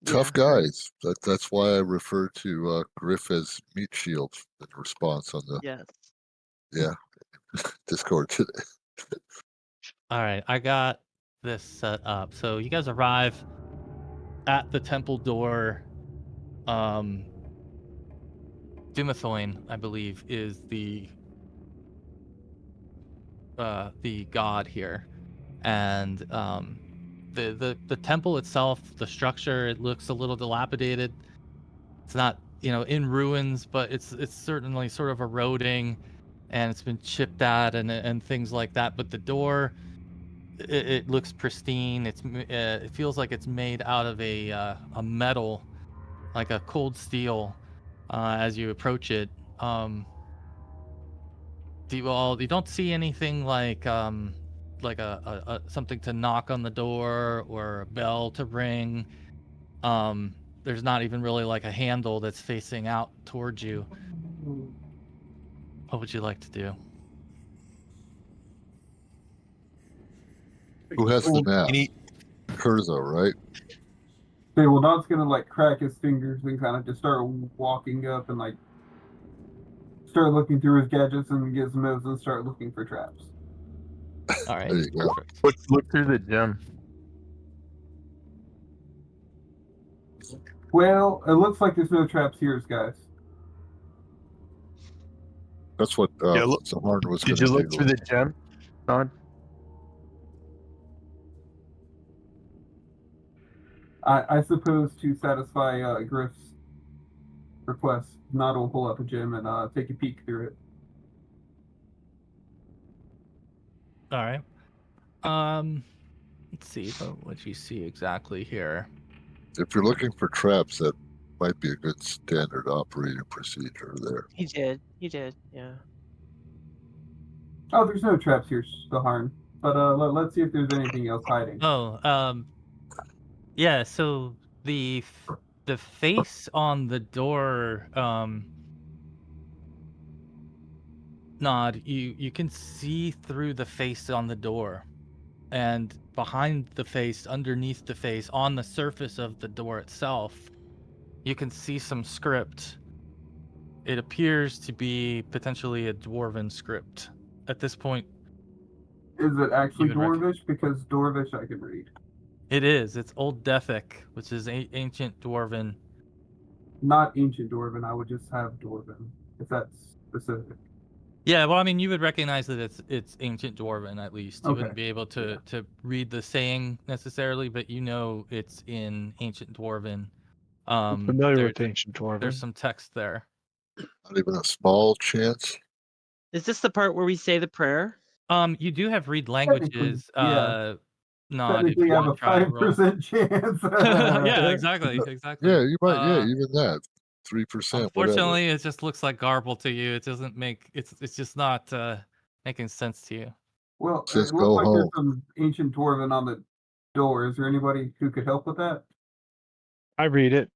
Tough Yeah. guys. That's why I refer to Griff as meat shield in response on the Yes. Discord today. All right, I got this set up. So you guys arrive at the temple door. Dumathoin, I believe, is the god here, and the temple itself, the structure, it looks a little dilapidated. It's not, in ruins, but it's certainly sort of eroding, and it's been chipped at and things like that. But the door, it looks pristine. It feels like it's made out of a metal, like a cold steel. As you approach it, you don't see anything like a something to knock on the door or a bell to ring. There's not even really like a handle that's facing out towards you. What would you like to do? Who has the map? Any, Kurzo, right? Okay, well, Dot's gonna like crack his fingers and kind of just start walking up and like start looking through his gadgets and gizmos and start looking for traps. All right, There you go. perfect. Let's look through the gym. Well, it looks like there's no traps here, guys. That's what Yeah, look, Zahard was did going you to look do. through the gym, Nod? I suppose to satisfy Griff's request, Nod will pull up a gym and take a peek through it. All right. Let's see what you see exactly here. If you're looking for traps, that might be a good standard operating procedure there. He did. He did. Yeah. Oh, there's no traps here, Saharn. But let's see if there's anything else hiding. Oh, yeah. So the face on the door, Nod, you can see through the face on the door, and behind the face, underneath the face, on the surface of the door itself, you can see some script. It appears to be potentially a dwarven script. At this point, Is it actually would rec- Dwarvish? Because Dwarvish I can read. it is. It's Old Dethic, which is ancient dwarven. Not ancient Dwarven, I would just have Dwarven, if that's specific. Yeah, well, I mean, you would recognize that it's ancient dwarven at least. You wouldn't Okay, be able to read the saying necessarily, but it's in ancient dwarven. I'm familiar there- with ancient There's Dwarven. some text there. Not even a small chance. Is this the part where we say the prayer? You do have read Technically, languages. yeah. Nod if Technically, you I have want a to try to roll. 5% chance. Yeah, exactly. Yeah, you might. Uh, Even that, 3%, whatever. Unfortunately, it just looks like garble to you. It doesn't make it's just not making sense to you. Well, Says it looks go like there's home. some ancient Dwarven on the door. Is there anybody who could help with that? I read it.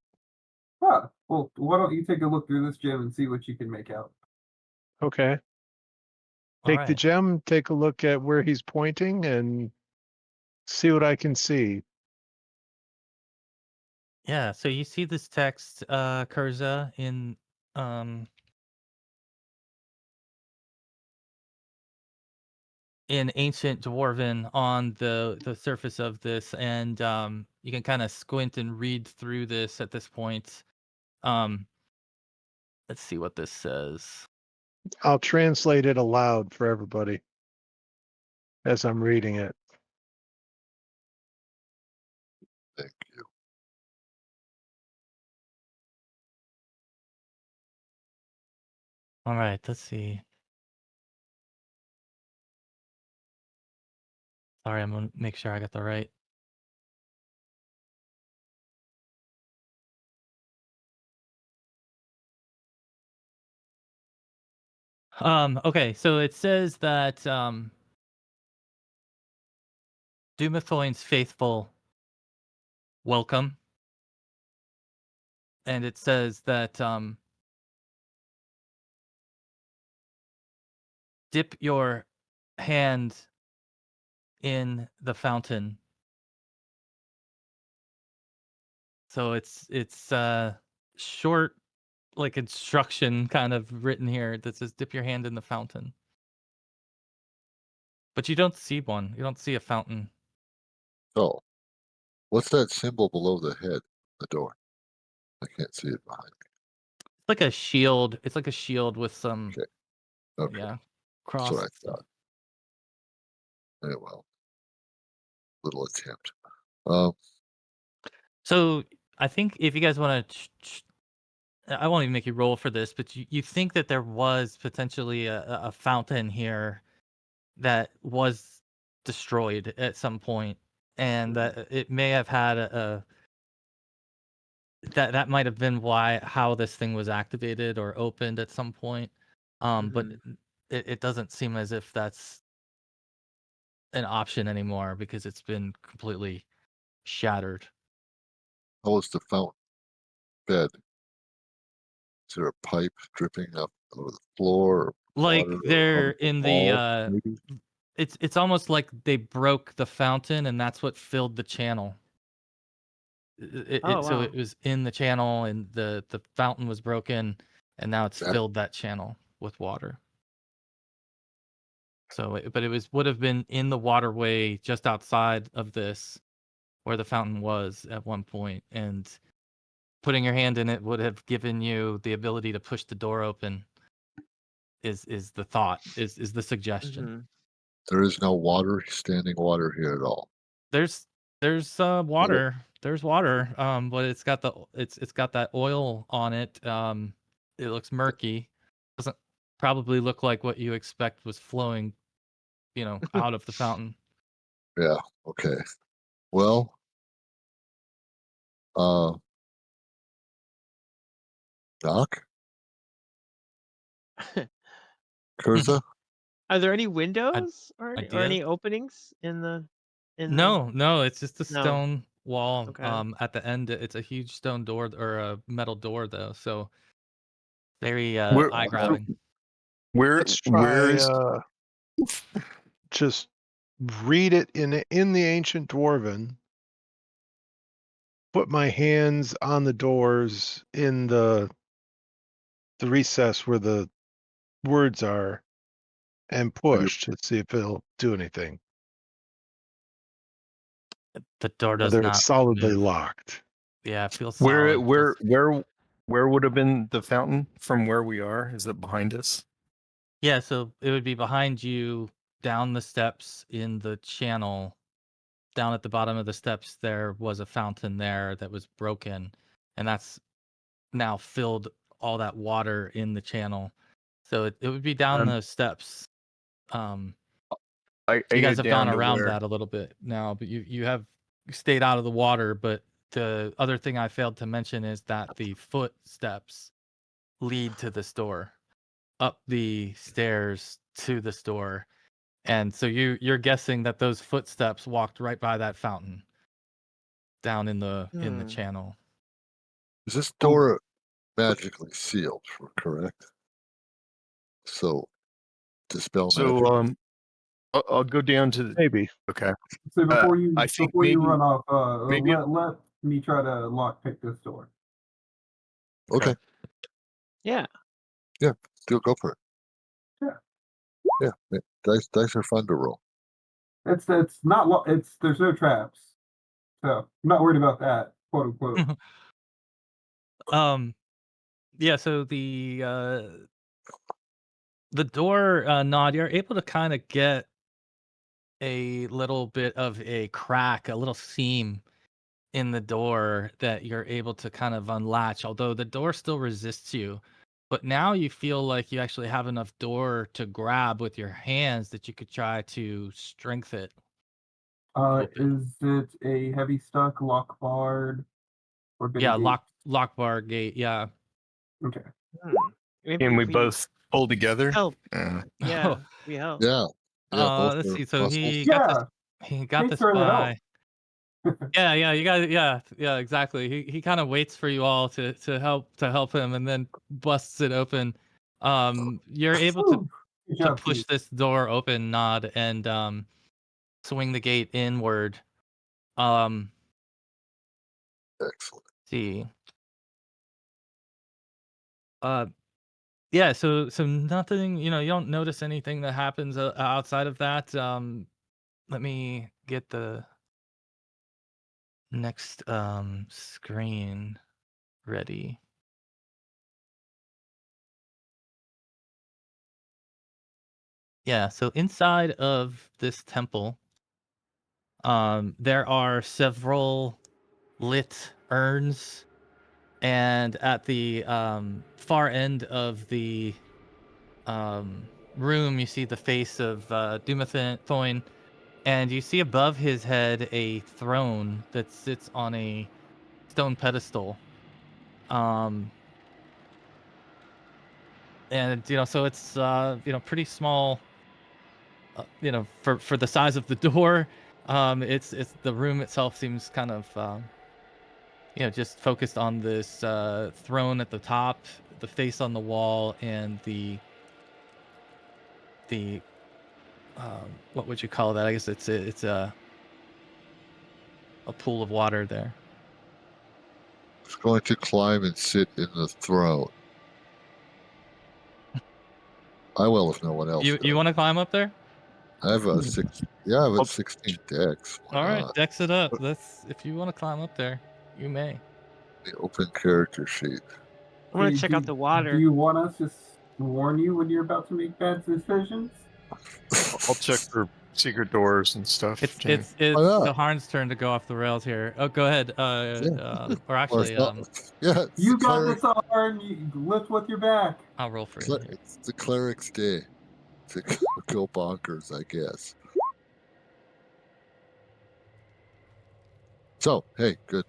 Ah, well, why don't you take a look through this gym and see what you can make out? Okay. All Take the right. gem, take a look at where he's pointing, and see what I can see. Yeah, so you see this text, Kurza, in ancient dwarven on the surface of this, and you can kind of squint and read through this at this point. Let's see what this says. I'll translate it aloud for everybody as I'm reading it. Thank you. All right, let's see. Sorry, I'm gonna make sure I got the right. Okay, so it says that Dumathoin's faithful welcome. And it says that dip your hand in the fountain. So it's short, like, instruction kind of written here that says dip your hand in the fountain. But you don't see one. You don't see a fountain. Oh, what's that symbol below the head? The door. I can't see it behind me. It's like a shield. It's like a shield with some, Okay. Okay. yeah, That's what I cross. thought. Yeah, well, little attempt. So I think if you guys want to, I won't even make you roll for this, but you think that there was potentially a fountain here that was destroyed at some point, and that it may have had that might have been how this thing was activated or opened at some point. But it doesn't seem as if that's an option anymore because it's been completely shattered. How was the fountain bed? Is there a pipe dripping up over the floor? Or Like water they're on the in wall, the maybe? it's almost like they broke the fountain and that's what filled the channel. Oh, So wow. it was in the channel and the fountain was broken and now it's That- filled that channel with water. So but it would have been in the waterway just outside of this where the fountain was at one point, and putting your hand in it would have given you the ability to push the door open. Is the thought, is the suggestion. Mhm. There is no water, standing water here at all. There's water. There's water. But it's got that oil on it. It looks murky. Doesn't probably look like what you expect was flowing, out of the fountain. Yeah. Okay. Well, Doc, Kurza, Are there any windows or Ideas? any openings in the No, it's just a No. stone wall. Okay. At the end, it's a huge stone door or a metal door, though. So very Where- eye grabbing. Let's try is Just read it in the ancient Dwarven. Put my hands on the doors in the recess where the words are, and push to see if it'll do anything. The door does Whether not it's solidly move. locked. Yeah, it feels where solid. where would have been the fountain from where we are? Is it behind us? Yeah, so it would be behind you, down the steps in the channel. Down at the bottom of the steps, there was a fountain there that was broken, and that's now filled all that water in the channel. So it would be down the steps. I You get guys have down gone to around where- that a little bit now, but you have stayed out of the water. But the other thing I failed to mention is that the footsteps lead to the store, up the stairs to the store, and so you're guessing that those footsteps walked right by that fountain, down in the channel. is this door magically sealed? Correct. So dispel magic. So I'll go down to the, Maybe. okay. So before you I think before you maybe- run off, maybe- let me try to lockpick this door. Okay. Yeah. Go for it. Yeah. Yeah. Dice are fun to roll. It's not there's no traps, so I'm not worried about that, quote unquote. Yeah, so the door, Nod, you're able to kind of get a little bit of a crack, a little seam in the door that you're able to kind of unlatch, although the door still resists you. But now you feel like you actually have enough door to grab with your hands that you could try to strength it. Is it a heavy stuck, lock barred, or Yeah, lock bar gate, yeah. Okay. Maybe And we if both pull together. help. Uh, Yeah, we help. Yeah. Yeah. Both Let's are see. So muscles. he Yeah. got this Thanks for the help. by Yeah, you got yeah, exactly. He kind of waits for you all to help him, and then busts it open. You're able Whew. Good to job, push team. this door open, Nod, and swing the gate inward. Um, Excellent. see. Uh, yeah. So nothing. You don't notice anything that happens outside of that. Let me get the next screen ready. Yeah, so inside of this temple, there are several lit urns, and at the far end of the room, you see the face of Dumathoin, and you see above his head a throne that sits on a stone pedestal. And so it's pretty small. For the size of the door, it's the room itself seems kind of just focused on this throne at the top, the face on the wall, and the what would you call that? I guess it's a pool of water there. It's going to climb and sit in the throne. I will if no one else You does. want to climb up there? I have a 16 decks. Why All right, not? dex it up. If you want to climb up there, you may. The open character sheet. I want Hey, to check out the water. Do you want us to warn you when you're about to make bad decisions? I'll check for secret doors and stuff. Jamie. It's Why not? the Harn's turn to go off the rails here. Oh, go ahead. Or actually, yeah, it's You the got cleric, this, Arn. You lift with your back. I'll roll for you here. it's the cleric's day to go bonkers, I guess. So, hey, good.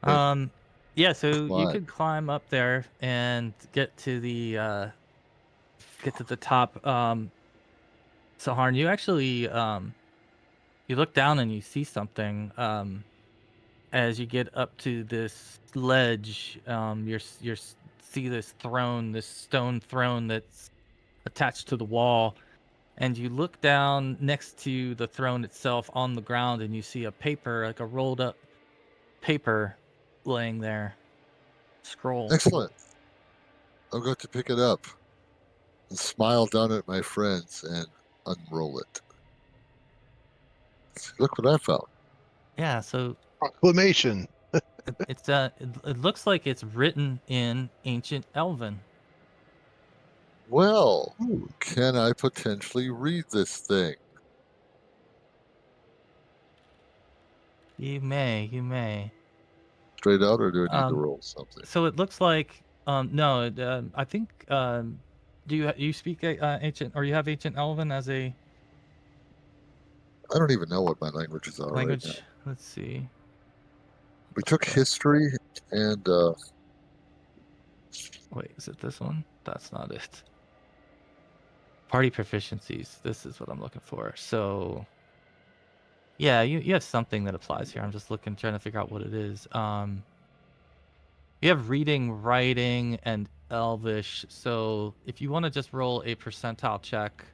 Hey, Yeah, so you climb. could climb up there and get to the top. So Harn, you actually you look down and you see something. As you get up to this ledge, you're see this throne, this stone throne that's attached to the wall, and you look down next to the throne itself on the ground, and you see a paper, like a rolled up paper, laying there. Scroll. Excellent. I'll go to pick it up and smile down at my friends and unroll it. Look what I found. Yeah, so Proclamation. it looks like it's written in ancient Elven. Well, Ooh. can I potentially read this thing? You may. Straight out, or do I need to Um, roll something? so it looks like no, I think do you speak ancient, or you have ancient Elven as a I don't even know what my languages are right now. language? Let's see. We took history and Wait, is it this one? That's not it. Party proficiencies. This is what I'm looking for. So yeah, you have something that applies here. I'm just trying to figure out what it is. You have reading, writing, and Elvish. So if you want to just roll a percentile check,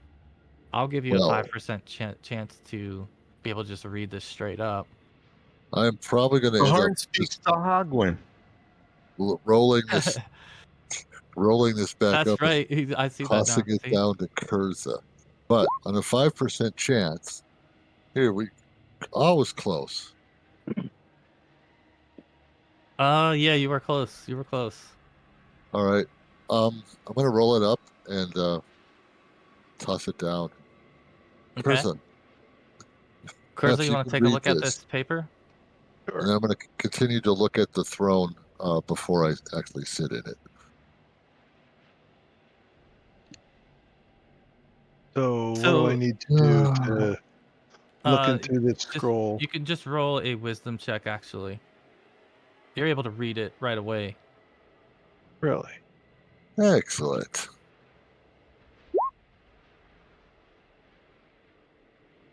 I'll give you a well, 5% chance to be able to just read this straight up. I'm probably going to The end up Harn speaks just Sahuagin. rolling this back That's up and right. I see that tossing now. it See? down to Kurza. But on a 5% chance, here we always close. Yeah, you were close. You were close. All right. I'm going to roll it up and toss it down. Okay. Kurza, Curza, perhaps you you want to can take a read look at this. this paper? And I'm going to continue to look at the throne before I actually sit in it. So, what do So I need to do to look into this just scroll? you can just roll a wisdom check. Actually, you're able to read it right away. Really? Excellent.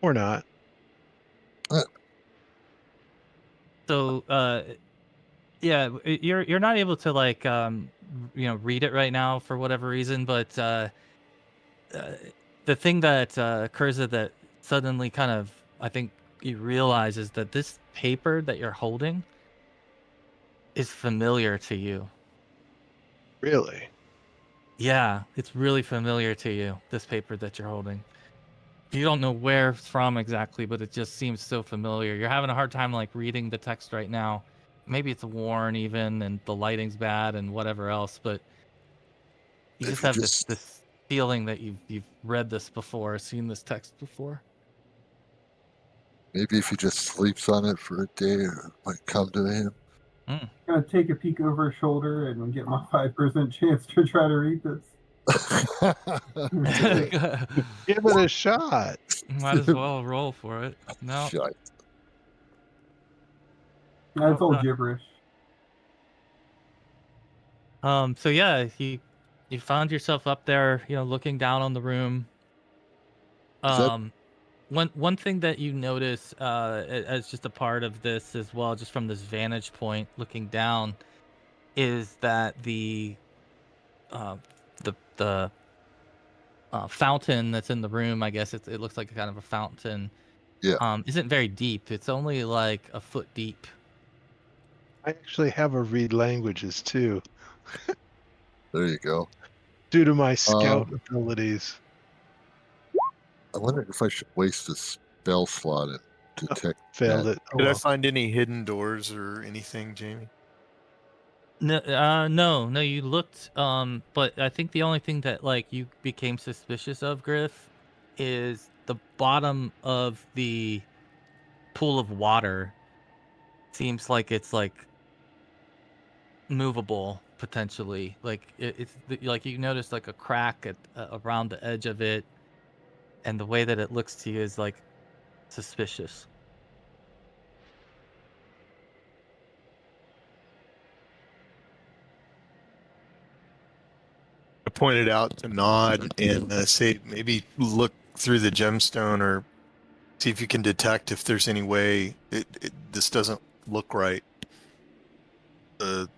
Or not? So yeah, you're not able to like read it right now for whatever reason, but the thing that occurs that suddenly kind of I think you realize is that this paper that you're holding is familiar to you. Really? Yeah, it's really familiar to you, this paper that you're holding. You don't know where it's from exactly, but it just seems so familiar. You're having a hard time like reading the text right now. Maybe it's worn even and the lighting's bad and whatever else, but you If just you have this feeling that you've read this before, seen this text before. maybe if he just sleeps on it for a day, it might come to him. Gonna take a peek over his shoulder and get my 5% chance to try to read this. Give it a shot. Might as well roll for it. No. Shite. That's all Okay. gibberish. So yeah, you found yourself up there, looking down on the room. Is that One thing that you notice as just a part of this as well, just from this vantage point looking down, is that the fountain that's in the room, I guess it looks like a kind of a fountain, yeah? isn't very deep. It's only like a foot deep. I actually have a read languages too, There you go. due to my scout abilities. I wonder if I should waste a spell slot and detect Failed magic. it. Oh, Did I well. find any hidden doors or anything, Jamie? No, you looked, but I think the only thing that like you became suspicious of, Griff, is the bottom of the pool of water seems like it's like movable potentially. Like like you notice like a crack around the edge of it, and the way that it looks to you is like suspicious. I pointed out to Nod and say maybe look through the gemstone or see if you can detect if there's any way this doesn't look right. It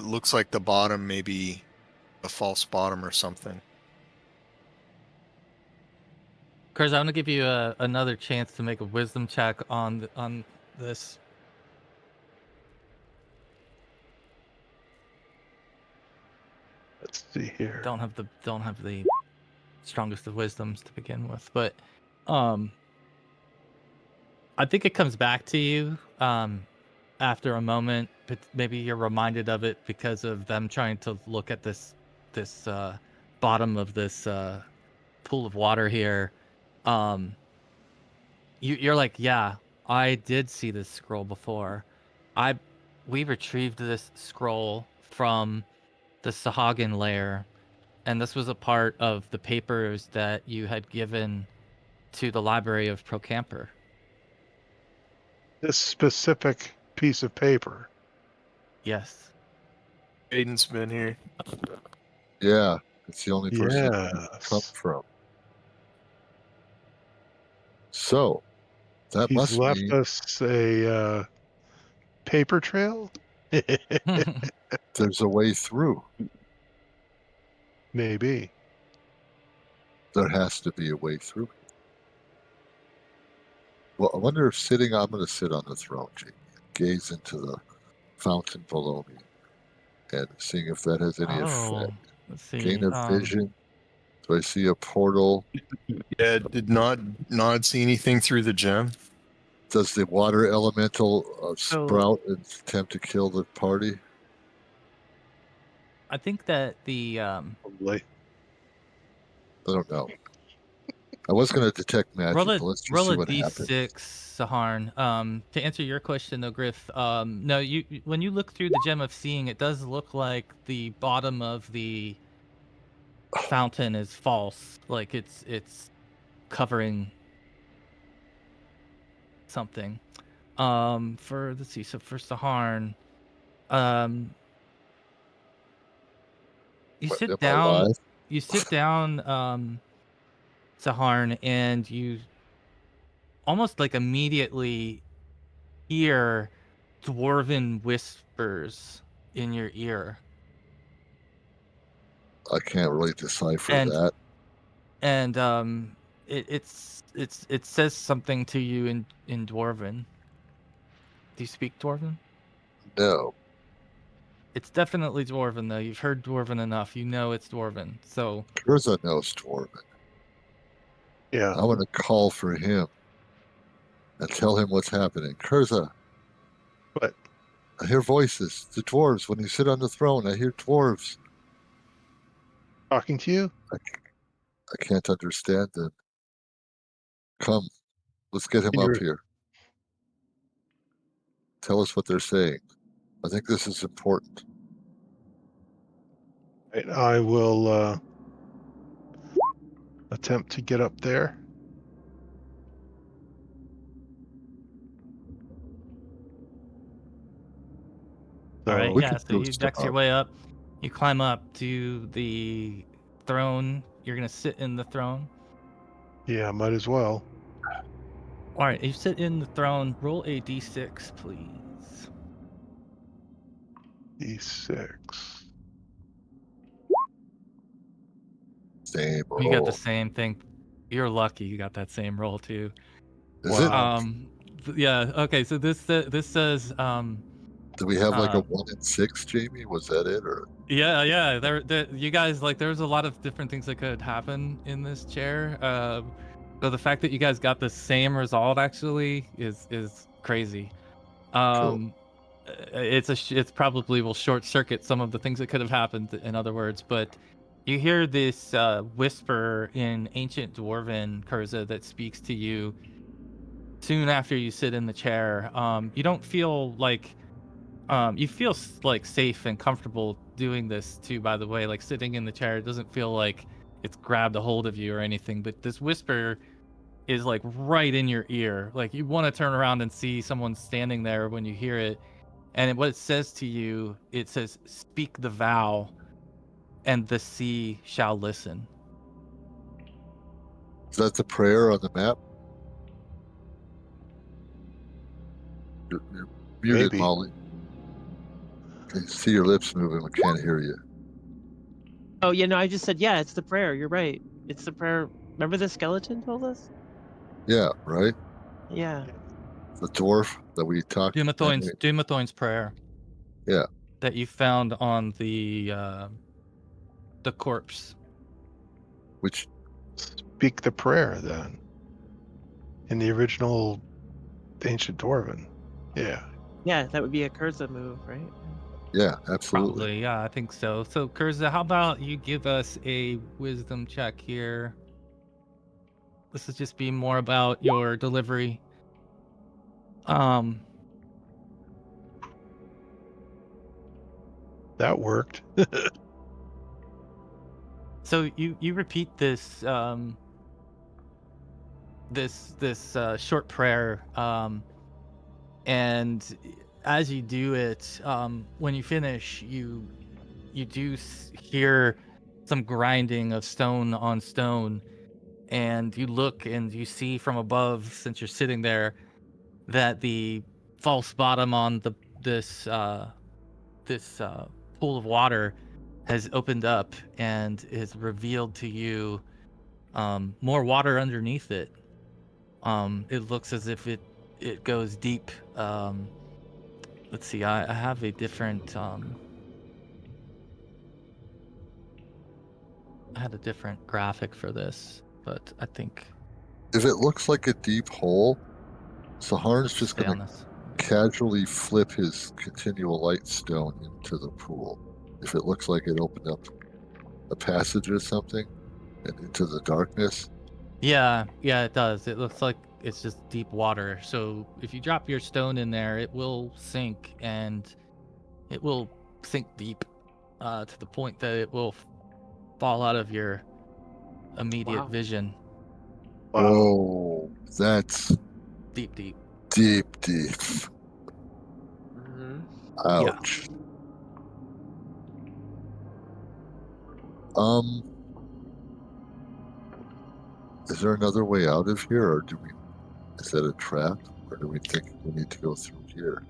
looks like the bottom may be a false bottom or something. Kurs, I'm gonna give you another chance to make a wisdom check on this. Let's see here. Don't have the strongest of wisdoms to begin with, but I think it comes back to you after a moment, but maybe you're reminded of it because of them trying to look at this bottom of this pool of water here. You're like, yeah, I did see this scroll before. We retrieved this scroll from the Sahuagin lair, and this was a part of the papers that you had given to the Library of Procamper. This specific piece of paper. Yes. Aiden's been here. Yeah, it's the only person it come Yes. from. So that He's must left mean us a paper trail? there's a way through. Maybe. There has to be a way through. Well, I wonder if I'm going to sit on the throne, Jamie, gaze into the fountain below me, and seeing if that has any effect. Let's see. Gain of vision. Do I see a portal? Yeah, did Nod see anything through the gem? Does the water elemental So- sprout and attempt to kill the party? I think that the Probably. I don't know. I was going to detect magic, roll but let's just roll see a what happens. d6, Saharn. To answer your question though, Griff, no, when you look through the gem of seeing, it does look like the bottom of the fountain is false. Like it's covering something. Let's see. So for Saharn, you What, sit am I down. live? You sit down, Saharn, and you almost like immediately hear dwarven whispers in your ear. I can't really decipher And that. and it says something to you in Dwarven. Do you speak Dwarven? No. It's definitely Dwarven though. You've heard Dwarven enough. You know it's Dwarven. So Kurza knows Dwarven. Yeah. I want to call for him and tell him what's happening. Kurza, But I hear voices. The dwarves. When you sit on the throne, I hear dwarves. talking to you? I can't understand them. Come, let's get him Can up you- here. Tell us what they're saying. I think this is important. Right, I will attempt to get up there. all right, we yeah. can So do you stuff. dex your way up. You climb up to the throne. You're gonna sit in the throne. Yeah, might as well. All right, you sit in the throne. Roll a d6, please. D6. Same You got the roll. same thing. You're lucky. You got that same roll too. Is it? Yeah. Okay. So this says Do we have like a uh, 1 in 6, Jamie? Was that it, or yeah. There you guys like there's a lot of different things that could happen in this chair. So the fact that you guys got the same result actually is crazy. cool? It's probably will short circuit some of the things that could have happened. In other words, but you hear this whisper in ancient Dwarven, Kurza, that speaks to you soon after you sit in the chair. You don't feel like you feel like safe and comfortable doing this too. By the way, like sitting in the chair, it doesn't feel like it's grabbed a hold of you or anything. But this whisper is like right in your ear. Like you want to turn around and see someone standing there when you hear it. And what it says to you, it says, "Speak the vow, and the sea shall listen." Is that the prayer on the map? You're muted, Maybe. Molly. Can you see your lips moving? We can't hear you. Oh, yeah, no, I just said, yeah, it's the prayer. You're right. It's the prayer. Remember the skeleton told us? Yeah, right? Yeah. The dwarf that we talked to. Dumathoin's prayer. Yeah. That you found on the corpse. Which Speak the prayer then. In the original ancient Dwarven. Yeah. Yeah, that would be a Kurza move, right? Yeah, absolutely. Probably, yeah, I think so. So, Kurza, how about you give us a wisdom check here? This will just be more about your delivery. That worked. So you repeat this this short prayer, and as you do it, when you finish, you do hear some grinding of stone on stone, and you look and you see from above, since you're sitting there, that the false bottom on this pool of water has opened up and is revealed to you more water underneath it. It looks as if it goes deep. Let's see, I have a different I had a different graphic for this, but I think if it looks like a deep hole, Saharn's just stay going on to this. casually flip his continual light stone into the pool. If it looks like it opened up a passage or something and into the darkness. Yeah, it does. It looks like it's just deep water. So if you drop your stone in there, it will sink, and it will sink deep to the point that it will fall out of your immediate Wow. vision. Wow. Whoa, that's Deep. deep. Mm-hmm. Ouch. Is there another way out of here, or Is that a trap, or do we think we need to go through here?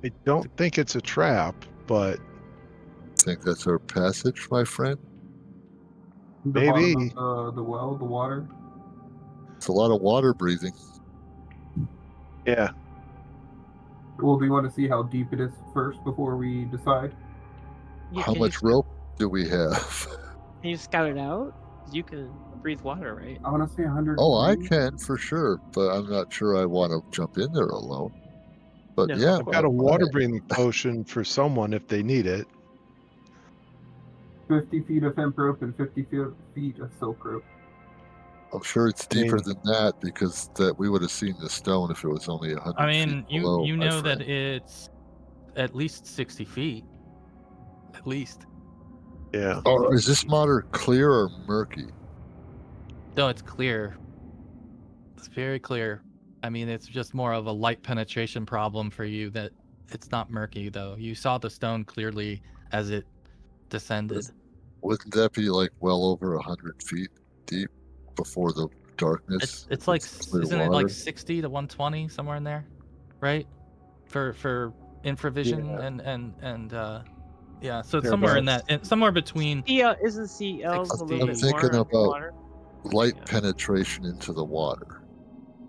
I don't think it's a trap, but Think that's our passage, my friend? The maybe. bottom of the well, the water. It's a lot of water breathing. Yeah. Well, do you want to see how deep it is first before we decide? Yeah, How much rope do we have? Can you scout it out? You can breathe water, right? I want to say 100. Oh, I can for sure, but I'm not sure I want to jump in there alone. But No, of yeah, I've got a I'm water fine. breathing potion for someone if they need it. 50 feet of hemp rope and 50 feet of silk rope. I'm sure it's I deeper mean- than that because that we would have seen the stone if it was only 100 I mean, feet below. you my know that friend. it's at least 60 feet. At least. Yeah. Oh, is this water clear or murky? No, it's clear. It's very clear. I mean, it's just more of a light penetration problem for you that it's not murky, though. You saw the stone clearly as it descended. Wouldn't that be like well over 100 feet deep before the darkness? It's if like, clear isn't it water? like 60 to 120 somewhere in there, right? For infravision and yeah. So it's somewhere in that, somewhere between. Isn't CL a little I'm bit thinking more about underwater? light Yeah. penetration into the water.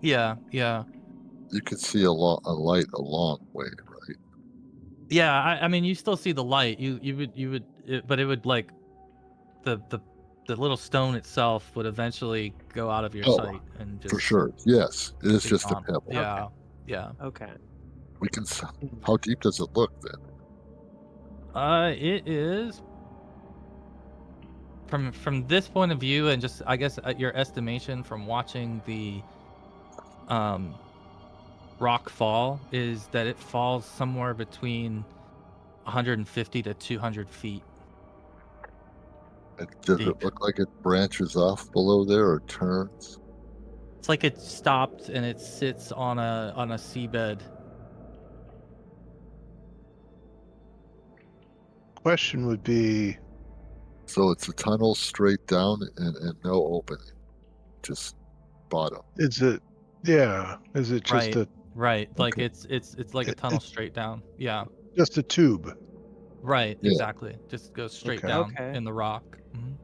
Yeah. You could see a light a long way, right? Yeah, I mean, you still see the light. But it would like the little stone itself would eventually go out of your Oh, sight and just For sure, yes, it is be just a gone. pebble. Yeah, yeah. Okay. We can. How deep does it look then? It is from this point of view, and just I guess at your estimation from watching the rock fall is that it falls somewhere between 150 to 200 feet. Does Deep. it look like it branches off below there or turns? It's like it stopped and it sits on a seabed. Question would be, So it's a tunnel straight down and no opening, just bottom. is it? Yeah. Is it just Right. Like Okay. it's like a tunnel straight down. Yeah. just a tube? Right. Yeah. Exactly. Just goes straight Okay. down Okay. in the rock. Mhm.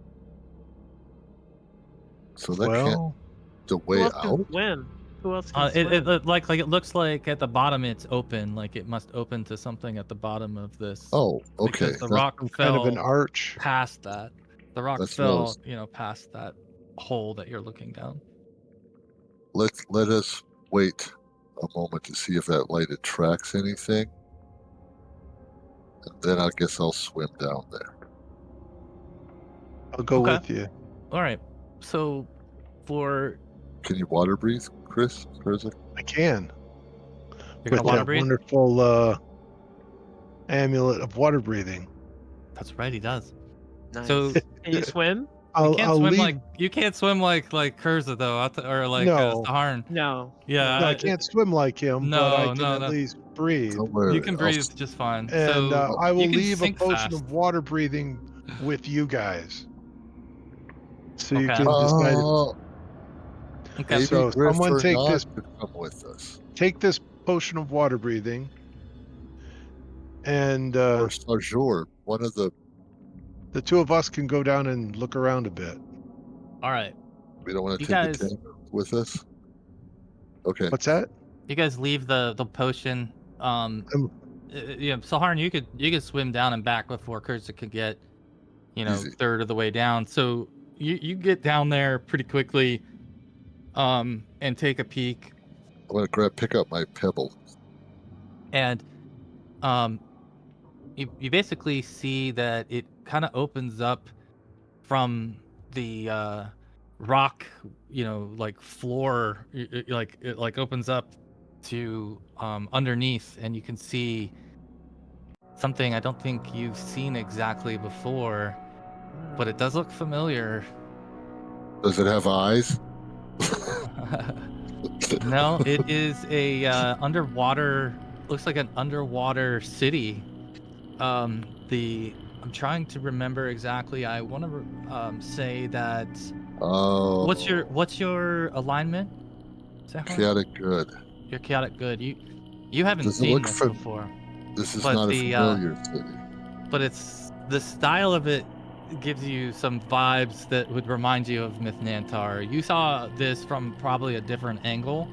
So that can't Well, the Who way else can out. swim? Who else can It swim? it looks like at the bottom it's open. Like it must open to something at the bottom of this. Oh, okay. Because the That- rock some fell kind of an arch. past that. The rock That's what I fell, was- past that hole that you're looking down. let us wait a moment to see if that light attracts anything, and then I guess I'll swim down there. I'll go Okay. with you. All right. So for Can you water breathe, Chris? I can. you're With gonna water that breathe? wonderful amulet of water breathing. That's right, he does. Nice. So Can you swim? you can't swim leave. like Kurza though, or like No. Saharn. No. Yeah, No, I can't swim like him, but I no, can no, at no. least breathe. Somewhere You can I'll breathe s- just fine. And So I will you can leave a sink potion fast. of water breathing with you guys. So you Okay. can decide. Okay. maybe So Griff someone or take not this could come with us. take this potion of water breathing, and Or Sajor, one of the. the two of us can go down and look around a bit. All right. We don't want to You take guys- a tank with us. Okay. What's that? You guys leave the potion. Yeah, Saharn, you could swim down and back before Kurza could get, Easy. third of the way down. So you get down there pretty quickly, and take a peek, I'm gonna pick up my pebble. and you basically see that it kind of opens up from the rock, like floor, it opens up to underneath, and you can see something I don't think you've seen exactly before, but it does look familiar. Does it have eyes? No, it is a underwater. Looks like an underwater city. I'm trying to remember exactly. I want to say that. Oh. What's your alignment? Sahar? Chaotic good. You're chaotic good. You haven't Does it seen look this fa- before, This is but not a the familiar city. but it's the style of it gives you some vibes that would remind you of Myth Nantar. You saw this from probably a different angle.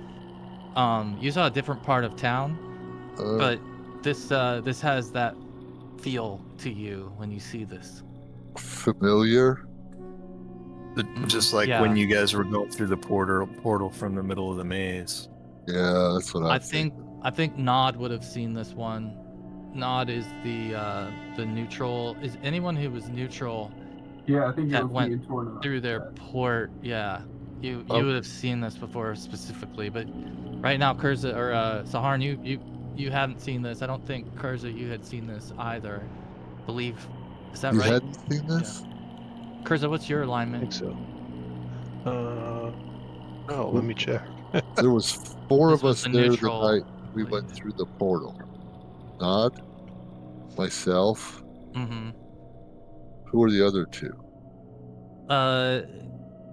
You saw a different part of town, Uh, but this has that feel to you when you see this. familiar? Just like Yeah. when you guys were going through the portal from the middle of the maze. Yeah, that's what I I'm think Nod would have seen this one. Nod is the neutral. Is anyone who was neutral Yeah, I think it that was went me and Torna. through their port? Yeah, you would have seen this before specifically, but right now, Kurza or Saharn, you hadn't seen this. I don't think Kurza you had seen this either. I believe, is that You right? hadn't seen this? Kurza, what's your I alignment? think so. Oh, let me check. There was 4 This of was us the there the neutral, night I we believe. went through the portal. Nod, myself. Mm-hmm. Who are the other 2?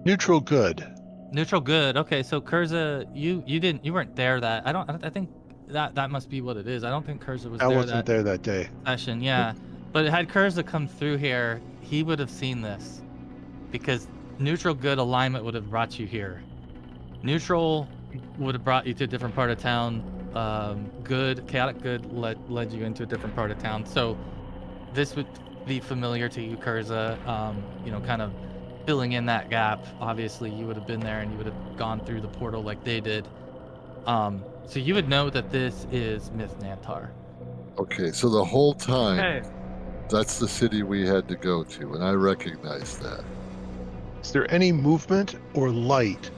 Neutral good. Neutral good. Okay, so Kurza, you weren't there that. I think that must be what it is. I don't think Kurza was I there wasn't there that day. session. Yeah, but had Kurza come through here, he would have seen this, because neutral good alignment would have brought you here. Neutral would have brought you to a different part of town. Good, chaotic good led you into a different part of town. So this would be familiar to you, Kurza. Kind of filling in that gap. Obviously, you would have been there and you would have gone through the portal like they did. So you would know that this is Myth Nantar. Okay, so the whole time, Okay. that's the city we had to go to, and I recognize that. Is there any movement or light?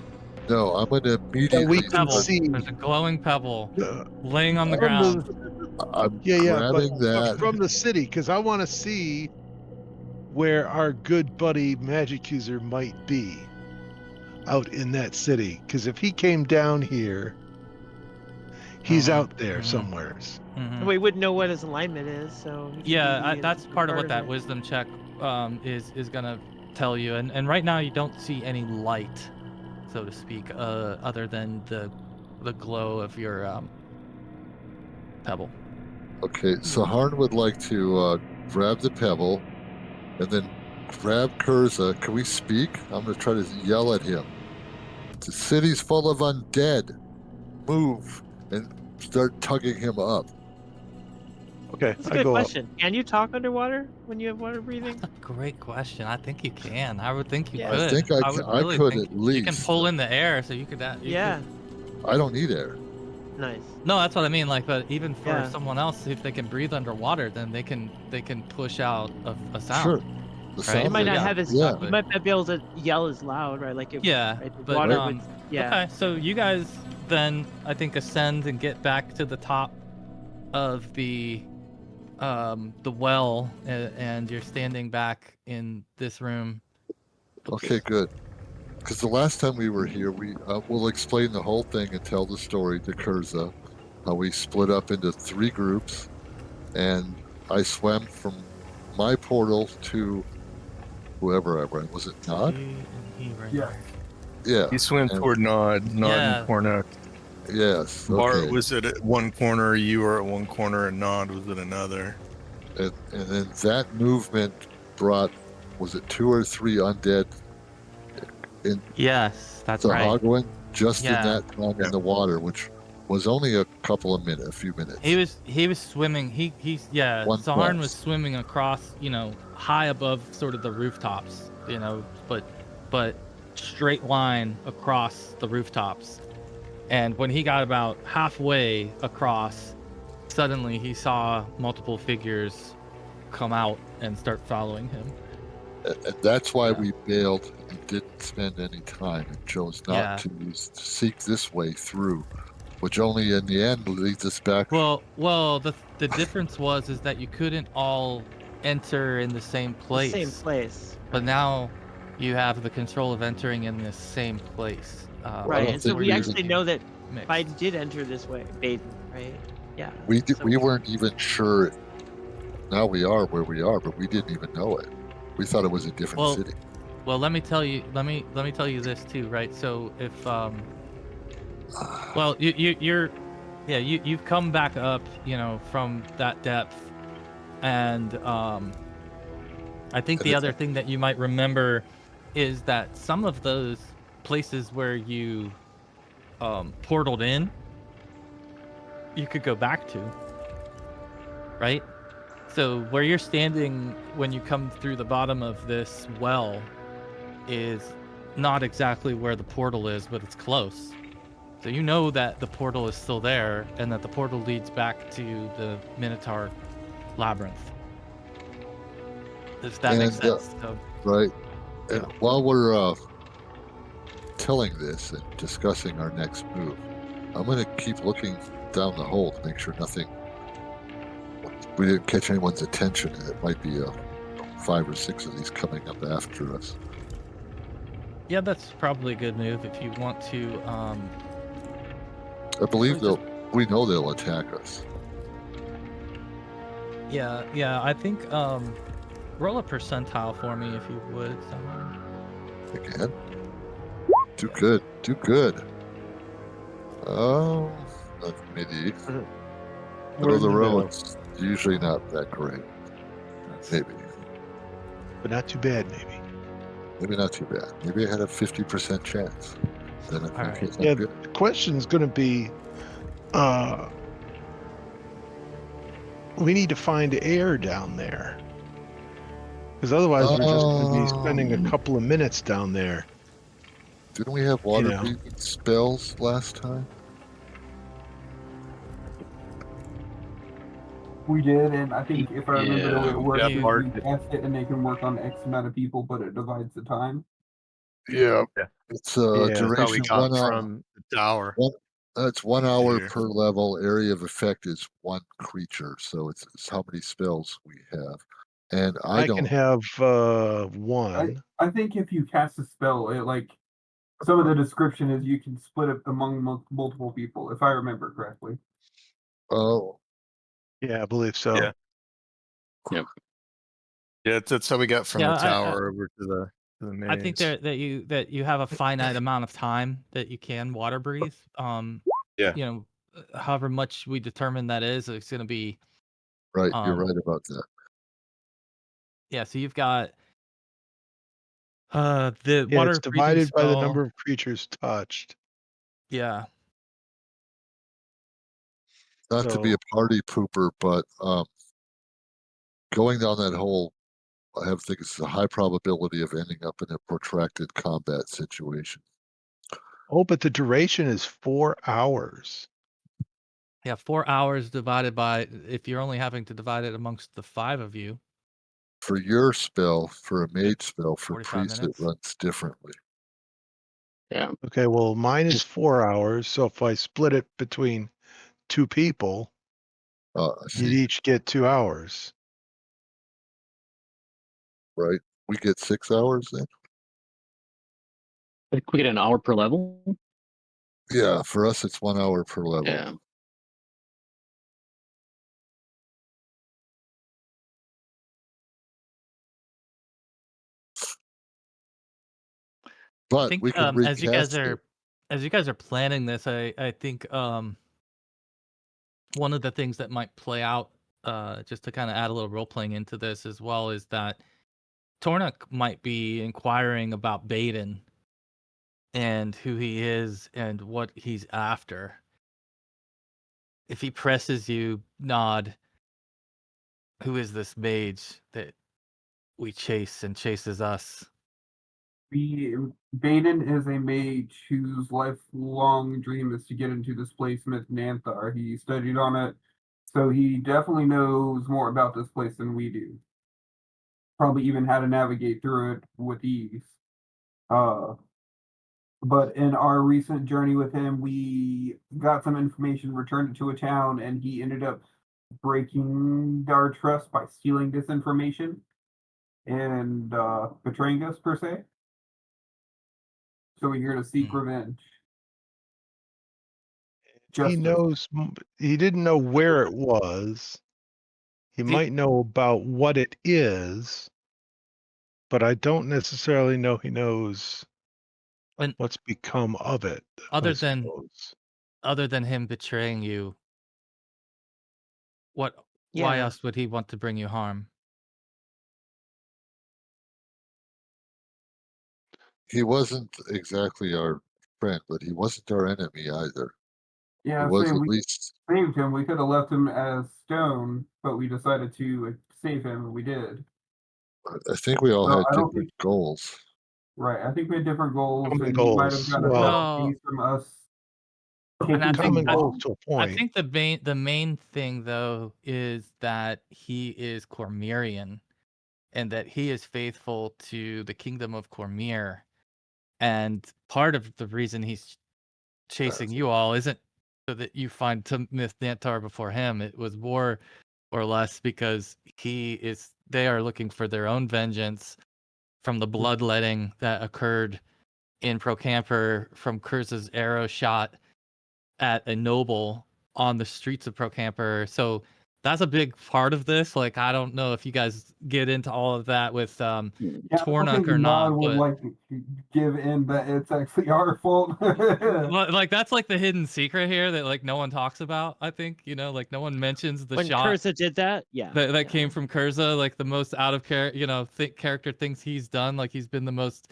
No, I'm going to immediately. we can Pebble. see. There's a glowing pebble Uh, laying on the from ground. I'm Yeah, but grabbing that. from the city, because I want to see where our good buddy Magic User might be out in that city. Because if he came down here, he's out there somewheres. Mhm. We wouldn't know what his alignment is, so he could Yeah, be that's part of what that it. wisdom check is gonna tell you. And right now you don't see any light, so to speak, other than the glow of your pebble. Okay, so Harn would like to grab the pebble and then grab Kurza. Can we speak? I'm going to try to yell at him. The city's full of undead. Move and start tugging him up. Okay, That's a I good go question. Can you talk underwater when you have water breathing? That's a great question. I think you can. I would think you Yeah. could. I think I would could think at you least. can pull in the air, so you could. Yeah. I don't need air. Nice. No, that's what I mean. Like, but even for Yeah. someone else, if they can breathe underwater, then they can push out a sound. Sure. The Right? sound You might not Yeah. have his. Yeah. You might not be able to yell as loud, right? Like if Yeah, right, the but water would. Yeah. okay, so you guys then I think ascend and get back to the top of the well, and you're standing back in this room. Okay, good. Because the last time we were here, we will explain the whole thing and tell the story to Kurza. How we split up into 3 groups, and I swam from my portal to whoever I went. Was it Nod? Yeah. Yeah. You swim and- toward Nod Yeah. and Cornuck. Yes. Bart Okay. was at one corner, you were at one corner, and Nod was at another. And then that movement brought, was it 2 or 3 undead in Yes, that's right. Sahuagin just Yeah. in that time in the water, which was only a few minutes. He was swimming. He's yeah. One Saharn was plus. swimming across, high above sort of the rooftops, but straight line across the rooftops. And when he got about halfway across, suddenly he saw multiple figures come out and start following him. And that's why Yeah. we bailed and didn't spend any time and chose not Yeah. to seek this way through, which only in the end leads us back. Well, the difference is that you couldn't all enter in the same place. The same place. But now you have the control of entering in the same place. Right. don't And so think we we actually even- know that mixed. Biden did enter this way. Baden, right? Yeah. So- We weren't even sure. Now we are where we are, but we didn't even know it. We thought it was a different Well, city. Well, let me tell you this too, right? So if Well, you've come back up, from that depth, and I think the other thing that you might remember is that some of those places where you portaled in, you could go back to, right? So where you're standing when you come through the bottom of this well is not exactly where the portal is, but it's close. So you know that the portal is still there and that the portal leads back to the Minotaur labyrinth. If that makes sense. So, right. And Yeah. while we're telling this and discussing our next move, I'm going to keep looking down the hole to make sure we didn't catch anyone's attention. And it might be 5 or 6 of these coming up after us. yeah, that's probably a good move if you want to. I believe Actually, we know they'll attack us. Yeah. I think roll a percentile for me if you would. Again? Too good. Too good. Oh, that's MIDI. We're Middle in of the the road. middle, It's usually not that great. Maybe. but not too bad, maybe. Maybe not too bad. Maybe I had a 50% chance. Then I think right. it's Yeah, not good. the question's going to be, we need to find air down there, because otherwise we're just going to be spending a couple of minutes down there. Didn't we have water know. breathing spells last time? We did, and I think if I remember the way it works, Yeah, is Bart you did. cast it and they can work on X amount of people, but it divides the time. Yeah. Yeah. It's Yeah. That's how we duration got 1 hour. from the tower. That's 1 hour Here. per level. Area of effect is 1 creature, so it's how many spells we have. And I can don't. have one. I think if you cast a spell, it like some of the description is you can split it among multiple people, if I remember correctly. Oh, Yeah, I believe so. Yeah. Yep. Yeah, that's how we got from Yeah, the tower over to the maze. I think that you have a finite amount of time that you can water breathe. Yeah. However much we determine that is, it's going to be. right. You're right about that. Yeah, so you've got the Yeah, water it's breathing divided by the spell. number of creatures touched. Yeah. Not to be a So party pooper, but going down that hole, I think it's a high probability of ending up in a protracted combat situation. but the duration is 4 hours. Yeah, 4 hours divided by, if you're only having to divide it amongst the 5 of you. For your spell, for a mage spell, for 45 priest, minutes. it runs differently. Yeah. Okay, well, mine is 4 hours, so if I split it between 2 people, I you'd see. each get 2 hours. Right? We get 6 hours then? I think we get an hour per level. Yeah, for us, it's 1 hour per level. Yeah. But I think we can as you guys recast are planning this, I think one of the things that might play out, just to kind of add a little role playing into this as well, is that Tornak might be inquiring about Baden and who he is and what he's after. If he presses you, nod, who is this mage that we chase and chases us? Baden is a mage whose lifelong dream is to get into this place, Myth Nantar. He studied on it, so he definitely knows more about this place than we do. Probably even how to navigate through it with ease. But in our recent journey with him, we got some information, returned it to a town, and he ended up breaking our trust by stealing this information and betraying us, per se. So we're here to seek revenge. He knows, he didn't know where it was. He might know about what it is, but I don't necessarily know he knows And what's become of it. other I than suppose. other than him betraying you, why Yeah. else would he want to bring you harm? He wasn't exactly our friend, but he wasn't our enemy either. He Yeah, was same. at We least. saved him. We could have left him as stone, but we decided to save him, and we did. I think we all So had I don't different think goals. right. I think we had different goals, Common and he might have goals. gotten a Well, better No, piece from us and I taking think some common goals bombs. to a I point. think the main thing though is that he is Cormyrian, and that he is faithful to the kingdom of Cormyr. And part of the reason he's chasing you all isn't so that you find Myth Nantar before him. It was more or less because they are looking for their own vengeance from the bloodletting that occurred in Procamper from Kurz's arrow shot at a noble on the streets of Procamper. So that's a big part of this. Like, I don't know if you guys get into all of that with Yeah, I don't Tornuk think or not, Non would but like give in that it's actually our fault. like that's like the hidden secret here that like no one talks about. I think like no one mentions the When shot Kurza did that, yeah. that came from Kurza, like the most out of character things he's done. Like he's been the most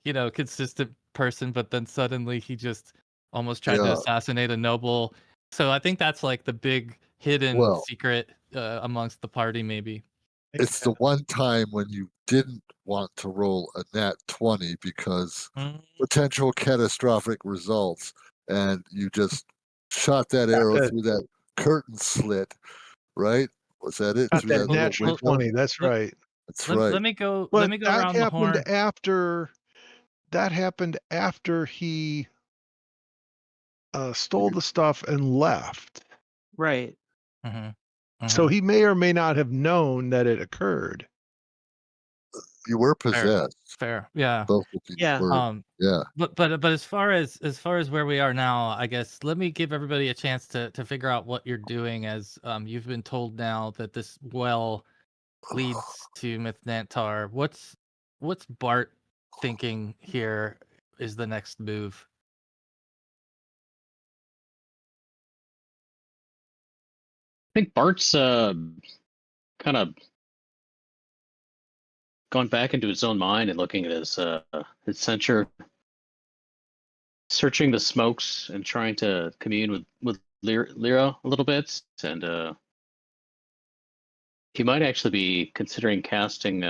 consistent person, but then suddenly he just almost tried to Yeah. assassinate a noble. So I think that's like the big hidden Well, secret amongst the party, maybe. it's the one time when you didn't want to roll a nat 20 because potential catastrophic results, and you just shot that arrow that- through that curtain slit, right? Was that it? Got Through that that little natural window? 20. That's Let- right. That's Let, right. let me go. But Let me go that around the happened horn. after. That happened after he stole the stuff and left. Right. So he may or may not have known that it occurred. You were possessed. Fair. Yeah. Both of you Yeah. were. Yeah. But as far as where we are now, I guess let me give everybody a chance to figure out what you're doing, as you've been told now that this well leads to Myth Nantar. What's Bart thinking here is the next move? I think Bart's kind of gone back into his own mind and looking at his censure, searching the smokes and trying to commune with Lyra a little bit, and he might actually be considering casting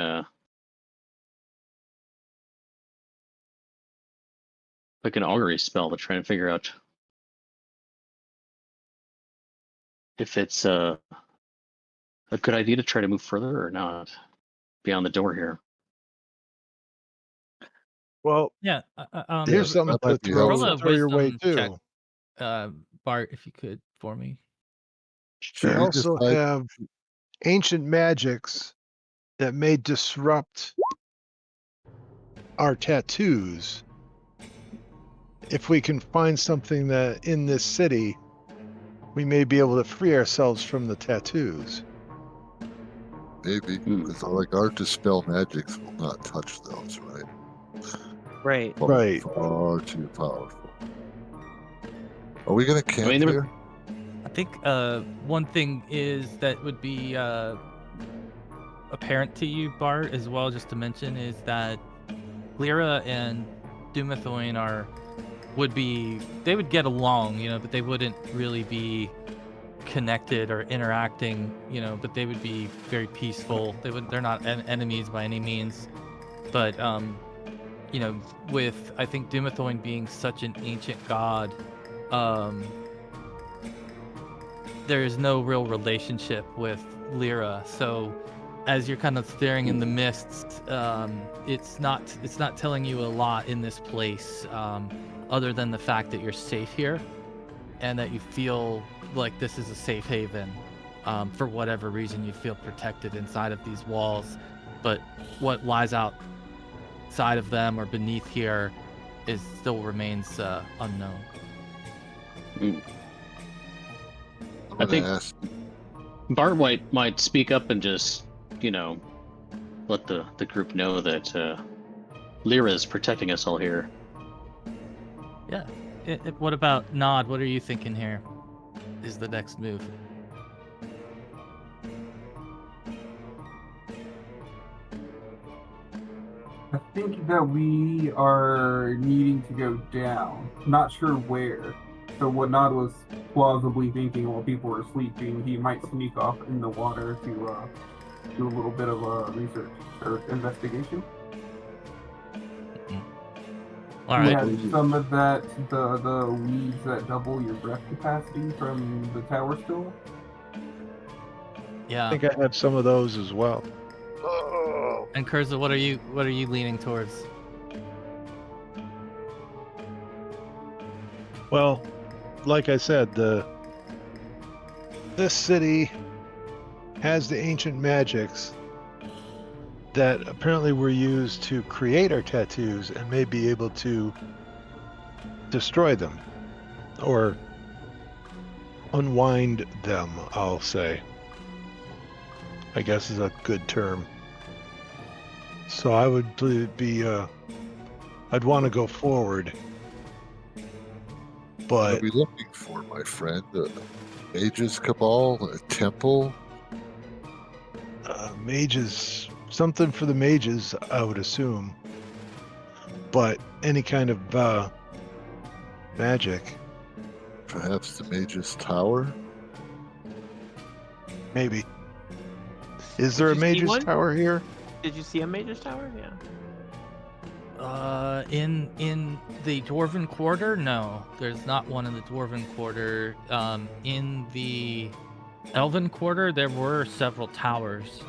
like an augury spell to try and figure out if it's a good idea to try to move further or not beyond the door here. Well, Yeah. here's something that might to be throw, roll a helpful. your way wisdom check, too. Bart, if you could for me. Should They we also decide? have ancient magics that may disrupt our tattoos. If we can find something that in this city, we may be able to free ourselves from the tattoos. Maybe, because like our dispel magics will not touch those, right? Right. Right. Far too powerful. Are we gonna camp I mean, there here? I think one thing is that would be apparent to you, Bart, as well, just to mention, is that Lyra and Dumathoin they would get along, but they wouldn't really be connected or interacting, but they would be very peaceful. They're not enemies by any means, but with I think Dumathoin being such an ancient god, there is no real relationship with Lyra. So as you're kind of staring in the mists, it's not telling you a lot in this place, other than the fact that you're safe here and that you feel like this is a safe haven. For whatever reason, you feel protected inside of these walls, but what lies outside of them or beneath here still remains unknown. I think Ask. Bart might speak up and just, let the group know that Lyra is protecting us all here. Yeah, What about Nod? What are you thinking here? Is the next move? I think that we are needing to go down. Not sure where. So what Nod was plausibly thinking while people were sleeping, he might sneak off in the water to do a little bit of research or investigation. All He right. has some of that, the weeds that double your breath capacity from the tower still. Yeah. I think I have some of those as well. Oh, And Kurza, what are you leaning towards? Well, like I said, this city has the ancient magics that apparently were used to create our tattoos and may be able to destroy them or unwind them, I'll say. I guess is a good term. So I would be I'd want to go forward. what are But we looking for, my friend? A mage's cabal? A temple? mages, something for the mages, I would assume. But any kind of magic, Perhaps the mage's tower? maybe. Is Did there a you see mage's one? tower here? Did you see a Mage's Tower? Yeah. In the Dwarven Quarter, no, there's not one in the Dwarven Quarter. In the Elven Quarter, there were several towers.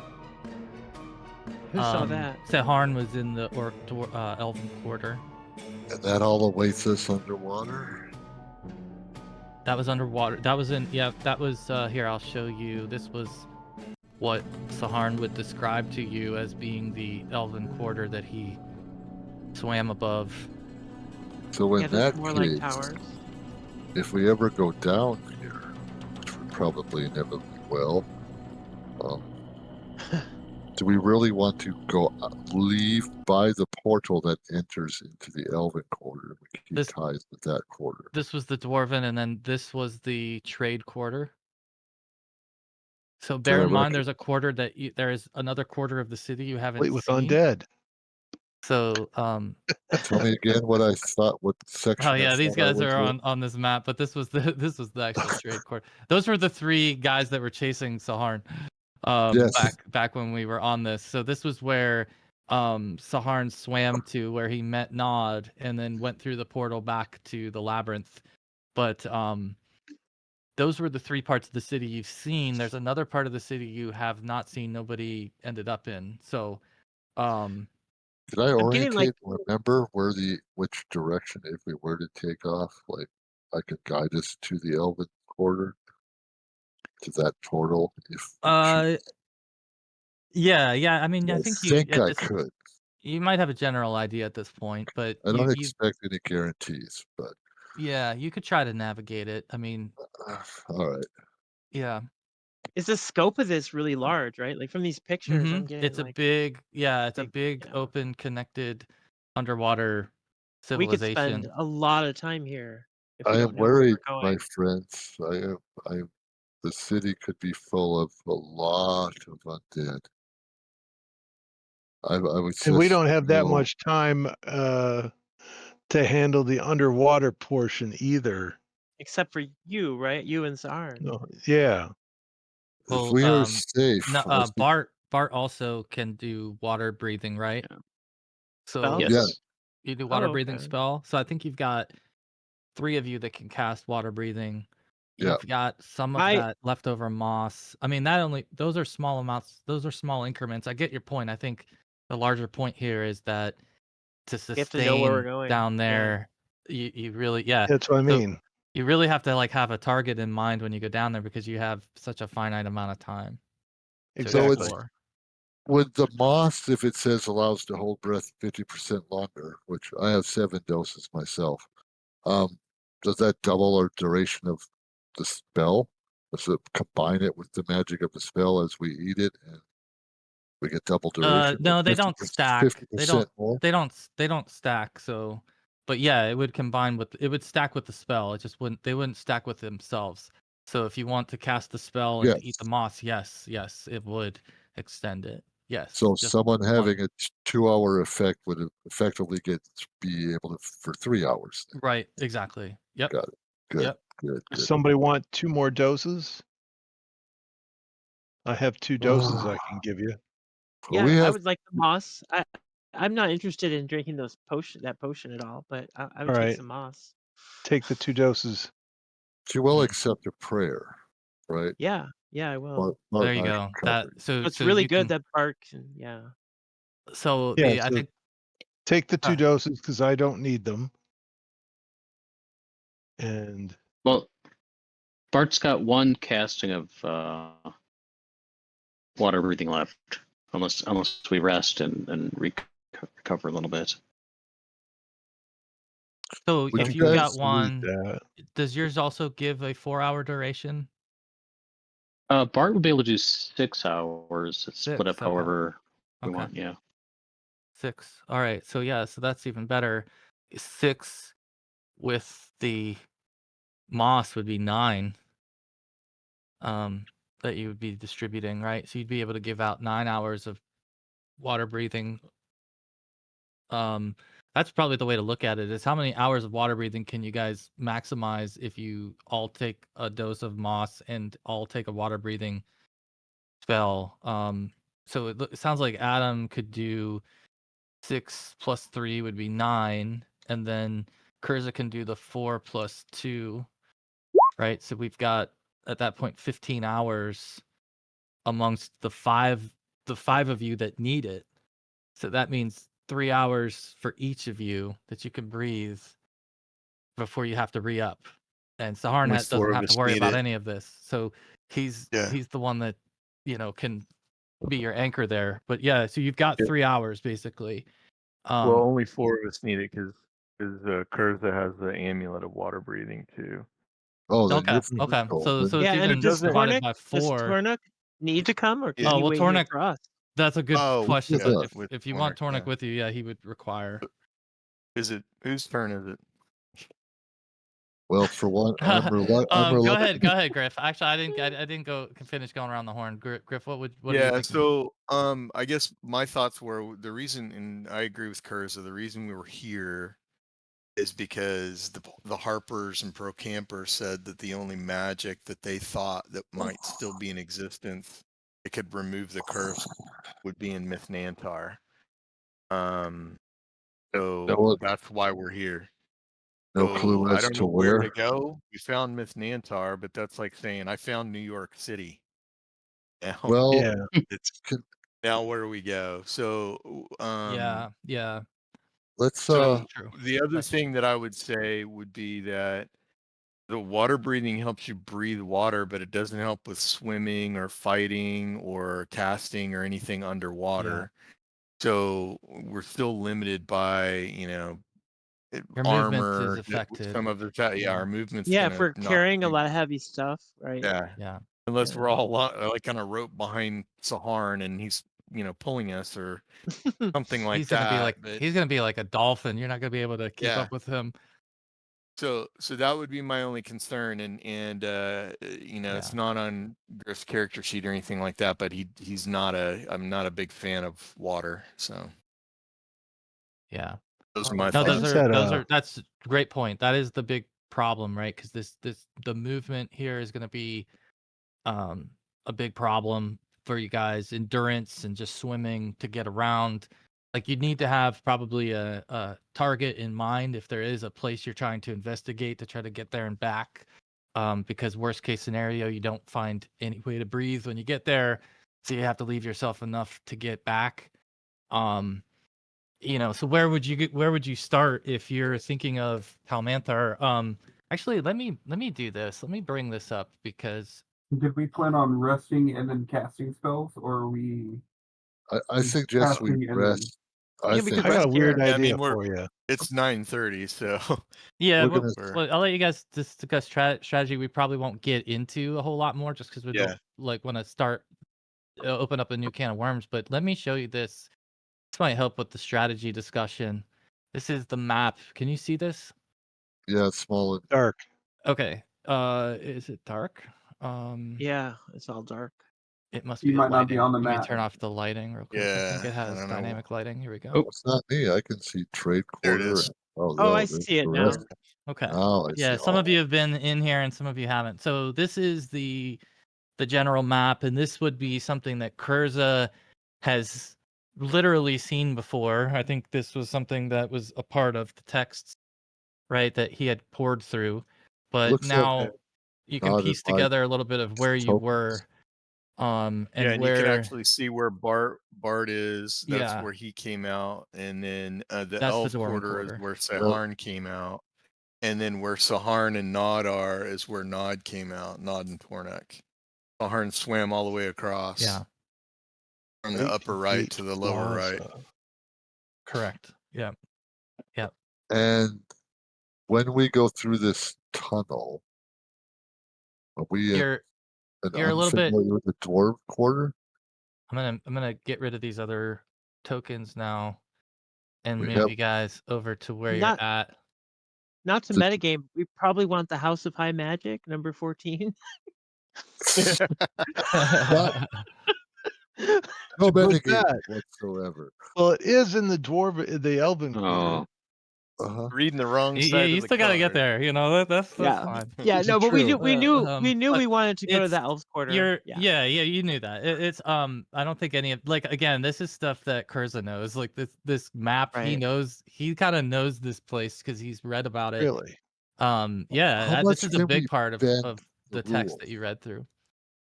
Who saw that? Sahuagin was in the Elven Quarter. And that all awaits us underwater? That was underwater. That was in, yeah, that was, here, I'll show you. This was what Sahuagin would describe to you as being the Elven Quarter that he swam above. So in Yeah, that those more case, like towers. if we ever go down here, which we probably inevitably will, do we really want to go leave by the portal that enters into the Elven Quarter? We keep This- ties with that quarter. This was the Dwarven, and then this was the Trade Quarter. So bear I in mind, reckon- there's a quarter that there is another quarter of the city you haven't Wait, with seen. undead. So, Tell me again what I thought. What section? oh I yeah, these thought I guys was are in? on this map, but this was the actual trade quarter. Those were the three guys that were chasing Sahuagin. Yes. Back when we were on this. So this was where Sahuagin swam to, where he met Nod, and then went through the portal back to the labyrinth. But those were the three parts of the city you've seen. There's another part of the city you have not seen. Nobody ended up in. So, Could I I'm getting, like- orientate? Remember which direction if we were to take off? Like I could guide us to the Elven Quarter, to that portal. If we choose. yeah. I mean, I I think I could. you might have a general idea at this point, but I don't you expect any guarantees, but yeah, you could try to navigate it. I mean, all right. yeah. Is the scope of this really large, right? Like from these pictures, I'm getting It's a like big, it's a big, big, yeah. open, connected underwater we could civilization. spend a lot of time here if we I am don't know where worried, we're my going. friends. I am. The city could be full of a lot of undead. I would And we just don't have that feel- much time to handle the underwater portion either. Except for you, right? You and Sahuagin. No, yeah. If we are safe, No, I think- Bart also can do water breathing, right? Yeah. So Spell? Yes. you do water Oh, breathing okay. spell. So I think you've got 3 of you that can cast water breathing. Yeah. You've got some of that leftover moss. I mean, those are small amounts. Those are small increments. I get your point. I think the larger point here is that to We have to know where we're sustain going. down Yeah. there, you really, yeah. That's what I So mean. you really have to like have a target in mind when you go down there because you have such a finite amount of time. to Exactly. explore. With the moss, if it says allows to hold breath 50% longer, which I have 7 doses myself, does that double our duration of the spell? Does it combine it with the magic of the spell as we eat it, and we get double duration? No, like they don't stack. 50% more. They don't stack. So but yeah, it would combine with it would stack with the spell. It just wouldn't they wouldn't stack with themselves. So if you want to cast the spell and eat the Yes. moss, yes, it would extend it. Yes. So just someone one. having a 2-hour effect would effectively be able to for 3 hours. Right, exactly. Yep. Got it. Good. Yep. Good. Does Good. somebody want 2 more doses? I have 2 doses I can give you. Well, Yeah, we I have would like the moss. I'm not interested in drinking that potion at all, but I would All take right. some moss. Take the 2 doses. she will accept a prayer, right? Yeah, I will. There you I go. covered. It's So really you good can that Bart can, yeah. so Yeah, I so think take the 2 uh, doses because I don't need them. And Well, Bart's got 1 casting of water breathing left, unless we rest and recover a little bit. so Would if you you've got guys- one, that. does yours also give a 4-hour duration? Bart would be able to do 6 hours. It's split 6, up okay. however we Okay. want. Yeah. 6. All right. So yeah, so that's even better. 6 with the moss would be 9. That you would be distributing, right? So you'd be able to give out 9 hours of water breathing. That's probably the way to look at it, is how many hours of water breathing can you guys maximize if you all take a dose of moss and all take a water breathing spell. So it sounds like Adam could do 6 plus 3 would be 9, and then Kurza can do the 4 plus 2, right? So we've got at that point 15 hours amongst the five of you that need it. So that means 3 hours for each of you that you can breathe before you have to re-up. And Only Saharnat 4 doesn't of have to us worry need about it. any of this. So he's Yeah. the one that, can be your anchor there. But yeah, so you've got Yeah. 3 hours basically. Well, only 4 of us need it because Kurza has the amulet of water breathing too. Oh, then Okay. you're Okay. cool. So Then- it's Yeah, even and does divided Tornik by 4. need to come, or can Yeah. he Well, wait here Tornik, for us? that's a good Oh, question. with us. If you want Tornik with you, yeah, he would require. Is it whose turn is it? Well, for one, I'm Go reluctant. ahead, Griff. Actually, I didn't finish going around the horn. Griff, what are you Yeah, thinking? so I guess my thoughts were the reason, and I agree with Curza, the reason we were here is because the Harpers and Pro Campers said that the only magic that they thought that might still be in existence that could remove the curse would be in Myth Nantar. So No, that's why we're here. no So clue I as don't to know where to where. go. We found Myth Nantar, but that's like saying I found New York City. Now, Well, Yeah. it's can, now where do we go? So Yeah. let's so True. the other That's thing that I would say would be that the water breathing helps you breathe water, but it doesn't help with swimming or fighting or casting or anything underwater. So we're still limited by, your movement is armor. affected. Some of the our movement's Yeah, if gonna we're not carrying a be- lot of heavy stuff, right? yeah. Yeah. Unless Yeah. we're all like on a rope behind Saharn and he's pulling us or something like He's gonna be that. like But he's gonna be like a dolphin. You're not gonna be able to keep yeah. up with him. So that would be my only concern, and it's not on Griff's character sheet or anything like that, but I'm not a big fan of water, so Yeah. those are my No, thoughts. that's a great point. That is the big problem, right? Because the movement here is gonna be a big problem for you guys. Endurance and just swimming to get around. Like you'd need to have probably a target in mind if there is a place you're trying to investigate to try to get there and back. Because worst case scenario, you don't find any way to breathe when you get there, so you have to leave yourself enough to get back. So where would you start if you're thinking of Palmanthar? Actually, let me do this. Let me bring this up because Did we plan on resting and then casting spells, or are we I suggest we casting and then? rest. I Yeah, we think could I got a rest weird here. Yeah, I idea mean, for you. it's 9:30, so yeah, we're well, gonna. well, I'll let you guys discuss strategy. We probably won't get into a whole lot more just because we yeah. don't want to start open up a new can of worms. But let me show you this. This might help with the strategy discussion. This is the map. Can you see this? Yeah, it's small. Dark. Okay. Is it dark? Yeah, it's all dark. It must You be the might not be lighting. on the Let me map. turn off the lighting real quick. I think Yeah, it I has don't know. dynamic lighting. Here we go. Oh, it's not me. I can see trade There it quarter. is. Oh, no, I there's see it the now. rest. Okay. Now I Yeah, see some of all. you have been in here and some of you haven't. So this is the general map, and this would be something that Kurza has literally seen before. I think this was something that was a part of the texts, right, that he had poured through. But Looks like now you can not in piece my together a little bit of where you tokens. were, and Yeah, and you where can actually see where Bart is. That's Yeah. where he came out, and then the That's the elf Dwarven quarter is quarter. where Saharn came out, and then where Saharn and Nod are is where Nod came out. Nod and Tornak. Saharn swam all the way across. Yeah. From the upper right Gate to the lower right. Plaza. Correct. Yeah. Yeah. And when we go through this tunnel, are we You're an a little bit. unfamiliar with the dwarf quarter? I'm gonna get rid of these other tokens now, and We move have you guys over to where Not you're at. not to the- metagame. We probably want the House of High Magic, number 14. no What's metagame that? whatsoever. Well, it is in the Elven quarter. Oh, Uh-huh. Reading the wrong side Yeah, of you the still gotta get card. there. You know that's Yeah. fine. Yeah, Is no, it but we true? knew But we wanted to go to it's the Elves Quarter. You're Yeah. you knew that. It's I don't think any of again, this is stuff that Kurza knows. Like this map, he Right. knows. He kind of knows this place because he's read about it. Really? Yeah, How this much is a can big we part bend of the the text that rules? you read through.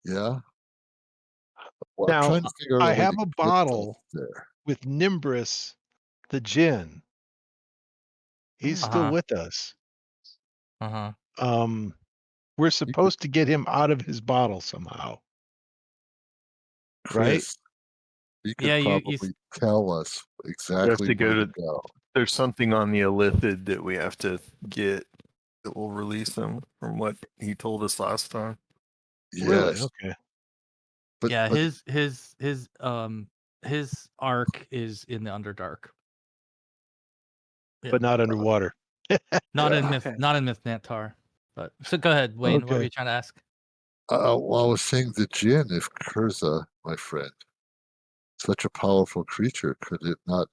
Yeah. Well, I'm Now, trying to figure out I a way have to a get bottle there. with Nimbus, the gin. He's still Uh-huh. with us. Uh-huh. We're supposed to get him out of his bottle somehow, right? Chris, you could Yeah, you probably tell us We have exactly to go where to to. go. There's something on the Illithid that we have to get that will release them from what he told us last time. Really? Yes, Okay. but yeah, his arc is in the Underdark. Yeah. But not underwater. Not in Yeah. Myth Okay. Myth Nantar. But so go ahead, Wayne. What were Okay. you trying to ask? well, I was saying the Jinn, if Kurza, my friend, such a powerful creature, could it not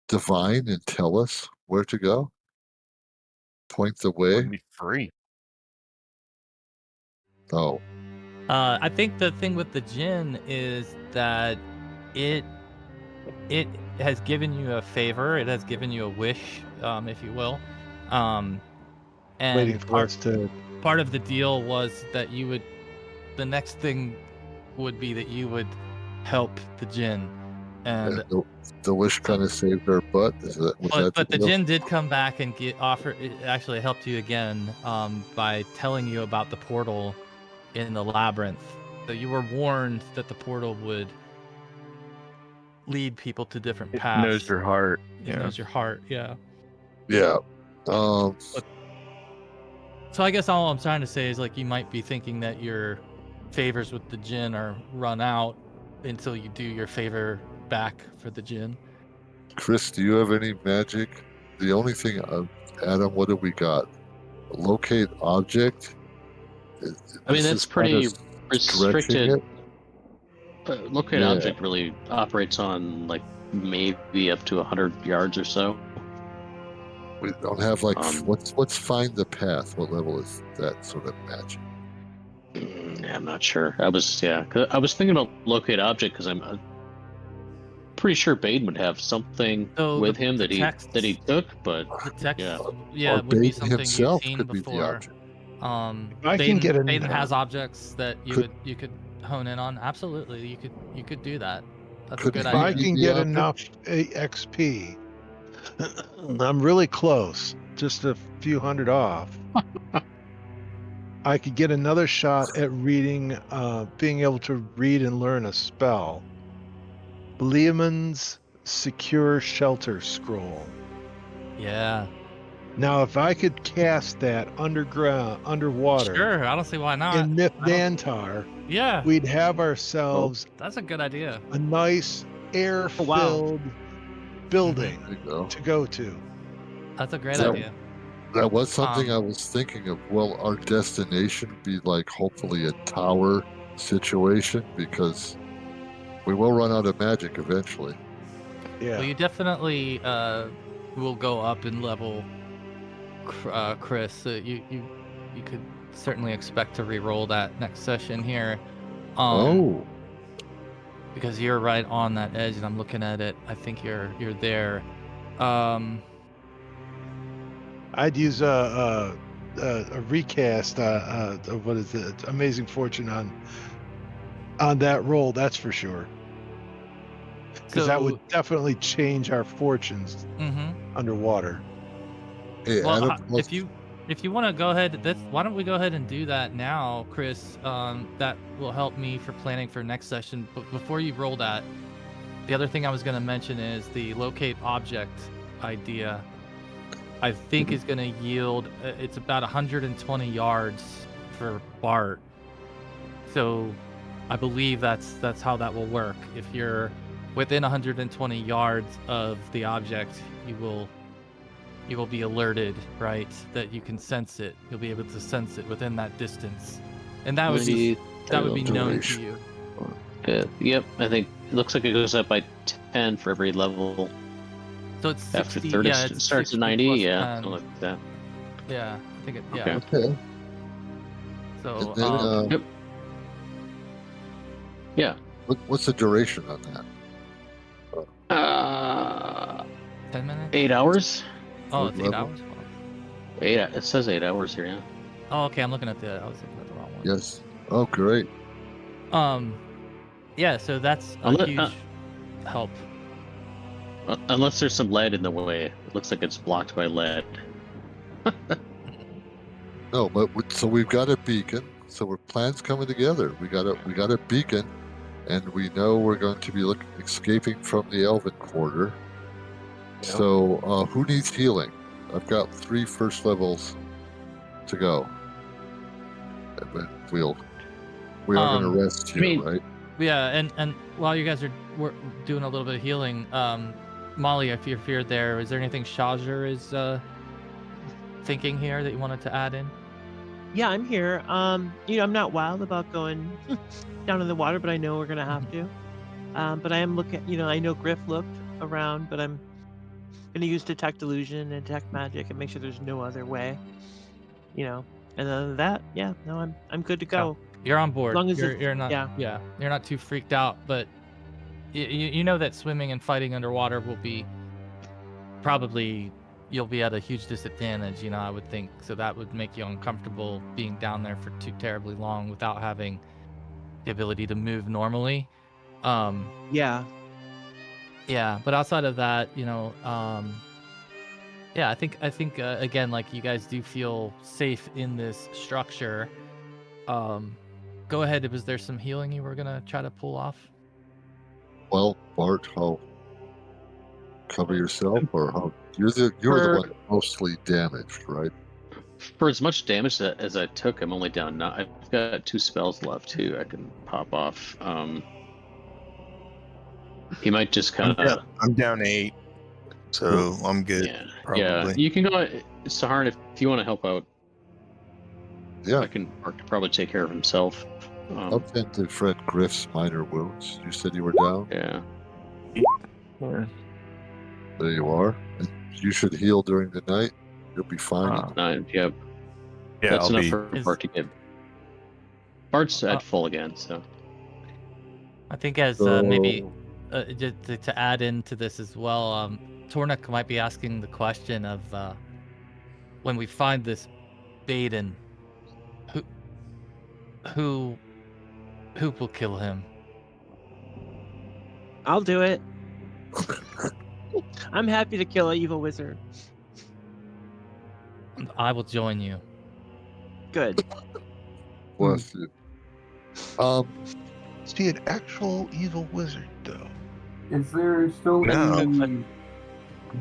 divine and tell us where to go? Point the way? Wouldn't be free. Oh, I think the thing with the Jinn is that it has given you a favor. It has given you a wish, if you will. Waiting And for us to. part of the deal was that you would. The next thing would be that you would help the Jinn, and the wish kind of saved our butt. Was that but the deal? Jinn did come back and it actually helped you again by telling you about the portal in the labyrinth. So you were warned that the portal would lead people to different It paths. knows your heart. It knows your heart, yeah. Yeah. So I guess all I'm trying to say is like you might be thinking that your favors with the Jinn are run out until you do your favor back for the Jinn. Chris, do you have any magic? The only thing, Adam, what do we got? Locate object? I mean, This that's is kind pretty of stretching restricted. it. Locate Yeah. object really operates on like maybe up to 100 yards or so. We don't have like Um, what's find the path? What level is that sort of magic? Yeah, I'm not sure. I was thinking about locate object because I'm pretty sure Bane would have something So with him the that he took, but The text, yeah. Or would be Bane something himself you've seen could be the before. object. I can get an- Baden has objects that you Could- could hone in on. Absolutely, you could do that. That's a Could good he If I idea. be can the get object? enough XP, I'm really close, just a few hundred off. I could get another shot at reading, being able to read and learn a spell. Leomund's Secure Shelter Scroll. Yeah, Now, if I could cast that underwater, sure. I don't see why not. in Myth I don't- Nantar, Yeah, we'd have ourselves that's a good idea. a nice air-filled Oh, wow. building There you go. to go to. That's a great So- idea. That was something I Um, was thinking of. Will our destination be like hopefully a tower situation? Because we will run out of magic eventually. Yeah. Well, you definitely will go up in level, Chris. You could certainly expect to re-roll that next session here. Oh, Because you're right on that edge, and I'm looking at it. I think you're there. I'd use a recast. What is it? Amazing Fortune on that roll. That's for sure. Because that would definitely change our fortunes underwater. hey, Well, Adam. if you want to go ahead, why don't we go ahead and do that now, Chris? That will help me for planning for next session. But before you roll that, the other thing I was going to mention is the locate object idea. I think is going to yield. It's about 120 yards for Bart. So, I believe that's how that will work. If you're within 120 yards of the object, you will be alerted, right? That you can sense it. You'll be able to sense it within that distance, and that would be known to you. Yep, I think it looks like it goes up by 10 for every level. So it's 60. After 30, Yeah, it it's starts 60 at 90. plus Yeah, 10. something like that. Yeah, I think it. Yeah. Okay. Okay. So And then, Yep. Yeah. what's the duration on that? 10 minutes. 8 hours. Oh, Third it's 8 level? hours. 8. It says 8 hours here. Yeah. Oh, okay. I was looking at the wrong one. Yes. Oh, great. Yeah. So that's a Unless- huge help. Unless there's some lead in the way. It looks like it's blocked by lead. No, but so we've got a beacon. So our plans coming together. We got a beacon, and we know we're going to be escaping from the Elven Quarter. Yep. So who needs healing? I've got 3 first levels to go. We are going to rest here, right? Yeah, and while you guys are doing a little bit of healing, Molly, if you're there, is there anything Shazer is thinking here that you wanted to add in? Yeah, I'm here. I'm not wild about going down in the water, but I know we're gonna have to. But I am looking. I know Griff looked around, but I'm gonna use detect illusion and detect magic and make sure there's no other way. And other than that, yeah, no, I'm good to go. You're on board. As long as you're not. yeah. You're not too freaked out, but you know that swimming and fighting underwater will be probably you'll be at a huge disadvantage. I would think so. That would make you uncomfortable being down there for too terribly long without having the ability to move normally. Yeah. Yeah, but outside of that, yeah, I think again, like you guys do feel safe in this structure. Go ahead. Was there some healing you were gonna try to pull off? Well, Bart, how cover yourself, or how you're the one mostly damaged, right? For as much damage as I took, I'm only down 9. I've got 2 spells left too. I can pop off. He might just kind of. I'm down 8, so I'm good. Yeah, probably. yeah. You can go, Sahuagin, if you want to help out. Yeah. I can probably take care of himself. I'll tend to Fred Griff's minor wounds. You said you were down? Yeah. There you are. And you should heal during the night. You'll be fine. 9. Yep. Yeah, That's I'll enough be. for Bart to get. Bart's at full again, so. I think as maybe to add into this as well, Tornik might be asking the question of when we find this Baden, who will kill him? I'll do it. I'm happy to kill an evil wizard. I will join you. Good. Bless you. Is he an actual evil wizard, though? Is there still No. any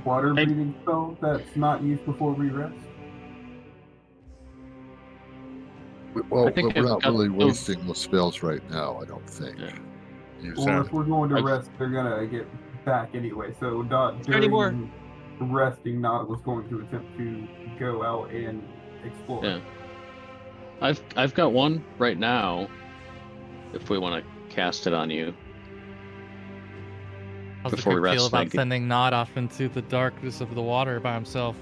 water breathing spell that's not used before we rest? Well, I think we're I've not got really those- wasting the spells right now, I don't think. Yeah. Use Or them. if we're going to I've- rest, they're gonna get back anyway. So not there any more? during resting, Nod was going to attempt to go out and explore. Yeah. I've got one right now. If we want to cast it on you. How's the Before we group feel rest, about Meg. sending Nod off into the darkness of the water by himself?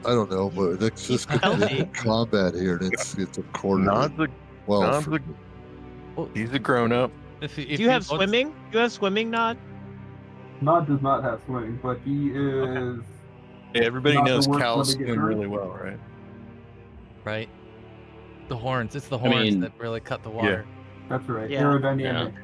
I don't know, but it's He's just it's healthy. combat here, and it's accordingly. Nod's a, Well, Nod's for, he's a grown up. If Do you have swimming? Do you have swimming, Nod? Nod does not have swimming, but he is. Hey, everybody Not the knows worst cows one to get swim hurt. really well, right? Right. The horns. It's the horns mean, that really cut the water. That's right. Yeah. Aerodynamic.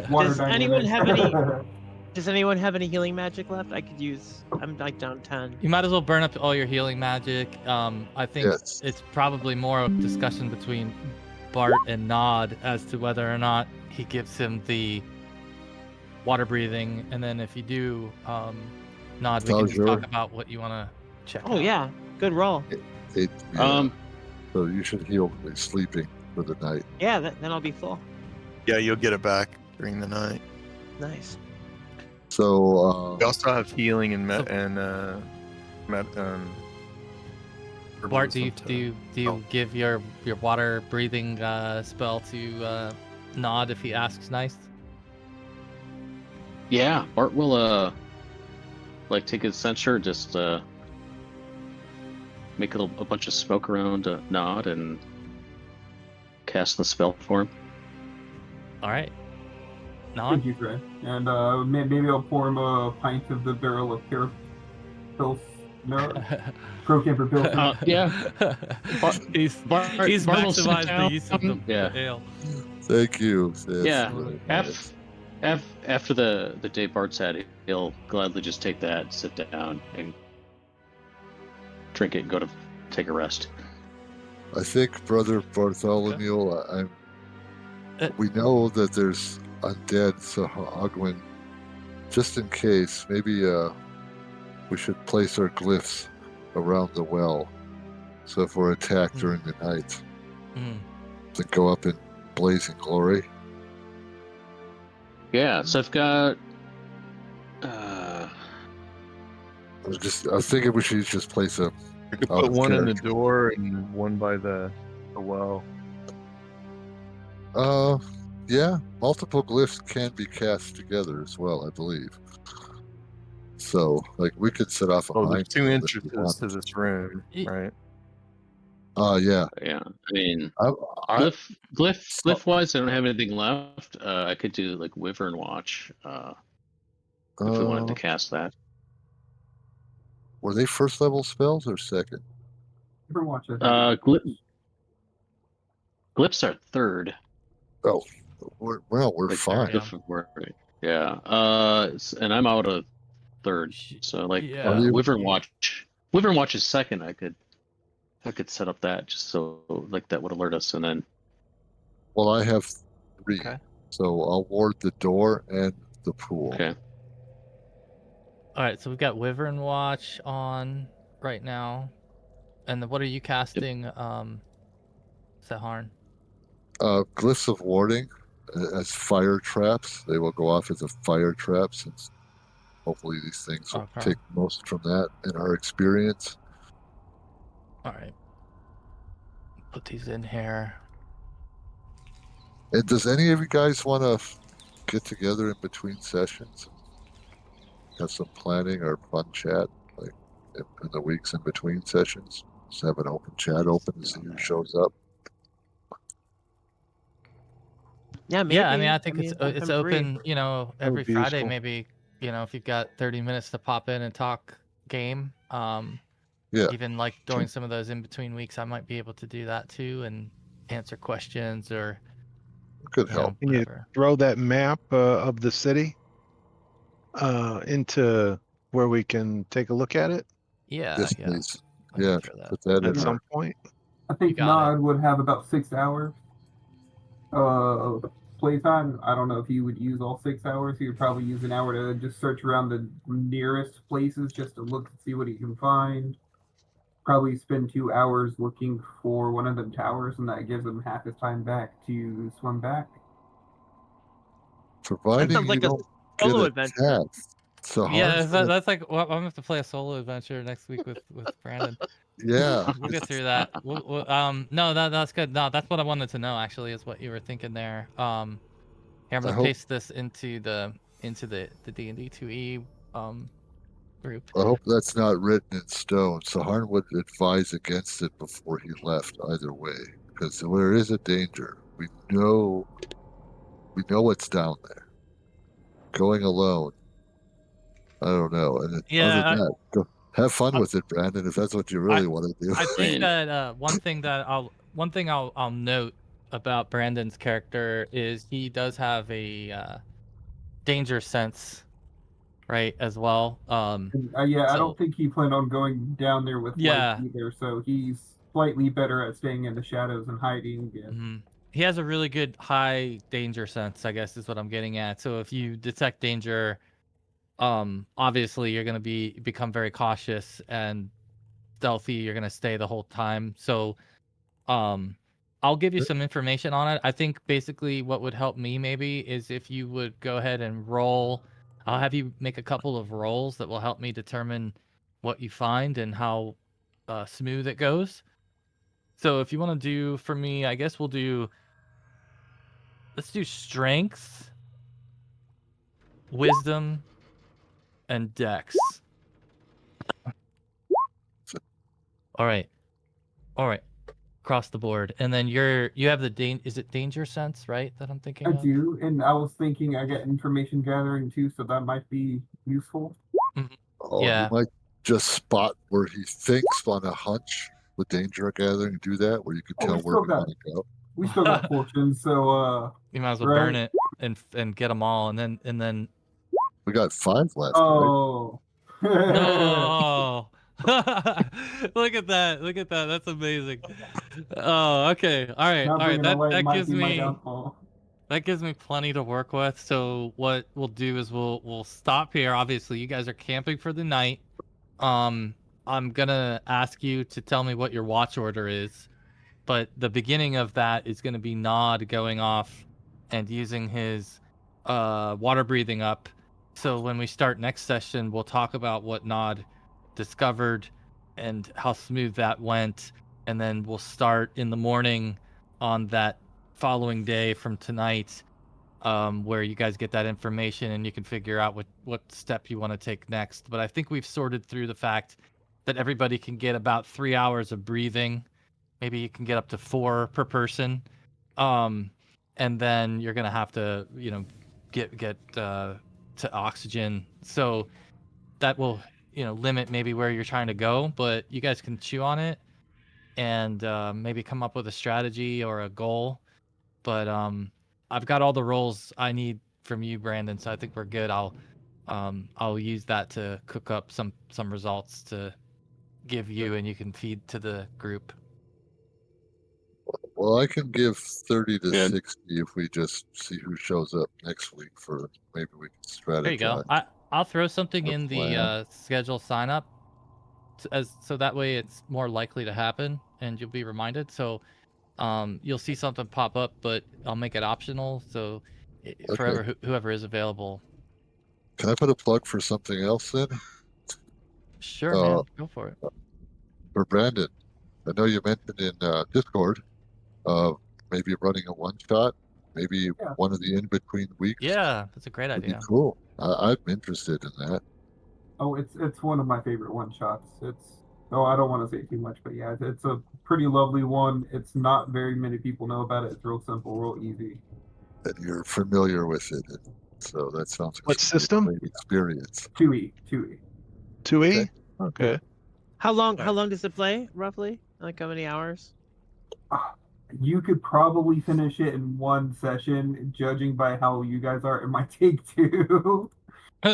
Water Does dynamic. anyone have any- Does anyone have any healing magic left? I could use. I'm like down 10. You might as well burn up all your healing magic. I think Yes. it's probably more of a discussion between Bart and Nod as to whether or not he gives him the water breathing, and then if you do, Nod, we can just Sure. talk about what you want to check. Oh out. yeah, good roll. So you should heal by sleeping for the night. Yeah, then I'll be full. Yeah, you'll get it back during the night. Nice. So We also have Healing and Bart, do you Oh. give your water breathing spell to Nod if he asks nice? Yeah, Bart will like take his censure, just make a bunch of smoke around Nod and cast the spell for him. All right. Nod. Thank you, Trey. And maybe I'll pour him a pint of the barrel of Pils. No, Pro Camper Pils. Yeah. he's Bart will sit maximized the down. use of the Yeah. ale. thank you. That's Yeah. really F- nice. After the day Bart's had, he'll gladly just take that, sit down, and drink it and go to take a rest. I think, Brother Bartholomew, we know that there's undead Sahuagin. Just in case, maybe we should place our glyphs around the well. So if we're attacked during the night, to go up in blazing glory. Yeah, so I've got. I was thinking we should just place a. We could out put of one in the character. door and one by the well. Yeah, multiple glyphs can be cast together as well, I believe. So, like, we could set off a Oh, there's mine two field if we entrances to wanted. this room, Ye- right? Yeah. Yeah, I mean, I, glyph wise, I don't have anything left. I could do like Wyvern Watch if we wanted to cast that. were they first level spells or second? Overwatch, I think. Glyphs are third. Oh, we're Like, fine. Yeah. And I'm out of third. So like Yeah. Wyvern Watch. Wyvern Watch is second. I could set up that just so like that would alert us, and then. Well, I have 3, Okay. so I'll ward the door and the pool. Okay. All right, so we've got Wyvern Watch on right now, and then what are you casting, Saharn? Glyphs of warding as fire traps. They will go off as a fire trap, since hopefully these things will Okay. take most from that in our experience. All right. Put these in here. And does any of you guys want to get together in between sessions? Have some planning or fun chat, like in the weeks in between sessions? Just have an open chat open to see who shows up. Yeah, maybe. Yeah, I mean, I think if it's I'm free. open, every would be Friday, useful. maybe, if you've got 30 minutes to pop in and talk game. Yeah. Even like during some of those in between weeks, I might be able to do that too and answer questions or Could help. Can you whatever. throw that map of the city into where we can take a look at it Yeah, Yes, yeah. please. I can Yeah, throw that. put that at in some our. point? I think got Nod would have about 6 hours playtime. I don't know if you would use all 6 hours. He would probably use an hour to just search around the nearest places just to look and see what he can find. Probably spend 2 hours looking for one of them towers, and that gives him half his time back to swim back. Providing sounds like you a- don't get Solo a adventure. task. So Yeah, that's like well, I'm gonna have to play a solo adventure next week with Brandon. yeah. We'll get through that. No, that's good. No, that's what I wanted to know. Actually, is what you were thinking there. Here, I'm I gonna hope paste this into the D&D 2E group. I hope that's not written in stone. Sahar would advise against it before he left either way, because there is a danger. We know what's down there. Going alone, I don't know. And other than Yeah, that, go have fun I, with it, Brandon, if that's what you I, really want to do. I think And that one thing I'll note about Brandon's character is he does have a danger sense, right, as well. Yeah, I So don't think he planned on going down there with light yeah, either, so he's slightly better at staying in the shadows and hiding. Yeah. he has a really good high danger sense, I guess is what I'm getting at. So if you detect danger, obviously you're gonna become very cautious and stealthy. You're gonna stay the whole time. So Um, I'll give you some information on it. I think basically what would help me maybe is if you would go ahead and roll. I'll have you make a couple of rolls that will help me determine what you find and how smooth it goes. So if you want to do for me, I guess let's do strength, wisdom, and dex. All right. All right. Across the board. And then you have the is it danger sense, right? That I'm I thinking of? do, and I was thinking I get information gathering too, so that might be useful. Mhm. Oh, you Yeah. might just spot where he thinks on a hunch with danger gathering. Do that where you can Oh, tell where we want to go. we still got fortune, so You might as well right? burn it and get them all, and then We got 5 left, right? Oh. no. Look at that! Look at that! That's amazing. Oh, okay. All right, Not all right. bringing a light That might gives be my me downfall. plenty to work with. So what we'll do is we'll stop here. Obviously, you guys are camping for the night. Um, I'm gonna ask you to tell me what your watch order is. But the beginning of that is going to be Nod going off and using his water breathing up. So when we start next session, we'll talk about what Nod discovered and how smooth that went, and then we'll start in the morning on that following day from tonight, where you guys get that information and you can figure out what step you want to take next. But I think we've sorted through the fact that everybody can get about 3 hours of breathing. Maybe you can get up to 4 per person. And then you're gonna have to, get to oxygen. So that will, limit maybe where you're trying to go. But you guys can chew on it and maybe come up with a strategy or a goal. But I've got all the roles I need from you, Brandon. So I think we're good. I'll use that to cook up some results to give you, and you can feed to the group. Well, I can give 30 to Yeah. 60 if we just see who shows up next week for maybe we can strategize. There you go. I'll throw something in the schedule sign up so that way it's more likely to happen and you'll be reminded. So you'll see something pop up, but I'll make it optional. So Okay. whoever is available. Can I put a plug for something else then? Sure, Uh, man. Go for it. for Brandon, I know you mentioned in Discord, maybe running a one shot, maybe Yeah. one of the in between weeks. Yeah, that's a great Would be idea. cool. I'm interested in that. Oh, it's one of my favorite one shots. I don't want to say too much, but yeah, it's a pretty lovely one. It's not very many people know about it. It's real simple, real easy. And you're familiar with it. And so that sounds like What it's gonna be a system? great experience. 2E. 2E? Okay. How long Alright. does it play roughly? Like how many hours? You could probably finish it in one session, judging by how you guys are. It might take 2.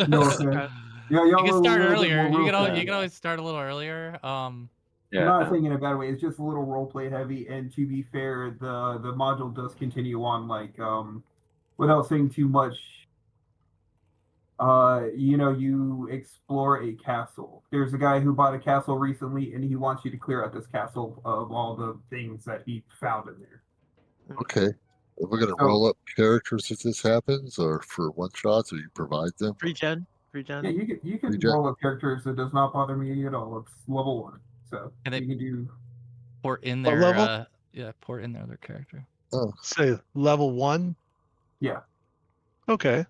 No offense. Okay. Yeah, You y'all can are a start little bit earlier. more You real can fast. always start a little earlier. I'm not saying in a bad way. It's just a little role play heavy, and to be fair, the module does continue on without saying too much. You explore a castle. There's a guy who bought a castle recently, and he wants you to clear out this castle of all the things that he found in there. Okay. Are we going to So- roll up characters if this happens, or for one shots, or you provide them? Pre-gen. Yeah, you can Reject. roll up characters. It does not bother me at all. It's level 1, so And they- you can do. Port in What their level? port in their character. Oh, Say level 1. Yeah, Okay.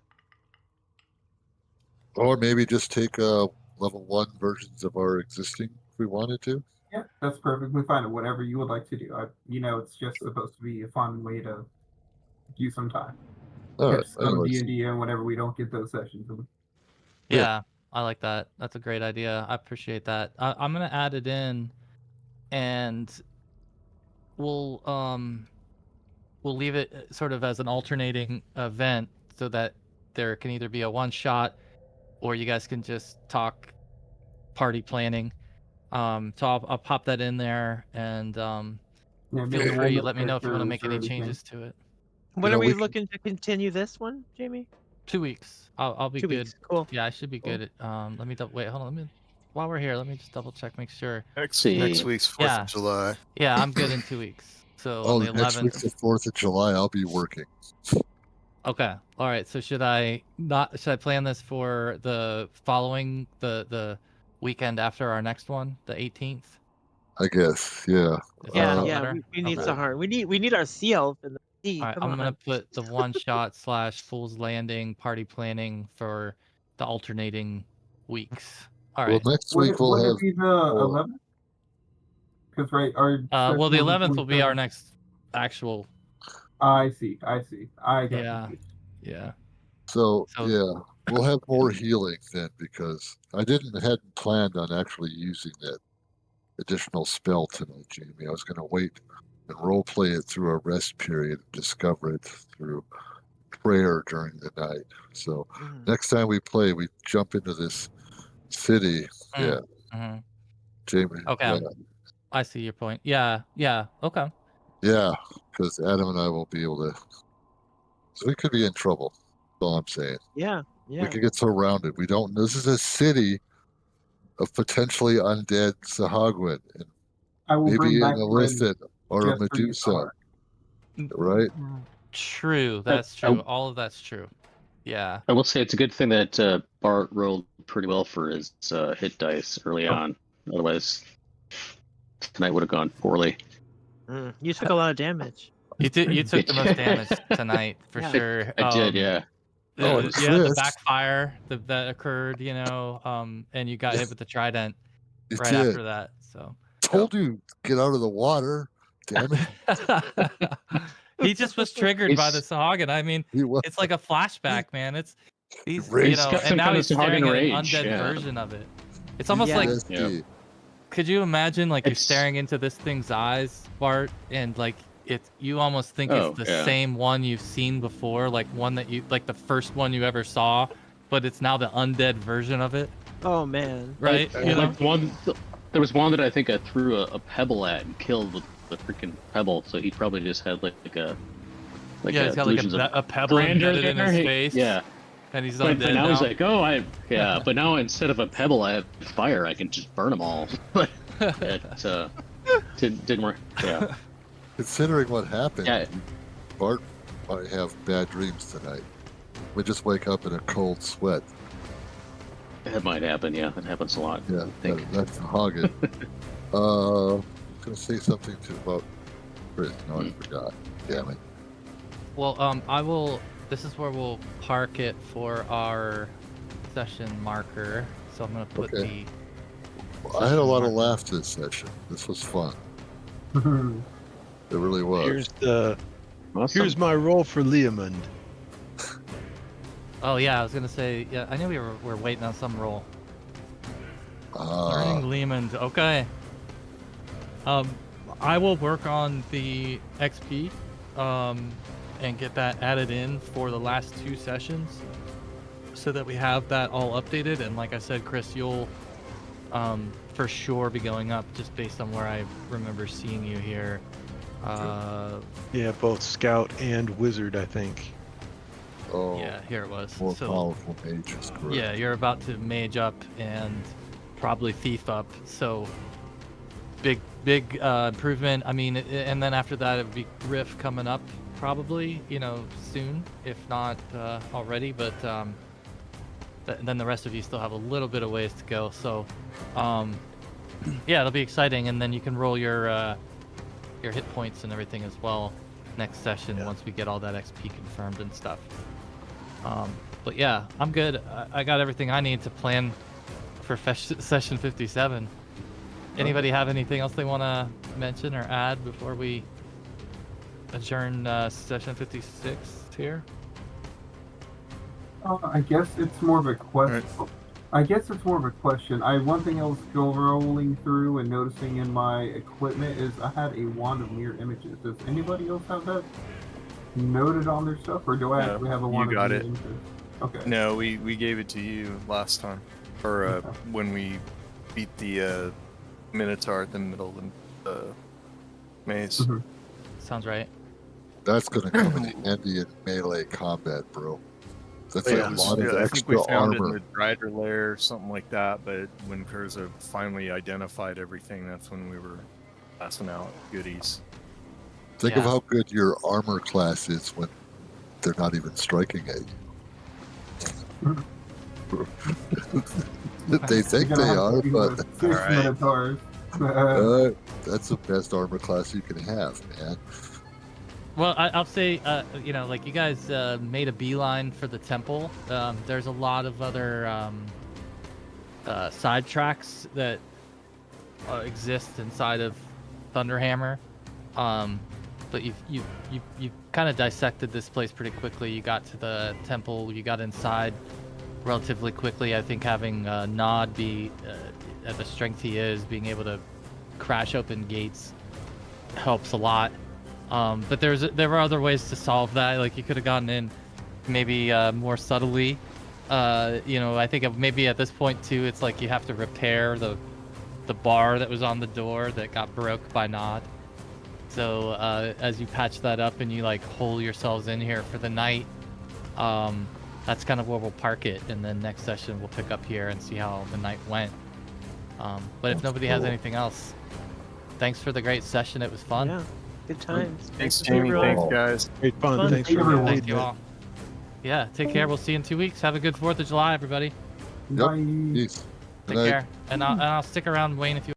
or maybe just take level 1 versions of our existing if we wanted to. yeah, that's perfectly fine. Whatever you would like to do. It's just supposed to be a fun way to do some time. All right. Catch some Anyways, D&D and whenever we don't get those sessions. Yeah. Yeah, I like that. That's a great idea. I appreciate that. I'm gonna add it in, and we'll leave it sort of as an alternating event so that there can either be a one shot, or you guys can just talk party planning. So I'll pop that in there, and Yeah, feel maybe we'll free. make Let me know if you want to make characters or any anything. changes to it. When know, are we we can- looking to continue this one, Jamie? 2 weeks. I'll be 2 good. weeks. Cool. Yeah, I should be Cool. good. Let me wait. Hold on. While we're here, let me just double check, make sure. Next See. week's 4th Yeah. of July. Yeah, I'm good in 2 weeks. So Oh, on the next week's 11th. the 4th of July. I'll be working. Okay. All right. So should I plan this for the following the weekend after our next one, the 18th? I guess. Yeah. Does that Yeah, sound yeah. better? We need Okay. Sahar. We need our sea elf in the sea. All right, Come I'm on. gonna put the one shot / Fool's Landing party planning for the alternating weeks. All right. Well, next week we'll Would have. it be the 11th? Because Well, the session 11th will be our 27th. next actual. I see. I got Yeah. confused. Yeah. So So- yeah, we'll have more healing then because I hadn't planned on actually using that additional spell tonight, Jamie. I was going to wait and role play it through a rest period and discover it through prayer during the night. So Mhm. next time we play, we jump into this city. Yeah, Mhm. Jamie. Okay. I see your point. Yeah. Yeah. Okay. Yeah, because Adam and I will be able to. So we could be in trouble. That's all I'm saying. Yeah. We Yeah. could get surrounded. We don't. This is a city of potentially undead Sahuagin, and I will bring maybe an back illicit or a just for you, Medusa, Sahar. right? True. That's true. All of that's true. Yeah. I will say it's a good thing that Bart rolled pretty well for his hit dice early on. Otherwise, tonight would have gone poorly. You took a lot of damage. You took the most damage tonight for Yeah. sure. I did, yeah. Oh, It and was- Yeah, the Chris, backfire that occurred, and you got hit with the trident you right did. after that. So Told you, get out of the water. Damn it. he just was triggered by the He's- Sahuagin. I mean, He was. it's like a flashback, man. It's these, He's got and some now kind of he's staring at an Sahuagin undead rage, yeah. version of it. It's almost Yeah. like, PTSD. could you imagine like you're It's- staring into this thing's eyes, Bart, and like you almost think Oh, it's the yeah. same one you've seen before, like one that like the first one you ever saw, but it's now the undead version of it, Oh man. right? There was one that I think I threw a pebble at and killed with the freaking pebble. So he probably just had like He's got like delusions of a pebble grandeur embedded in there. his He- face. Yeah, And he's but undead now now. he's like, but now instead of a pebble, I have fire. I can just burn them all. But it didn't work. Yeah, Considering what happened, Yeah. Bart might have bad dreams tonight. We just wake up in a cold sweat. that might happen. Yeah, that happens a lot. Yeah, I think. that's Hagen. I was going to say something about Chris. No, I forgot. Damn it. Well, I will. This is where we'll park it for our session marker. So I'm gonna put Okay. I had a lot of laughs this session. This was fun. It really was. Awesome. Here's my roll for Leomund. Oh yeah, I was gonna say. Yeah, I knew we were waiting on some roll. Ah, Learning Lehman. Okay. I will work on the XP, and get that added in for the last 2 sessions, so that we have that all updated. And like I said, Chris, you'll for sure be going up just based on where I remember seeing you here. Yeah, both scout and wizard, I think. oh, Yeah, here it was. more So powerful mages. Correct. yeah, you're about to mage up and probably thief up. So big improvement. I mean, and then after that, it would be Griff coming up probably, soon, if not already. But then the rest of you still have a little bit of ways to go. So, yeah, it'll be exciting, and then you can roll your hit points and everything as well next session once we get all that XP confirmed and stuff. But yeah, I'm good. I got everything I need to plan for session 57. Anybody have anything else they want to mention or add before we adjourn session 56 here? I guess it's more of a question. One thing I was rolling through and noticing in my equipment is I had a wand of mirror images. Does anybody else have that noted on their stuff, or do I actually have a wand of mirror images? Okay. No, we gave it to you last time, or when we beat the Minotaur at the middle of the maze. Mm-hmm. Sounds right. That's gonna come in handy in melee combat, bro. That's a lot of I think we extra found it in armor. the Drider lair, something like that. But when Kurza finally identified everything, that's when we were passing out goodies. Think of how good your armor class is when they're not even striking at you. They think they are, but that's the best armor class you can have, man. Well, I'll say, like you guys made a beeline for the temple. There's a lot of other side tracks that exist inside of Thunderhammer. But you kind of dissected this place pretty quickly. You got to the temple, you got inside relatively quickly. I think having Nod be at the strength he is, being able to crash open gates helps a lot. But there were other ways to solve that. Like you could have gotten in maybe more subtly. I think maybe at this point too, it's like you have to repair the bar that was on the door that got broke by Nod. So as you patch that up and you like hole yourselves in here for the night, that's kind of where we'll park it. And then next session we'll pick up here and see how the night went. But if nobody has anything else, thanks for the great session. It was fun. Yeah, good times. Thanks, Jamie. Thanks, guys. Great fun. Thanks for everyone. Thank you all. Yeah, take care. We'll see you in 2 weeks. Have a good 4th of July, everybody. Yep. Peace. Take care. And I'll stick around, Wayne, if you